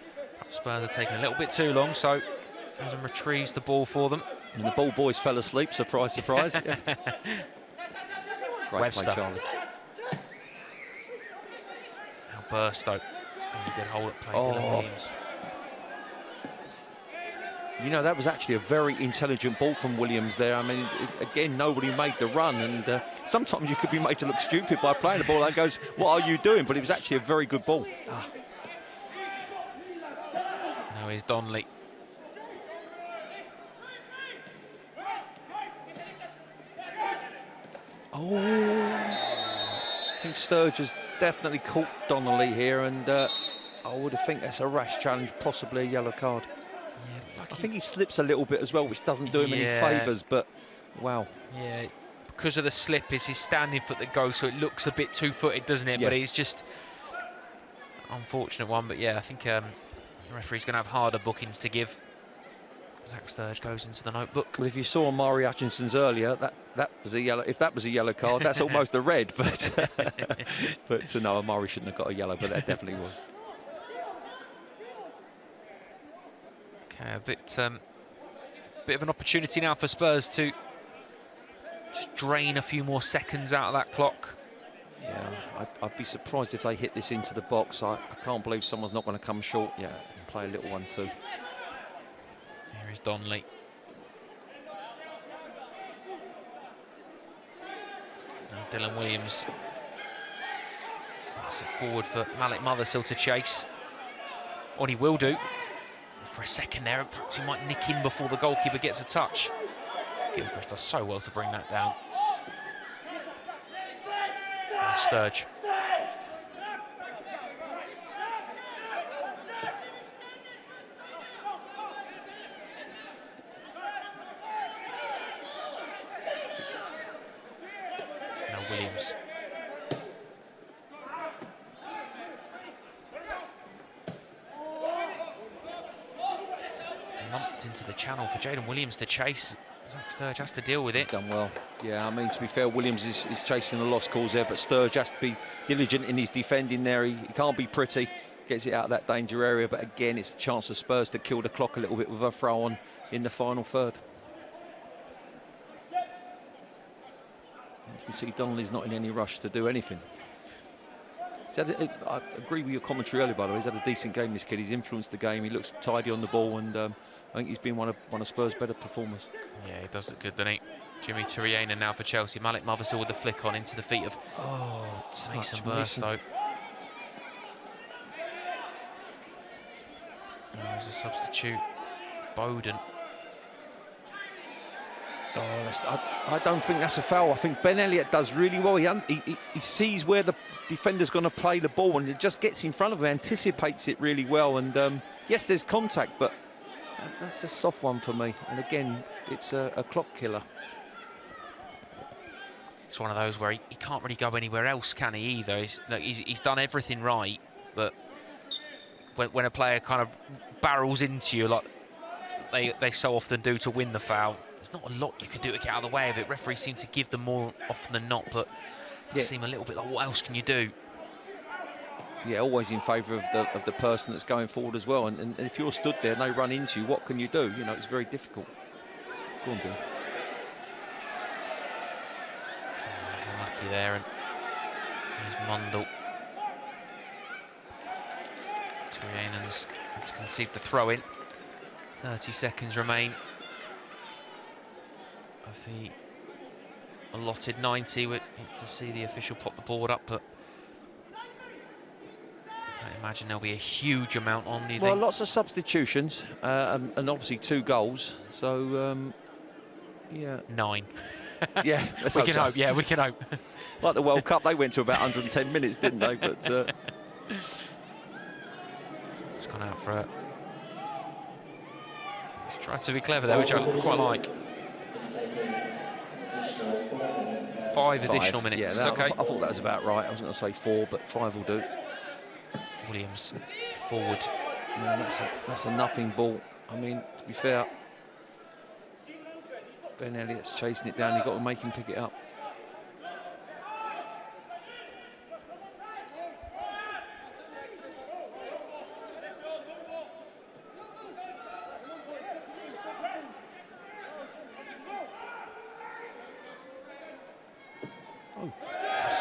Speaker 1: Spurs are taking a little bit too long, so goes and retrieves the ball for them.
Speaker 2: And the ball boys fell asleep, surprise, surprise. Yeah. Great
Speaker 1: Webster.
Speaker 2: play, Charlie.
Speaker 1: Now Burstow. Really good hold at play, Dylan Williams.
Speaker 2: You know, that was actually a very intelligent ball from Williams there. I mean, again, nobody made the run, and sometimes you could be made to look stupid by playing the ball. That goes, what are you doing? But it was actually a very good ball.
Speaker 1: Now here's Donnelly.
Speaker 2: I think Sturge has definitely caught Donnelly here, and I would think that's a rash challenge, possibly a yellow card.
Speaker 1: Yeah,
Speaker 2: I think he slips a little bit as well, which doesn't do him any favours, but wow.
Speaker 1: Yeah, because of the slip, it's his standing foot that goes, so it looks a bit two-footed, doesn't it? Yeah. But it's just unfortunate one. But yeah, I think the referee's going to have harder bookings to give. Zach Sturge goes into the notebook.
Speaker 2: Well, if you saw Mari Hutchinson's earlier, that was a yellow. If that was a yellow card, that's almost a red. But but no, Mari shouldn't have got a yellow, but that definitely was.
Speaker 1: Okay, a bit of an opportunity now for Spurs to just drain a few more seconds out of that clock.
Speaker 2: Yeah, I'd be surprised if they hit this into the box. I can't believe someone's not going to come short. Yeah, and play a little one too.
Speaker 1: There There's Donnelly. Now Dylan Williams. That's it forward for Malik Mothersill to chase. What he will do. For a second there, perhaps he might nick in before the goalkeeper gets a touch. Gilchrist does so well to bring that down. And Sturge. Now Williams. Lumped into the channel for Jaden Williams to chase. Zach Sturge has to deal with it.
Speaker 2: Done well. Yeah, I mean, to be fair, Williams is chasing a lost cause there, but Sturge has to be diligent in his defending there. He can't be pretty. Gets it out of that danger area, but again, it's a chance for Spurs to kill the clock a little bit with a throw on in the final third. You can see Donnelly's not in any rush to do anything. I agree with your commentary earlier, by the way. He's had a decent game, this kid. He's influenced the game. He looks tidy on the ball, and I think he's been one of Spurs' better performers.
Speaker 1: Yeah, he does look good, doesn't he? Jimmy Turianen now for Chelsea. Malik Mothersill with the flick on into the feet of Mason Burstow. There's a substitute, Bowden.
Speaker 2: I don't think that's a foul. I think Ben Elliott does really well. He sees where the defender's going to play the ball and it just gets in front of him, anticipates it really well. And yes, there's contact, but that's a soft one for me. And again, it's a clock killer.
Speaker 1: It's one of those where he can't really go anywhere else, can he, either? He's done everything right, but when a player kind of barrels into you like they so often do to win the foul, there's not a lot you can do to get out of the way of it. Referees seem to give them more often than not, but it does seem a little bit like, what else can you do?
Speaker 2: Yeah, always in favour of the person that's going forward as well. And if you're stood there and they run into you, what can you do? You know, it's very difficult. Go on, Bill.
Speaker 1: He's unlucky there, and here's Mundell. Turianen's had to concede the throw-in. 30 seconds remain of the allotted 90. We're to see the official pop the board up, but I don't imagine there'll be a huge amount on, do you think?
Speaker 2: Well, lots of substitutions, and obviously 2 goals, so yeah.
Speaker 1: 9.
Speaker 2: Yeah,
Speaker 1: we can hope. Yeah, we can hope.
Speaker 2: Like the World Cup, they went to about 110 minutes, didn't they? But
Speaker 1: it's gone out for it. He's tried to be clever there, which I quite like. 5 additional minutes.
Speaker 2: Yeah,
Speaker 1: okay.
Speaker 2: I thought that was about right. I was going to say 4, but 5 will do.
Speaker 1: Williams forward.
Speaker 2: Yeah, that's a nothing ball. I mean, to be fair, Ben Elliott's chasing it down. You've got to make him pick it up.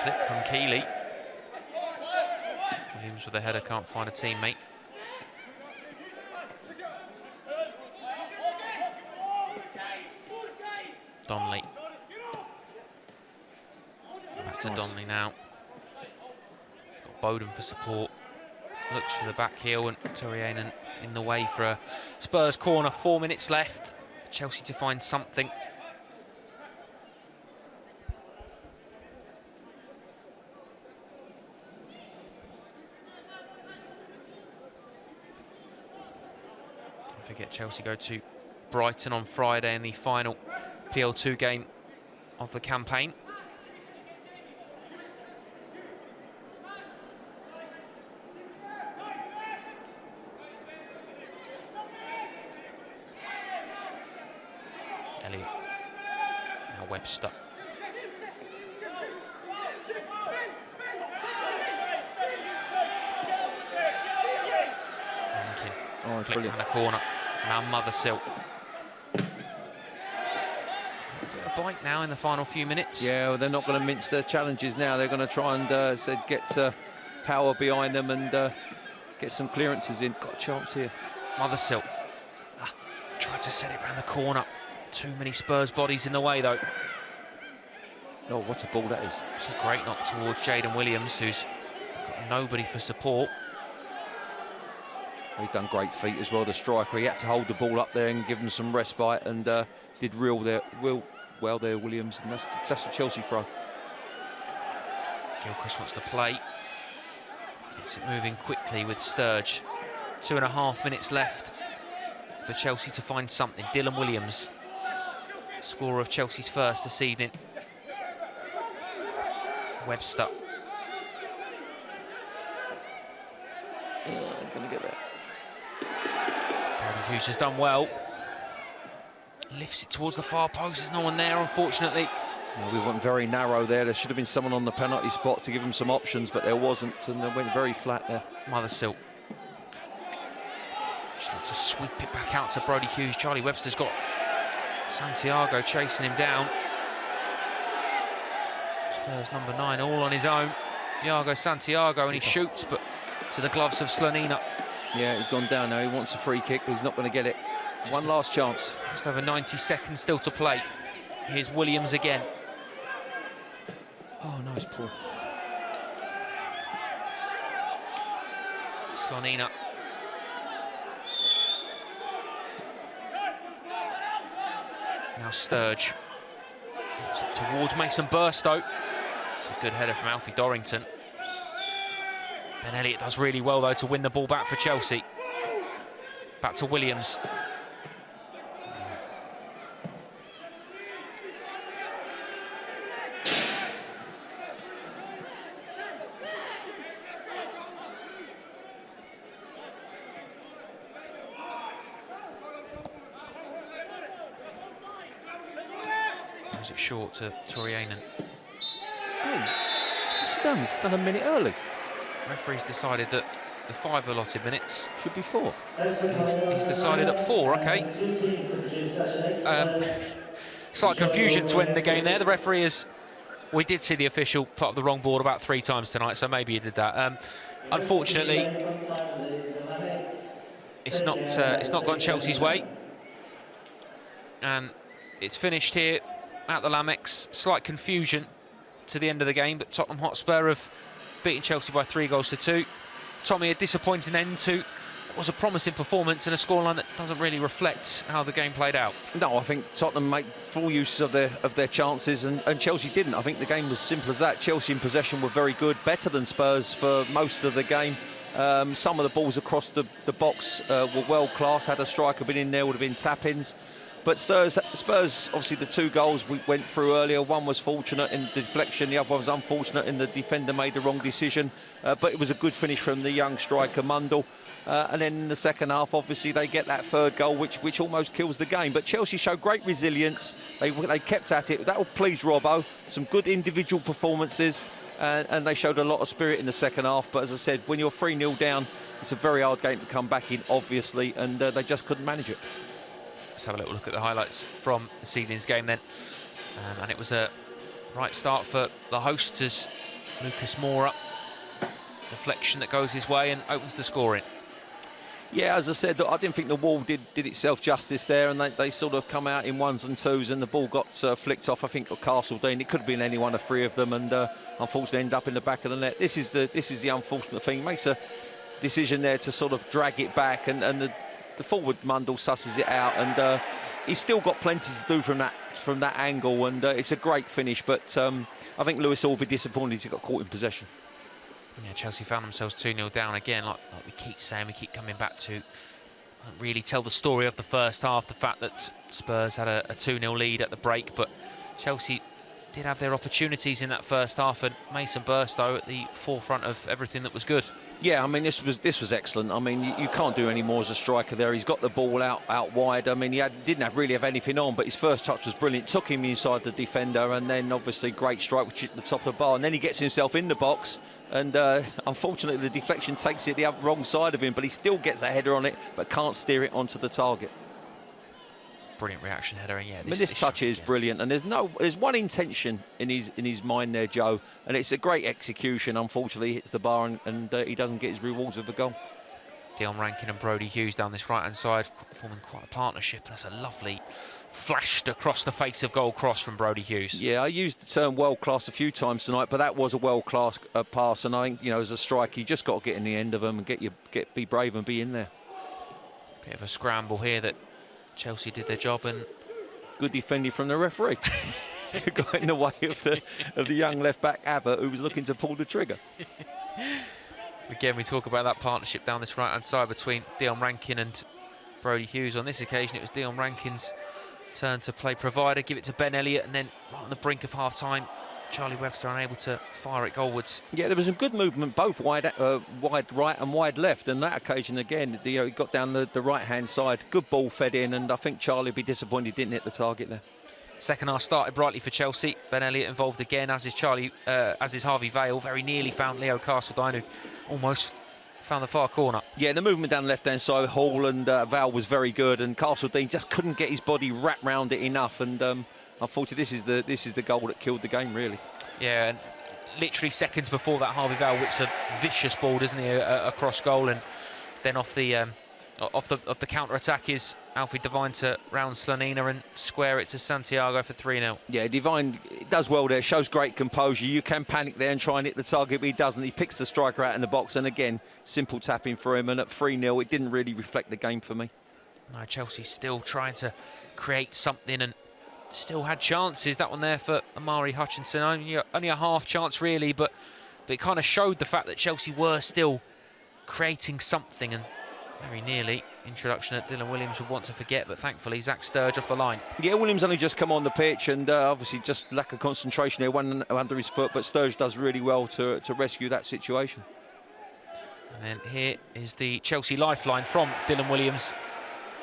Speaker 1: Slip from Keeley. Williams with a header, can't find a teammate. Donnelly. Back to Donnelly now. He's got Bowden for support. Looks for the back heel, and Turianen in the way for a Spurs corner. 4 minutes left. Chelsea to find something. Forget Chelsea go to Brighton on Friday in the final PL2 game of the campaign. Elliott, now Webster.
Speaker 2: Oh,
Speaker 1: flick down the corner. Now Mothersill. A bite now in the final few minutes.
Speaker 2: Yeah, well, they're not going to mince their challenges now. They're going to try and get power behind them and get some clearances in. Got a chance here.
Speaker 1: Mothersill. Tried Tried to set it round the corner. Too many Spurs bodies in the way, though.
Speaker 2: Oh, what a ball that is.
Speaker 1: It's a great knock towards Jaden Williams, who's got nobody for support.
Speaker 2: He's done great feet as well, the striker. He had to hold the ball up there and give him some respite, and did real well there, Williams, and that's a Chelsea throw.
Speaker 1: Gilchrist wants to play. Gets it moving quickly with Sturge. 2.5 minutes left for Chelsea to find something. Dylan Williams, scorer of Chelsea's first this evening. Webster.
Speaker 2: Yeah, he's going to get there.
Speaker 1: Brody Hughes has done well. Lifts it towards the far post. There's no one there, unfortunately.
Speaker 2: Well, we went very narrow there. There should have been someone on the penalty spot to give him some options, but there wasn't, and they went very flat there.
Speaker 1: Mothersill. Just like to sweep it back out to Brody Hughes. Charlie Webster's got Santiago chasing him down. Spurs number 9 all on his own. Iago Santiago, and he shoots, but to the gloves of Slonina.
Speaker 2: Yeah, he's gone down now. He wants a free kick, but he's not going to get it. One last chance.
Speaker 1: Just over 90 seconds still to play. Here's Williams again.
Speaker 2: Oh, nice pull.
Speaker 1: Slonina. Now Sturge. Moves it towards Mason Burstow. It's a good header from Alfie Dorrington. Ben Elliott does really well, though, to win the ball back for Chelsea. Back to Williams. Moves it short to Torianen.
Speaker 2: Oh, what's he done? He's done a minute early.
Speaker 1: Referee's decided that the 5 allotted minutes
Speaker 2: should be 4.
Speaker 1: He's decided at 4, okay. Slight confusion to end the game there. The referee is... We did see the official put up the wrong board about 3 times tonight, so maybe he did that. Unfortunately, it's not gone Chelsea's way. And it's finished here at the Lamex. Slight confusion to the end of the game, but Tottenham Hotspur have beaten Chelsea by 3-2. Tommy, a disappointing end to what was a promising performance and a scoreline that doesn't really reflect how the game played out.
Speaker 2: No, I think Tottenham made full use of their chances, and Chelsea didn't. I think the game was simple as that. Chelsea in possession were very good, better than Spurs for most of the game. Some of the balls across the box were world class. Had a striker been in there, would have been tap-ins. But Spurs, obviously the 2 goals we went through earlier, one was fortunate in the deflection, the other one was unfortunate in the defender made the wrong decision. But it was a good finish from the young striker, Mundell. And then in the second half, obviously, they get that 3rd goal, which almost kills the game. But Chelsea showed great resilience. They kept at it. That will please Robbo. Some good individual performances. And they showed a lot of spirit in the second half. But as I said, when you're 3-0 down, it's a very hard game to come back in, obviously. And they just couldn't manage it.
Speaker 1: Let's have a little look at the highlights from this evening's game then. And it was a right start for the hosts as Lucas Moura, deflection that goes his way and opens the scoring.
Speaker 2: Yeah, as I said, I didn't think the wall did itself justice there, and they sort of come out in 1s and 2s, and the ball got flicked off, I think, of Castledine. It could have been any one of 3 of them, and unfortunately ended up in the back of the net. This is the unfortunate thing. He makes a decision there to sort of drag it back, and the forward Mundell susses it out, and he's still got plenty to do from that angle, and it's a great finish. But I think Lewis will be disappointed he got caught in possession.
Speaker 1: Yeah, Chelsea found themselves 2-0 down again, like we keep saying, we keep coming back to. Doesn't really tell the story of the first half, the fact that Spurs had a 2-0 lead at the break, but Chelsea did have their opportunities in that first half, and Mason Burstow at the forefront of everything that was good.
Speaker 2: Yeah, I mean, this was excellent. I mean, you can't do any more as a striker there. He's got the ball out wide. I mean, he didn't really have anything on, but his first touch was brilliant. Took him inside the defender, and then obviously great strike, which hit the top of the bar. And then he gets himself in the box, and unfortunately the deflection takes it the wrong side of him, but he still gets a header on it, but can't steer it onto the target.
Speaker 1: Brilliant reaction header, and yeah.
Speaker 2: This touch is brilliant, and there's one intention in his mind there, Joe, and it's a great execution. Unfortunately, he hits the bar, and he doesn't get his rewards of the goal.
Speaker 1: Dion Rankin and Brodie Hughes down this right-hand side, forming quite a partnership. That's a lovely flashed across the face of goal cross from Brodie Hughes.
Speaker 2: Yeah, I used the term world-class a few times tonight, but that was a world-class pass, and I think, you know, as a striker, you just got to get in the end of them and be brave and be in there.
Speaker 1: Bit of a scramble here that Chelsea did their job, and
Speaker 2: good defending from the referee. Got in the way of the young left-back Abbott, who was looking to pull the trigger.
Speaker 1: Again, we talk about that partnership down this right-hand side between Dion Rankin and Brodie Hughes. On this occasion, it was Dion Rankin's turn to play provider, give it to Ben Elliott, and then right on the brink of half-time, Charlie Webster unable to fire it goalwards.
Speaker 2: Yeah, there was some good movement, both wide right and wide left, and that occasion again, he got down the right-hand side, good ball fed in, and I think Charlie would be disappointed he didn't hit the target there.
Speaker 1: Second half started brightly for Chelsea. Ben Elliott involved again, as is Harvey Vale. Very nearly found Leo Castledine, who almost found the far corner. Yeah, the movement down the left-hand side, Hall and Val was very good, and Castledine just couldn't get his body wrapped round it enough, and unfortunately, this is the goal that killed the game, really. Yeah, and literally seconds before that, Harvey Vale whips a vicious ball, doesn't he, across goal, and then off the counter-attack is Alfie Devine to round Slonina and square it to Santiago for 3-0. Yeah, Devine does well there, shows great composure. You can panic there and try and hit the target, but he doesn't. He picks the striker out in the box, and again, simple tapping for him, and at 3-0, it didn't really reflect the game for me. No, Chelsea still trying to create something and still had chances. That one there for Amari Hutchinson, only a half chance really, but it kind of showed the fact that Chelsea were still creating something, and very nearly introduction that Dylan Williams would want to forget, but thankfully Zach Sturge off the line. Yeah, Williams only just come on the pitch, and obviously just lack of concentration there, one under his foot, but Sturge does really well to rescue that situation. And then here is the Chelsea lifeline from Dylan Williams.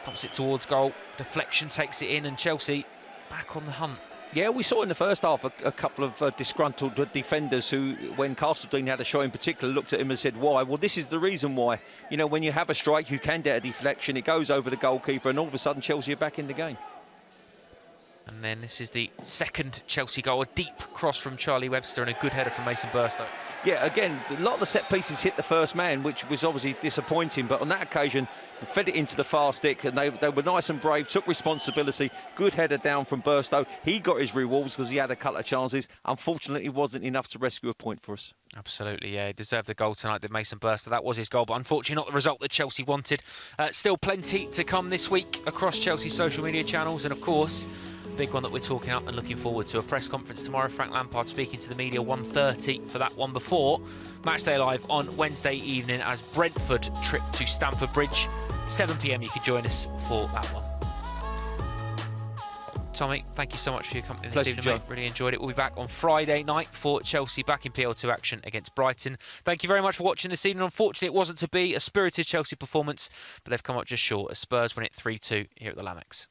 Speaker 1: Pumps it towards goal, deflection takes it in, and Chelsea back on the hunt. Yeah, we saw in the first half a couple of disgruntled defenders who, when Castledine had a shot in particular, looked at him and said, why? Well, this is the reason why. You know, when you have a strike, you can get a deflection, it goes over the goalkeeper, and all of a sudden Chelsea are back in the game. And then this is the second Chelsea goal, a deep cross from Charlie Webster and a good header from Mason Burstow. Yeah, again, a lot of the set pieces hit the first man, which was obviously disappointing, but on that occasion, fed it into the far stick, and they were nice and brave, took responsibility. Good header down from Burstow. He got his rewards because he had a couple of chances. Unfortunately, it wasn't enough to rescue a point for us. Absolutely, yeah. He deserved a goal tonight, did Mason Burstow. That was his goal, but unfortunately not the result that Chelsea wanted. Still plenty to come this week across Chelsea's social media channels, and of course, big one that we're talking up and looking forward to, a press conference tomorrow. Frank Lampard speaking to the media 1:30 for that one, before Matchday Live on Wednesday evening as Brentford trip to Stamford Bridge. 7 p.m. you can join us for that one. Tommy, thank you so much for your company this evening, mate. Really enjoyed it. We'll be back on Friday night for Chelsea back in PL2 action against Brighton. Thank you very much for watching this evening. Unfortunately, it wasn't to be a spirited Chelsea performance, but they've come up just short as Spurs win it 3-2 here at the Lamex.